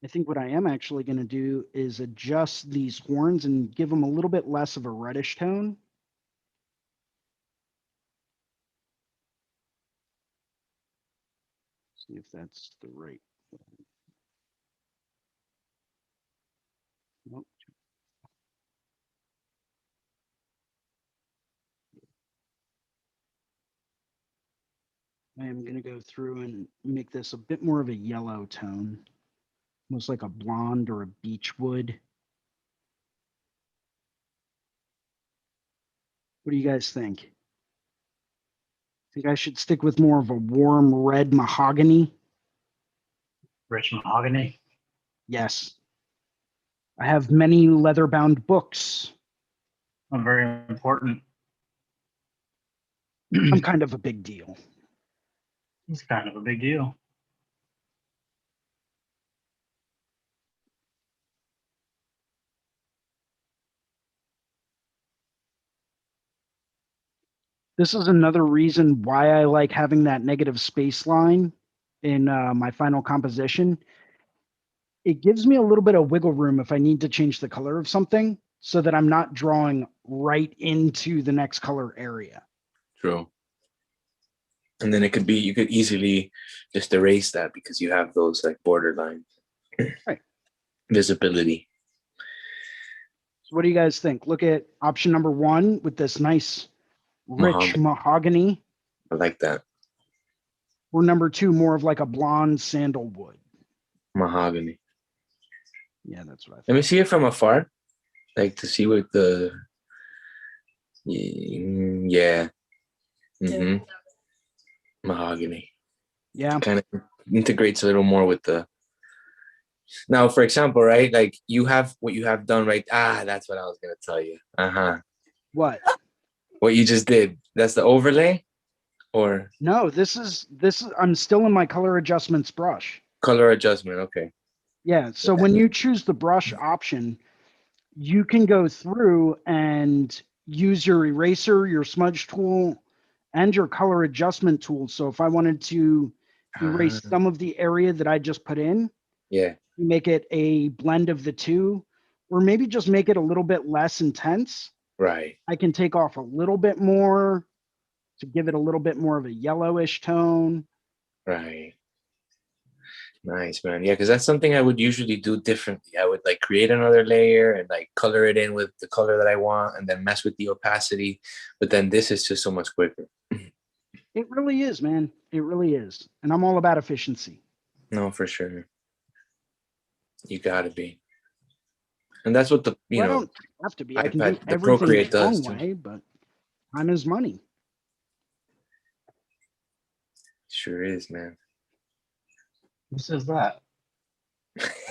I think what I am actually going to do is adjust these horns and give them a little bit less of a reddish tone. See if that's the right. Nope. I am going to go through and make this a bit more of a yellow tone, almost like a blonde or a beech wood. What do you guys think? Think I should stick with more of a warm red mahogany? Rich mahogany. Yes. I have many leather-bound books. Very important. I'm kind of a big deal. It's kind of a big deal. This is another reason why I like having that negative space line in my final composition. It gives me a little bit of wiggle room if I need to change the color of something so that I'm not drawing right into the next color area. True. And then it could be, you could easily just erase that because you have those like border lines. Right. Visibility. So what do you guys think? Look at option number 1 with this nice rich mahogany. I like that. Or number 2, more of like a blonde sandalwood. Mahogany. Yeah, that's what I Let think. me see it from afar. Like to see what the, yeah. Mm-hmm. Mahogany. Yeah. Kind of integrates a little more with the, now, for example, right? Like you have what you have done, right? Ah, that's what I was going to tell you. What? What you just did. That's the overlay or No, this is I'm still in my color adjustments brush. color adjustment. Okay. Yeah. So when you choose the brush option, you can go through and use your eraser, your smudge tool, and your color adjustment tool. So if I wanted to erase some of the area that I just put in, Yeah. make it a blend of the two, or maybe just make it a little bit less intense. Right. I can take off a little bit more to give it a little bit more of a yellowish tone. Right. Nice, man. Yeah, because that's something I would usually do differently. I would like create another layer and like color it in with the color that I want and then mess with the opacity. But then this is just so much quicker. It really is, man. It really is. And I'm all about efficiency. No, for sure. You gotta be. And that's what the, Well, I don't have to be. I can do iPad, the everything Procreate the does wrong too. way, but time is money. Sure is, man. Who says that?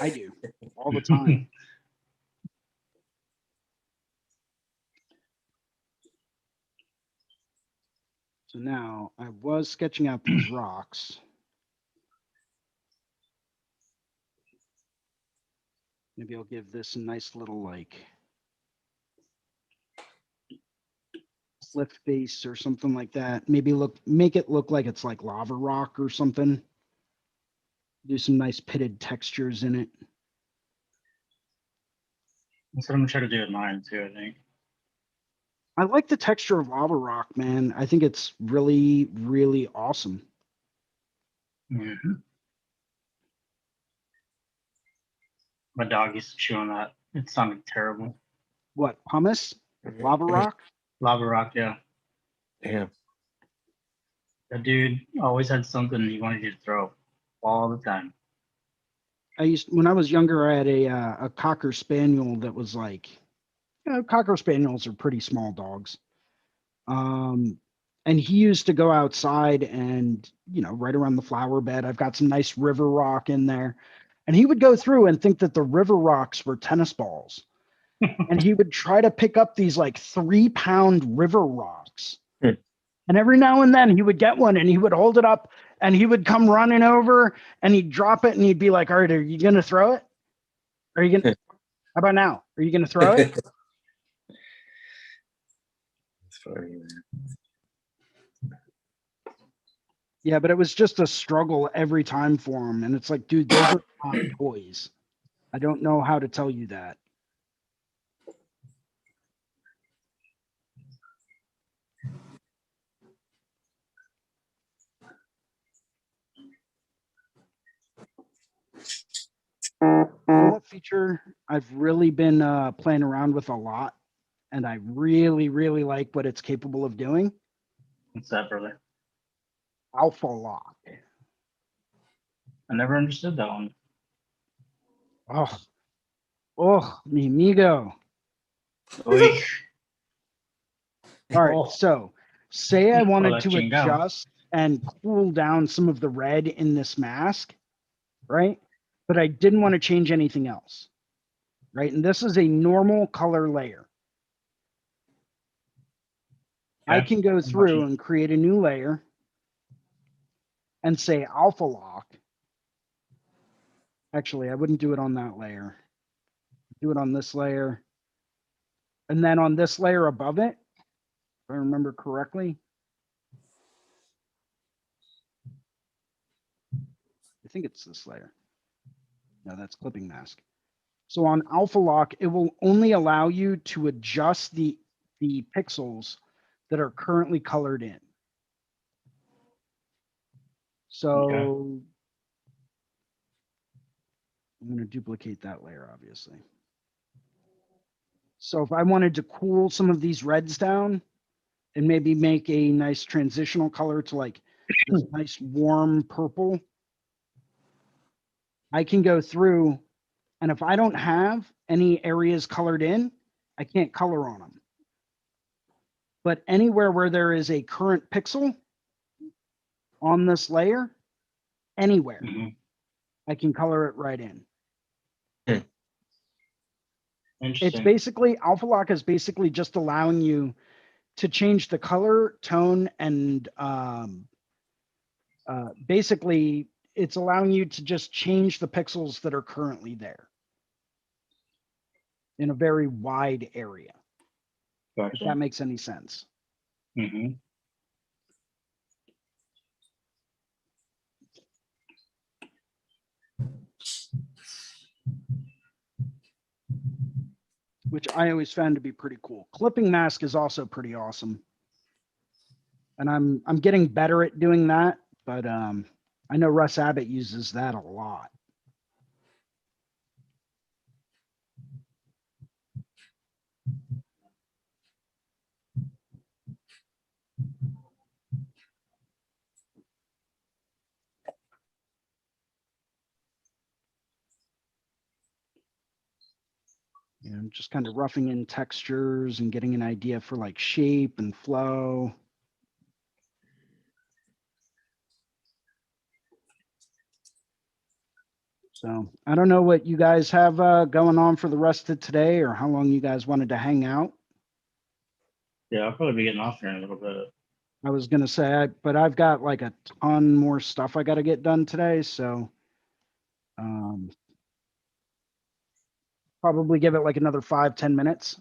I do all the time. So now I was sketching out these rocks. Maybe I'll give this a nice little like slip face or something like that. Maybe make it look like it's like lava rock or something. Do some nice pitted textures in it. That's what I'm gonna try to do with mine too, I think. I like the texture of lava rock, man. I think it's really, really awesome. Mm-hmm. My dog used to chew on that. It sounded terrible. What, pumice? Lava rock? Lava rock, yeah. Damn. That dude always had something he wanted you to throw all the time. When I was younger, I had a Cocker Spaniel that was like, Cocker Spaniels are pretty small dogs. And he used to go outside and, right around the flower bed, I've got some nice river rock in there. And he would go through and think that the river rocks were tennis balls. And he would try to pick up these like 3-pound river rocks. And every now and then he would get one and he would hold it up and he would come running over and he'd drop it and he'd be like, all right, are you going to throw it? Are you going to, how about now? Are you going to throw it? It's funny, man. Yeah, but it was just a struggle every time for him. And it's like, dude, those are not toys. I don't know how to tell you that. You know what feature I've really been playing around with a lot, and I really, really like what it's capable of doing? What's that, brother? Alpha lock. I never understood that one. Mi amigo. Oy. All right, Oh, so say I wanted Hola, to chingao. adjust and cool down some of the red in this mask, right? But I didn't want to change anything else, right? And this is a normal color layer. I Okay, can go I'm through watching. and create a new layer and say alpha lock. Actually, I wouldn't do it on that layer. Do it on this layer. And then on this layer above it, if I remember correctly, I think it's this layer. No, that's clipping mask. So on alpha lock, it will only allow you to adjust the pixels that are currently colored in. So I'm going to duplicate that layer, obviously. So if I wanted to cool some of these reds down and maybe make a nice transitional color to like this nice warm purple, I can go through, and if I don't have any areas colored in, I can't color on them. But anywhere where there is a current pixel on this layer, anywhere, I can color it right in. It's Interesting. basically, alpha lock is basically just allowing you to change the color, tone, and basically it's allowing you to just change the pixels that are currently there in a very wide area, if Gotcha. that makes any sense. Mm-hmm. Which I always found to be pretty cool. Clipping mask is also pretty awesome. And I'm getting better at doing that, but I know Russ Abbott uses that a lot. You know, just kind of roughing in textures and getting an idea for like shape and flow. So I don't know what you guys have going on for the rest of today or how long you guys wanted to hang out. Yeah, I'll probably be getting off here in a little bit. I was going to say, but I've got like a ton more stuff I got to get done today. So probably give it like another 5-10 minutes.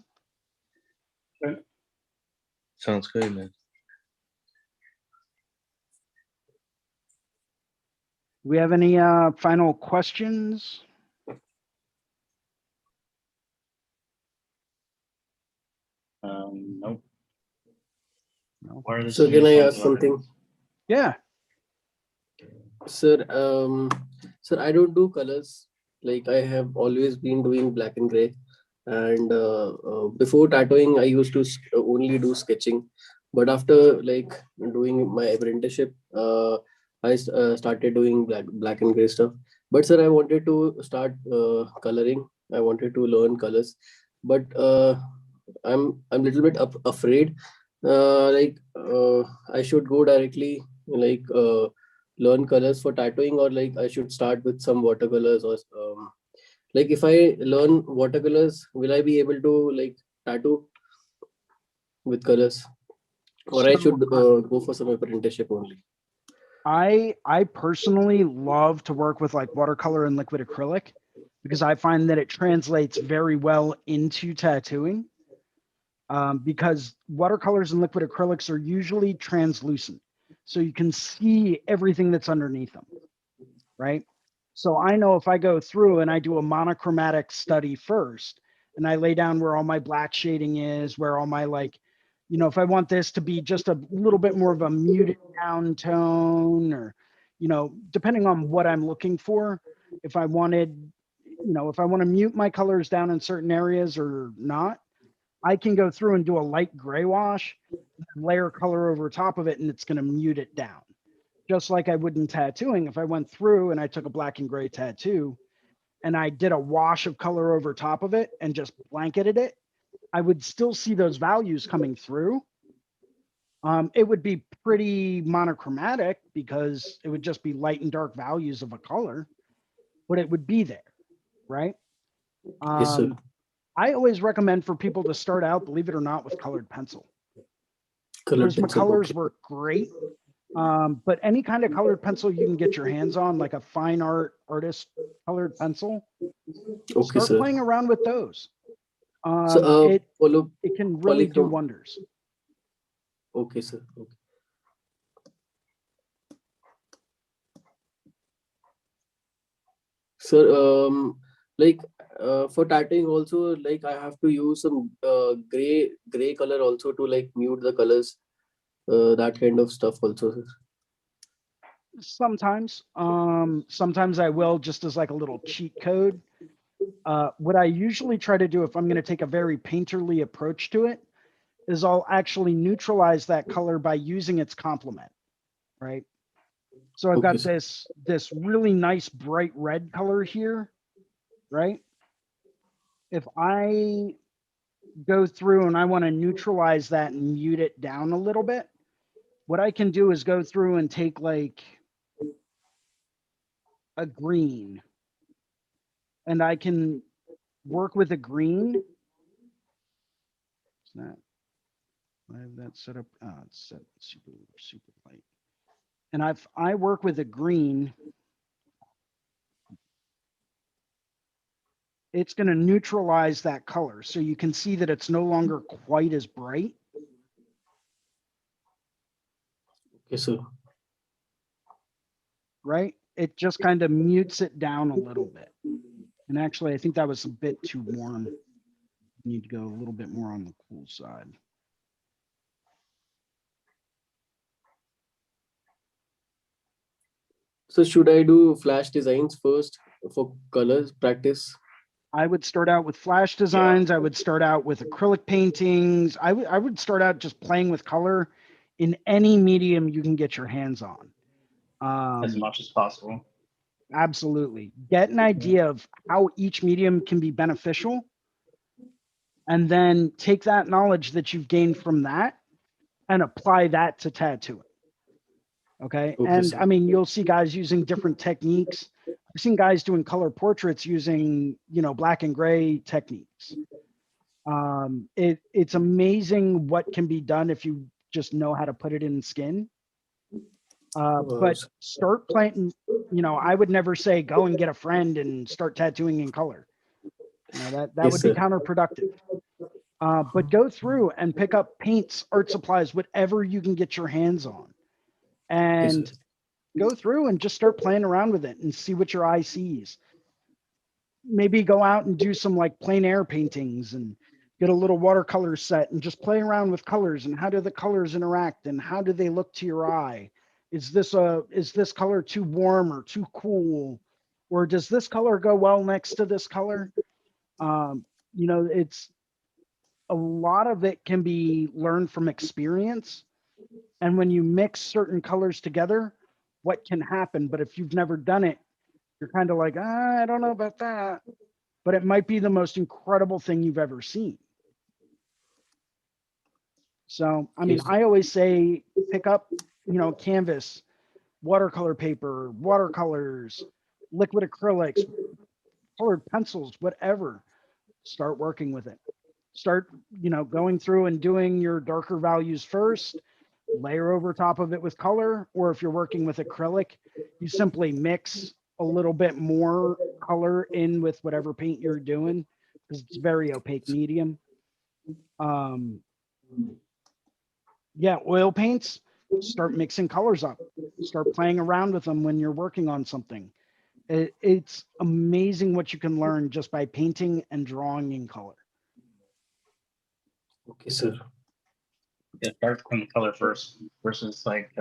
Sounds good, man. Do we have any final questions? Nope. No. Why are there So many can I songs ask about it? something? Yeah. Sir, sir, I don't do colors. Like I have always been doing black and gray. And before tattooing, I used to only do sketching. But after like doing my apprenticeship, I started doing black and gray stuff. But sir, I wanted to start coloring. I wanted to learn colors, but I'm a little bit afraid. I should go directly like. Learn colors for tattooing, or like I should start with some watercolors, or like if I learn watercolors, will I be able to like tattoo with colors, or I So should go for some apprenticeship only? I personally love to work with like watercolor and liquid acrylic because I find that it translates very well into tattooing. Because watercolors and liquid acrylics are usually translucent. So you can see everything that's underneath them, right? So I know if I go through and I do a monochromatic study first, and I lay down where all my black shading is, where all my like, you know, if I want this to be just a little bit more of a muted down tone, or, you know, depending on what I'm looking for, if I wanted, you know, if I want to mute my colors down in certain areas or not, I can go through and do a light gray wash, layer color over top of it, and it's going to mute it down. Just like I would in tattooing. If I went through and I took a black and gray tattoo and I did a wash of color over top of it and just blanketed it, I would still see those values coming through. It would be pretty monochromatic because it would just be light and dark values of a color, but it would be there, right? Yes, sir. I always recommend for people to start out, believe it or not, with colored pencil. Colored pencil. Colors Okay. work great. But any kind of colored pencil you can get your hands on, like a fine artist colored pencil, Okay, start sir. playing around with those. So, It follow. can really do polychrom- wonders. Okay, sir. Okay. Sir, like for tattooing also, like I have to use some gray color also to like mute the colors, that kind of stuff also, sir. Sometimes I will, just as like a little cheat code. What I usually try to do if I'm going to take a very painterly approach to it is I'll actually neutralize that color by using its complement, right? So I've Okay, got sir. this really nice bright red color here, right? If I go through and I want to neutralize that and mute it down a little bit, what I can do is go through and take like a green, and I can work with a green. It's not, I have that set up. It's set super light. And I work with a green. It's going to neutralize that color. So you can see that it's no longer quite as bright. Okay, sir. Right? It just kind of mutes it down a little bit. And actually, I think that was a bit too warm. You need to go a little bit more on the cool side. So should I do flash designs first for colors practice? I would start out with flash designs. I would start out with acrylic paintings. I would start out just playing with color in any medium you can get your hands on. As much as possible. Absolutely. Get an idea of how each medium can be beneficial, and then take that knowledge that you've gained from that and apply that to tattooing. Okay. Okay, And sir. I mean, you'll see guys using different techniques. I've seen guys doing color portraits using, you know, black and gray techniques. It's amazing what can be done if you just know how to put it in skin. But start playing, you know, I would never say go and get a friend and start tattooing in color. You know, that Yes, would be sir. counterproductive. But go through and pick up paints, art supplies, whatever you can get your hands on, Yes, and sir. go through and just start playing around with it and see what your eye sees. Maybe go out and do some like plein air paintings and get a little watercolor set and just play around with colors and how do the colors interact and how do they look to your eye? Is this color too warm or too cool? Or does this color go well next to this color? You know, it's a lot of it can be learned from experience. And when you mix certain colors together, what can happen? But if you've never done it, you're kind of like, I don't know about that. But it might be the most incredible thing you've ever seen. So, I mean, Yes, sir. I always say pick up, you know, canvas, watercolor paper, watercolors, liquid acrylics, colored pencils, whatever. Start working with it. Start, you know, going through and doing your darker values first, layer over top of it with color, or if you're working with acrylic, you simply mix a little bit more color in with whatever paint you're doing because it's very opaque medium. Yeah, oil paints, start mixing colors up, start playing around with them when you're working on something. It's amazing what you can learn just by painting and drawing in color. Okay, sir. Yeah, start from the color first versus like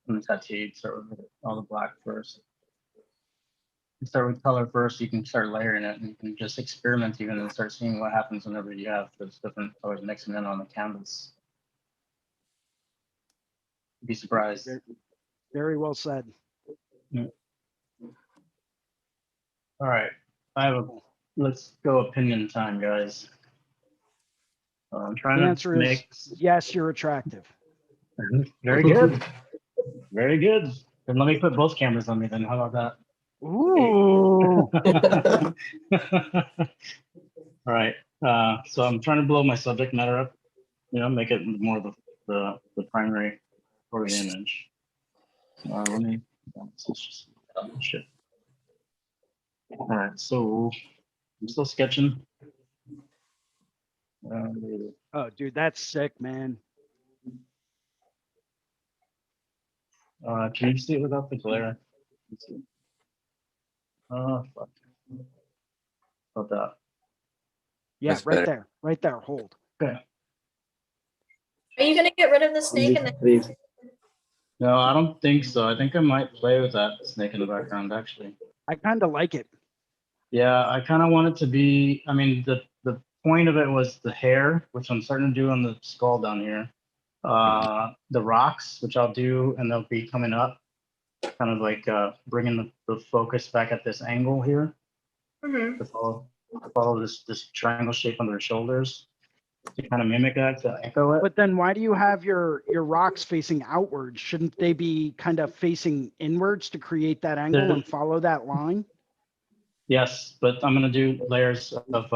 when it's tattooed, start with all the black first. You start with color first, you can start layering it and you can just experiment even and start seeing what happens whenever you have those different colors mixing in on the canvas. You'd be surprised. Very well said. All right, let's go opinion time, guys. I'm trying The to answer is make yes, you're attractive. very good, very good. Then let me put both cameras on me. Then how about Ooh. that? All right. So I'm trying to blow my subject matter up. Make it more of the primary for the image. Let me. Shit. All right. So I'm still sketching. Oh, dude, that's sick, man. Can you see it without the glare? Let's see. Oh, fuck. About that. Yeah, That's right better. there, right there. Hold. Okay. Are you gonna get rid of the snake and then No, I don't think so. I think I might play with that snake in the background, actually. I kind of like it. Yeah, I kind of want it to be, I mean, the point of it was the hair, which I'm starting to do on the skull down here. The rocks, which I'll do, and they'll be coming up, kind of like bringing the focus back at this angle here Mhm. to follow this triangle shape under the shoulders to kind of mimic that, to echo it. But then why do you have your rocks facing outwards? Shouldn't they be kind of facing inwards to create that angle and follow that line? Yes, but I'm gonna do layers of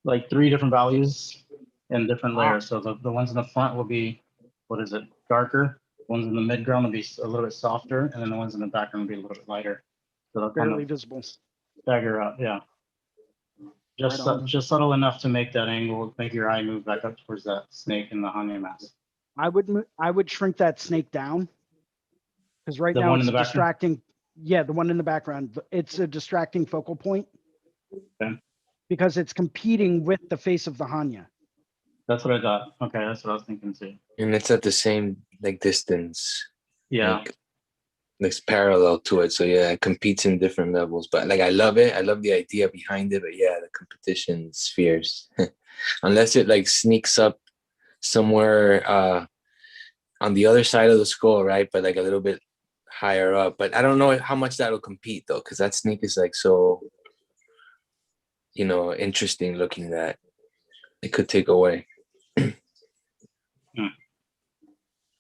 like 3 different values in different layers. So the ones in the front will be, what is it, darker. The ones in the midground will be a little bit softer, and then the ones in the background will be a little bit lighter. So they'll kind Barely of visible. stagger up, yeah. Just Right on. just subtle enough to make that angle, make your eye move back up towards that snake in the Hanya mask. I would shrink that snake down because right The now one in it's the background? distracting. Yeah, the one in the background. It's a distracting focal point. Okay. Because it's competing with the face of the Hanya. That's what I thought. Okay, that's what I was thinking too. And it's at the same like distance. Yeah. Like parallel to it. So yeah, it competes in different levels. But like I love it. I love the idea behind it. But yeah, the competition's fierce. Unless it like sneaks up somewhere on the other side of the skull, right? But like a little bit higher up. But I don't know how much that'll compete though, because that snake is like so, interesting looking that it could take away.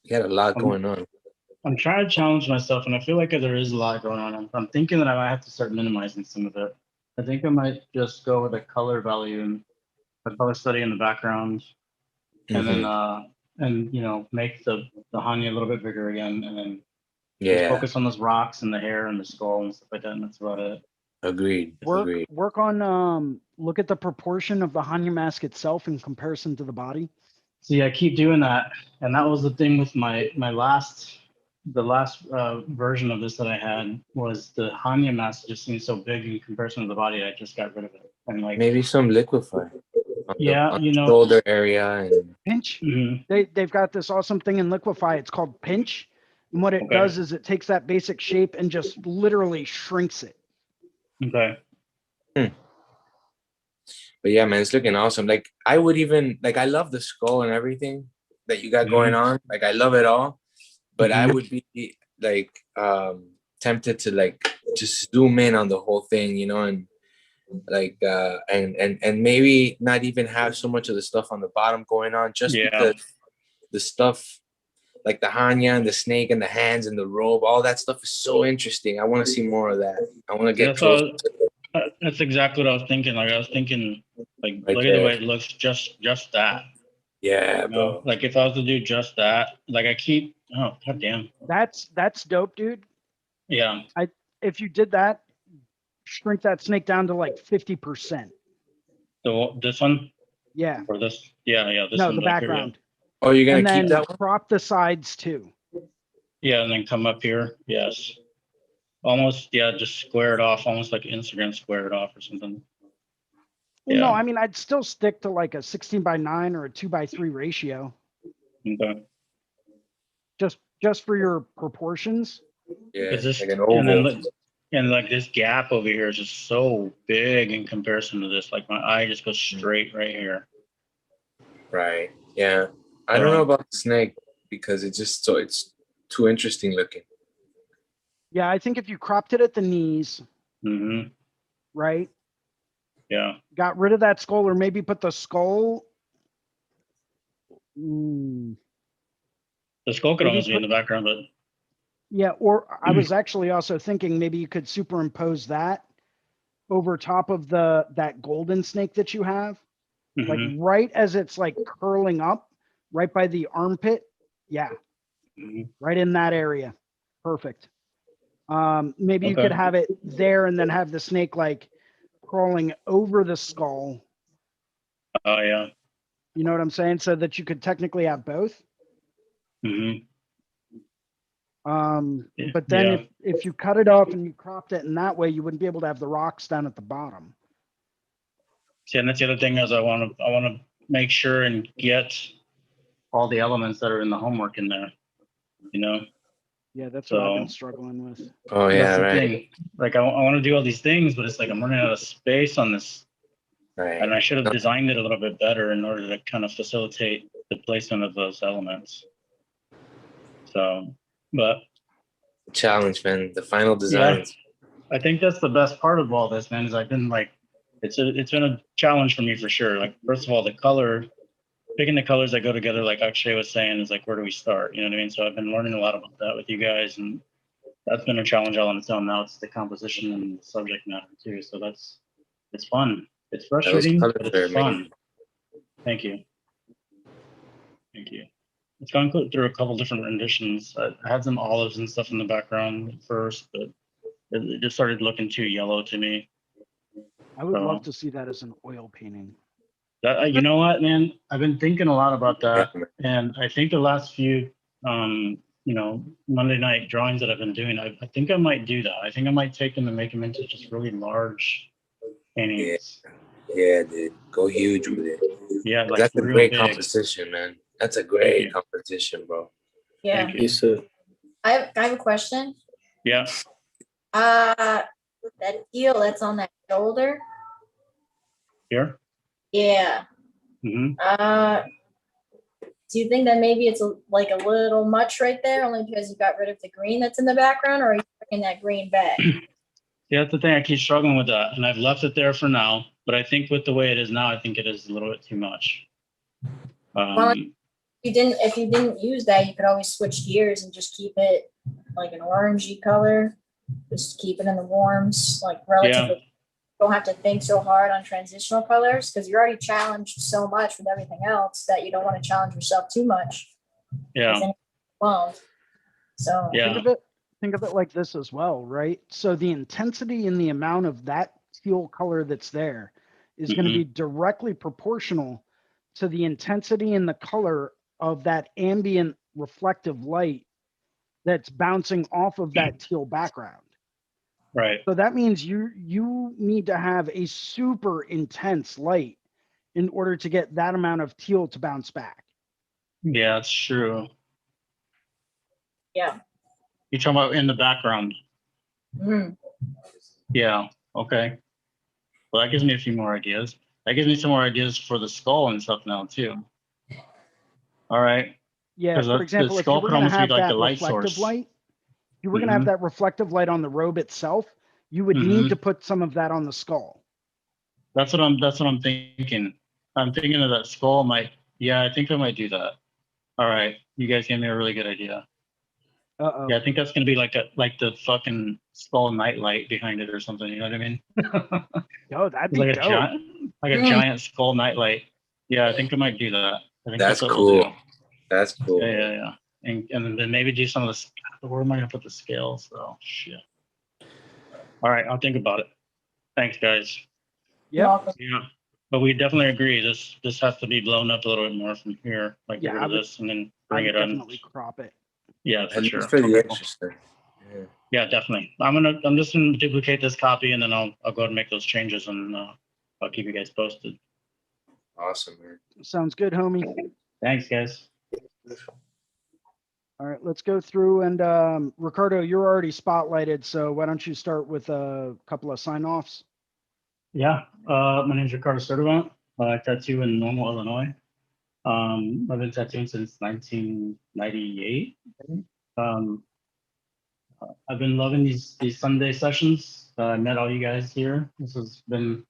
You got a lot going on. I'm trying to challenge myself, and I feel like there is a lot going on. I'm thinking that I might have to start minimizing some of it. I think I might just go with a color value and a color study in the background, and then make the Hanya a little bit bigger again, and then just focus on those rocks and the hair and the skull and stuff like that. And that's about it. Agreed. Work on look at the proportion of the Hanya mask itself in comparison to the body. See, I keep doing that, and that was the thing with the last version of this that I had was the Hanya mask just seemed so big in comparison to the body. I just got rid of it, and like maybe some liquify. On the shoulder area and Pinch. Mm-hmm. They've got this awesome thing in Liquify. It's called Pinch, and what it does is it takes that basic shape and just literally shrinks it. Okay. But yeah, man, it's looking awesome. Like I would even I love the skull and everything that you got going on. Like I love it all, but I would be like tempted to just zoom in on the whole thing, and and maybe not even have so much of the stuff on the bottom going on, just because the stuff like the Hanya and the snake and the hands and the robe, all that stuff is so interesting. I want to see more of that. I want to get close. That's exactly what I was thinking. Like I was thinking, look at the way it looks. Just that. Yeah, bro. Like if I was to do just that, oh goddamn. That's dope, dude. Yeah. If you did that, shrink that snake down to like 50%. So this one? Yeah. Or this? Yeah. This no, one the background. Oh, you're gonna keep that one? Crop the sides too. Yeah, and then come up here. Yes. almost, yeah, just square it off, almost like Instagram square it off or something. Well, no, Yeah. I mean, I'd still stick to like a 16:9 or a 2:3 ratio, Okay. just for your proportions. Yeah, Is this, like an and then, oval. and like this gap over here is just so big in comparison to this. Like my eye just goes straight right here. Right. Yeah. I don't know about the snake because it's too interesting looking. Yeah, I think if you cropped it at the knees, Mm-hmm. right, Yeah. got rid of that skull, or maybe put the skull. The skull could Maybe almost be in put- the background, but Yeah, or I was actually also thinking maybe you could superimpose that over top of that golden snake that you have, like mhm, right as it's like curling up, right by the armpit. Yeah, mhm. right in that area. Perfect. Maybe you Okay. could have it there and then have the snake like crawling over the skull. Oh yeah. You know what I'm saying? So that you could technically have both. Mm-hmm. But then Yeah. if you cut it off and you cropped it in that way, you wouldn't be able to have the rocks down at the bottom. See, and that's the other thing is I want to make sure and get all the elements that are in the homework in there. You know. Yeah, that's what I've been So struggling with. Oh that's yeah, the right. thing. Like I want to do all these things, but it's like I'm running out of space on this, and I Right. should have designed it a little bit better in order to kind of facilitate the placement of those elements. So, but Challenge, man. The final yeah, designs. I think that's the best part of all this, man. Is I've been like, it's been a challenge for me for sure. Like first of all, the color, picking the colors that go together, like Akshay was saying, is like where do we start? You know what I mean? So I've been learning a lot about that with you guys, and that's been a challenge all on its own. Now it's the composition and the subject matter too. So it's fun. It's Those frustrating, colors but are it's amazing. fun. Thank you. Thank you. It's gone through a couple different renditions. I had some olives and stuff in the background first, but it just started looking too yellow to me. I would love So to see that as an oil painting. that, you know what, man, I've been thinking a lot about that, Yeah, man. and I think the last few, Monday night drawings that I've been doing, I think I might do that. I think I might take them and make them into just really large paintings. Yeah, dude. Go huge with it. Yeah, like That's a real great big. competition, man. That's a you. great competition, bro. Yeah. Thank you. Yes, sir. I have a question. Yeah. That deal that's on that shoulder. Here. Yeah. Hmm. Do you think that maybe it's like a little much right there, only because you got rid of the green that's in the background, or are you bringing that green back? Yeah, that's the thing. I keep struggling with that, and I've left it there for now. But I think with the way it is now, I think it is a little bit too much. Well, if you didn't use that, you could always switch gears and just keep it like an orangey color. Just keep it in the warms, like relatively. Yeah. Don't have to think so hard on transitional colors because you're already challenged so much with everything else that you don't want to challenge yourself too much. Yeah. Then you won't. So Yeah. Think of it like this as well, right? So the intensity and the amount of that teal color that's there is going to be directly proportional to the intensity and the color of that ambient reflective light that's bouncing off of that teal background. Right. So that means you need to have a super intense light in order to get that amount of teal to bounce back. Yeah, it's true. yeah. You're talking about in the background. Mhm. Yeah. Okay. Well, that gives me a few more ideas. That gives me some more ideas for the skull and stuff now too. All right. Yeah, 'Cause for the example, if you skull were could going to almost be have like that the light reflective source. light, you were going to have that reflective light on the robe itself, you would need to put some of that on the skull. That's what I'm thinking. I'm thinking of that skull yeah, I think I might do that. All right. You guys gave me a really good idea. Uh-oh. Yeah, I think that's gonna be like the fucking skull nightlight behind it or something, you know what I mean? Oh, that'd be like a dope. giant skull nightlight. Yeah, I think I might do that. I think That's what we'll cool. do. That's cool. Yeah. And then maybe do some of the where am I gonna put the scales though? Shit. All right, I'll think about it. Thanks, guys. Yep. Yeah, but we definitely agree. This has to be blown up a little bit more from here, like Yeah, get rid of this and then I bring would it on. definitely crop it. Yeah, for At sure. least for the Okay, extra stuff. Yeah, definitely. I'm just gonna duplicate this copy and then I'll go ahead and make those changes and I'll keep you guys posted. Awesome, man. Sounds good, homie. Thanks, guys. All right, let's go through and Ricardo, you're already spotlighted, so why don't you start with a couple of sign-offs? Yeah, my name is Ricardo Sturdivant. I tattoo in Normal, Illinois. I've been tattooing since 1998. I've been loving these Sunday sessions. I met all you guys here. This has been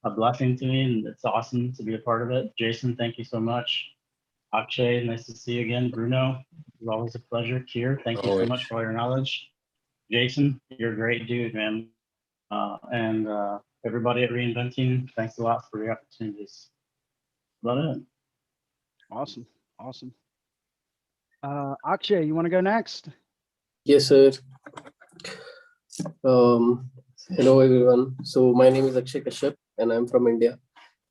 a blessing to me, and it's awesome to be a part of it. Jason, thank you so much. Akshay, nice to see you again. Bruno, it's always a pleasure. Kier, thank you so Always. much for all your knowledge. Jason, you're a great dude, man. And everybody at Reinventing, thanks a lot for the opportunities. About it. Awesome. Akshay, you want to go next? Yes, sir. Hello, everyone. So my name is Akshay Kashyap, and I'm from India.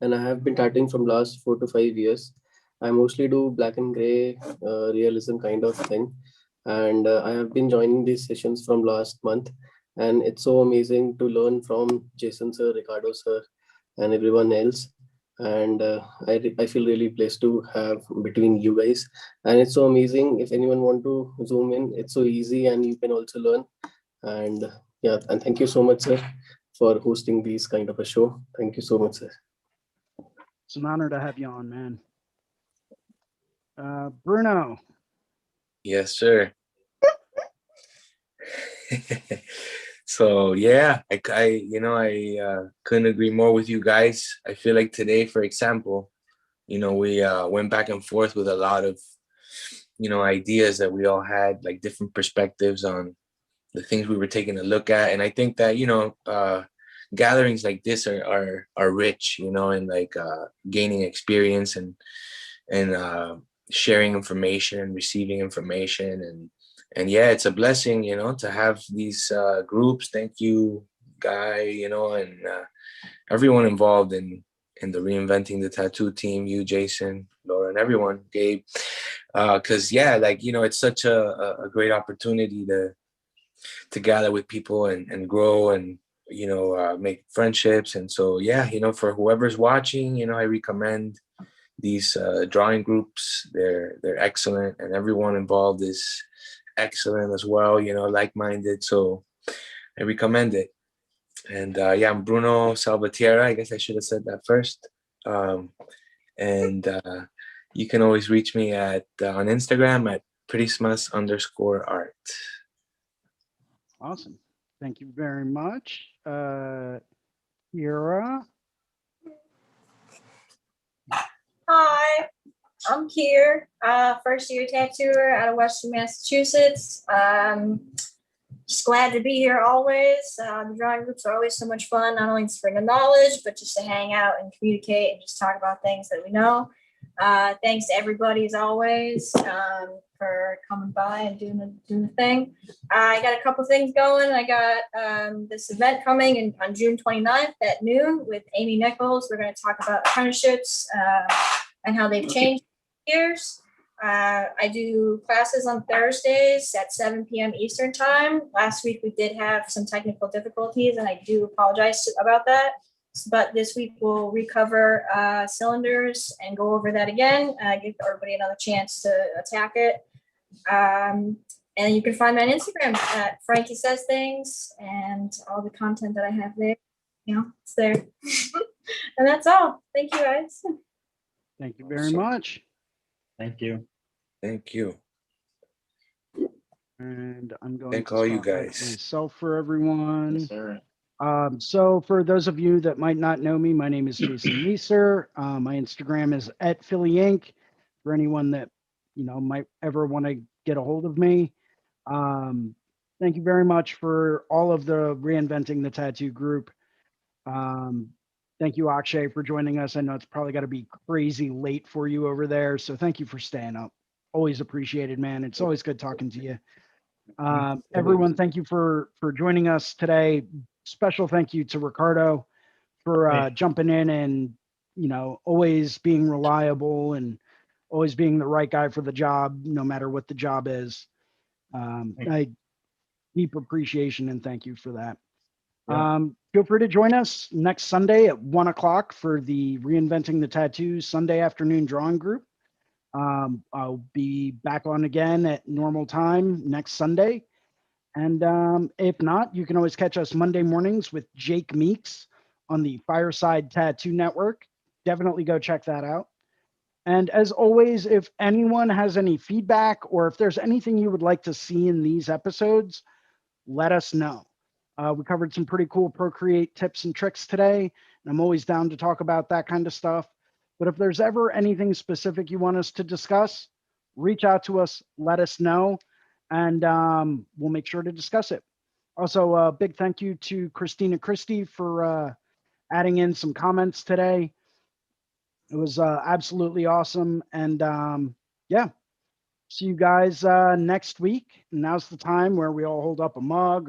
And I have been tattooing from last 4 to 5 years. I mostly do black and gray realism kind of thing. And I have been joining these sessions from last month. And it's so amazing to learn from Jason sir, Ricardo sir, and everyone else. And I feel really blessed to have between you guys. And it's so amazing. If anyone want to zoom in, it's so easy and you can also learn. And yeah, and thank you so much, sir, for hosting these kind of a show. Thank you so much, sir. It's an honor to have you on, man. Bruno. Yes, sir. So yeah, I couldn't agree more with you guys. I feel like today, for example, we went back and forth with a lot of, ideas that we all had, like different perspectives on the things we were taking a look at. And I think that, gatherings like this are rich, and like gaining experience and sharing information, receiving information. And yeah, it's a blessing, to have these groups. Thank you, Guy, and everyone involved in the Reinventing the Tattoo team, you, Jason, Laura, and everyone, Gabe. Because yeah, like, it's such a great opportunity to gather with people and grow and, make friendships. And so, yeah, for whoever's watching, I recommend these drawing groups. They're excellent, and everyone involved is excellent as well, like-minded. So I recommend it. And yeah, I'm Bruno Salvatierra. I guess I should have said that first. And you can always reach me at on Instagram at prettySmus_art. Awesome. Thank you very much. Kira. Hi, I'm Kier, first year tattooer out of Western Massachusetts. Just glad to be here always. The drawing groups are always so much fun, not only to bring the knowledge, but just to hang out and communicate and just talk about things that we know. Thanks to everybody as always for coming by and doing the thing. I got a couple things going. I got this event coming on June 29th at noon with Amy Nichols. We're going to talk about apprenticeships and how they've changed years. I do classes on Thursdays at 7 p.m. Eastern time. Last week we did have some technical difficulties, and I do apologize about that. But this week we'll recover cylinders and go over that again, give everybody another chance to attack it. And you can find me on Instagram at Frankie Says Things, and all the content that I have there, it's there. And that's all. Thank you, guys. Thank you very much. Thank you. Thank you. And I'm going Thank to all you spotlight guys. myself for everyone. Yes, sir. So for those of you that might not know me, my name is Jason Leeser. My Instagram is @Philly Inc. For anyone that, might ever want to get a hold of me. Thank you very much for all of the Reinventing the Tattoo group. Thank you, Akshay, for joining us. I know it's probably got to be crazy late for you over there. So thank you for staying up. Always appreciated, man. It's always good talking to you. Everyone, thank you for joining us today. Special thank you to Ricardo for jumping in and, always being reliable and always being the right guy for the job, no matter what the job is. I deep appreciation and thank you for that. Yeah. Feel free to join us next Sunday at 1 o'clock for the Reinventing the Tattoos Sunday afternoon drawing group. I'll be back on again at normal time next Sunday. And if not, you can always catch us Monday mornings with Jake Meeks on the Fireside Tattoo Network. Definitely go check that out. And as always, if anyone has any feedback or if there's anything you would like to see in these episodes, let us know. We covered some pretty cool Procreate tips and tricks today, and I'm always down to talk about that kind of stuff. But if there's ever anything specific you want us to discuss, reach out to us, let us know, and we'll make sure to discuss it. Also, a big thank you to Christina Christie for adding in some comments today. It was absolutely awesome. And yeah, see you guys next week. Now's the time where we all hold up a mug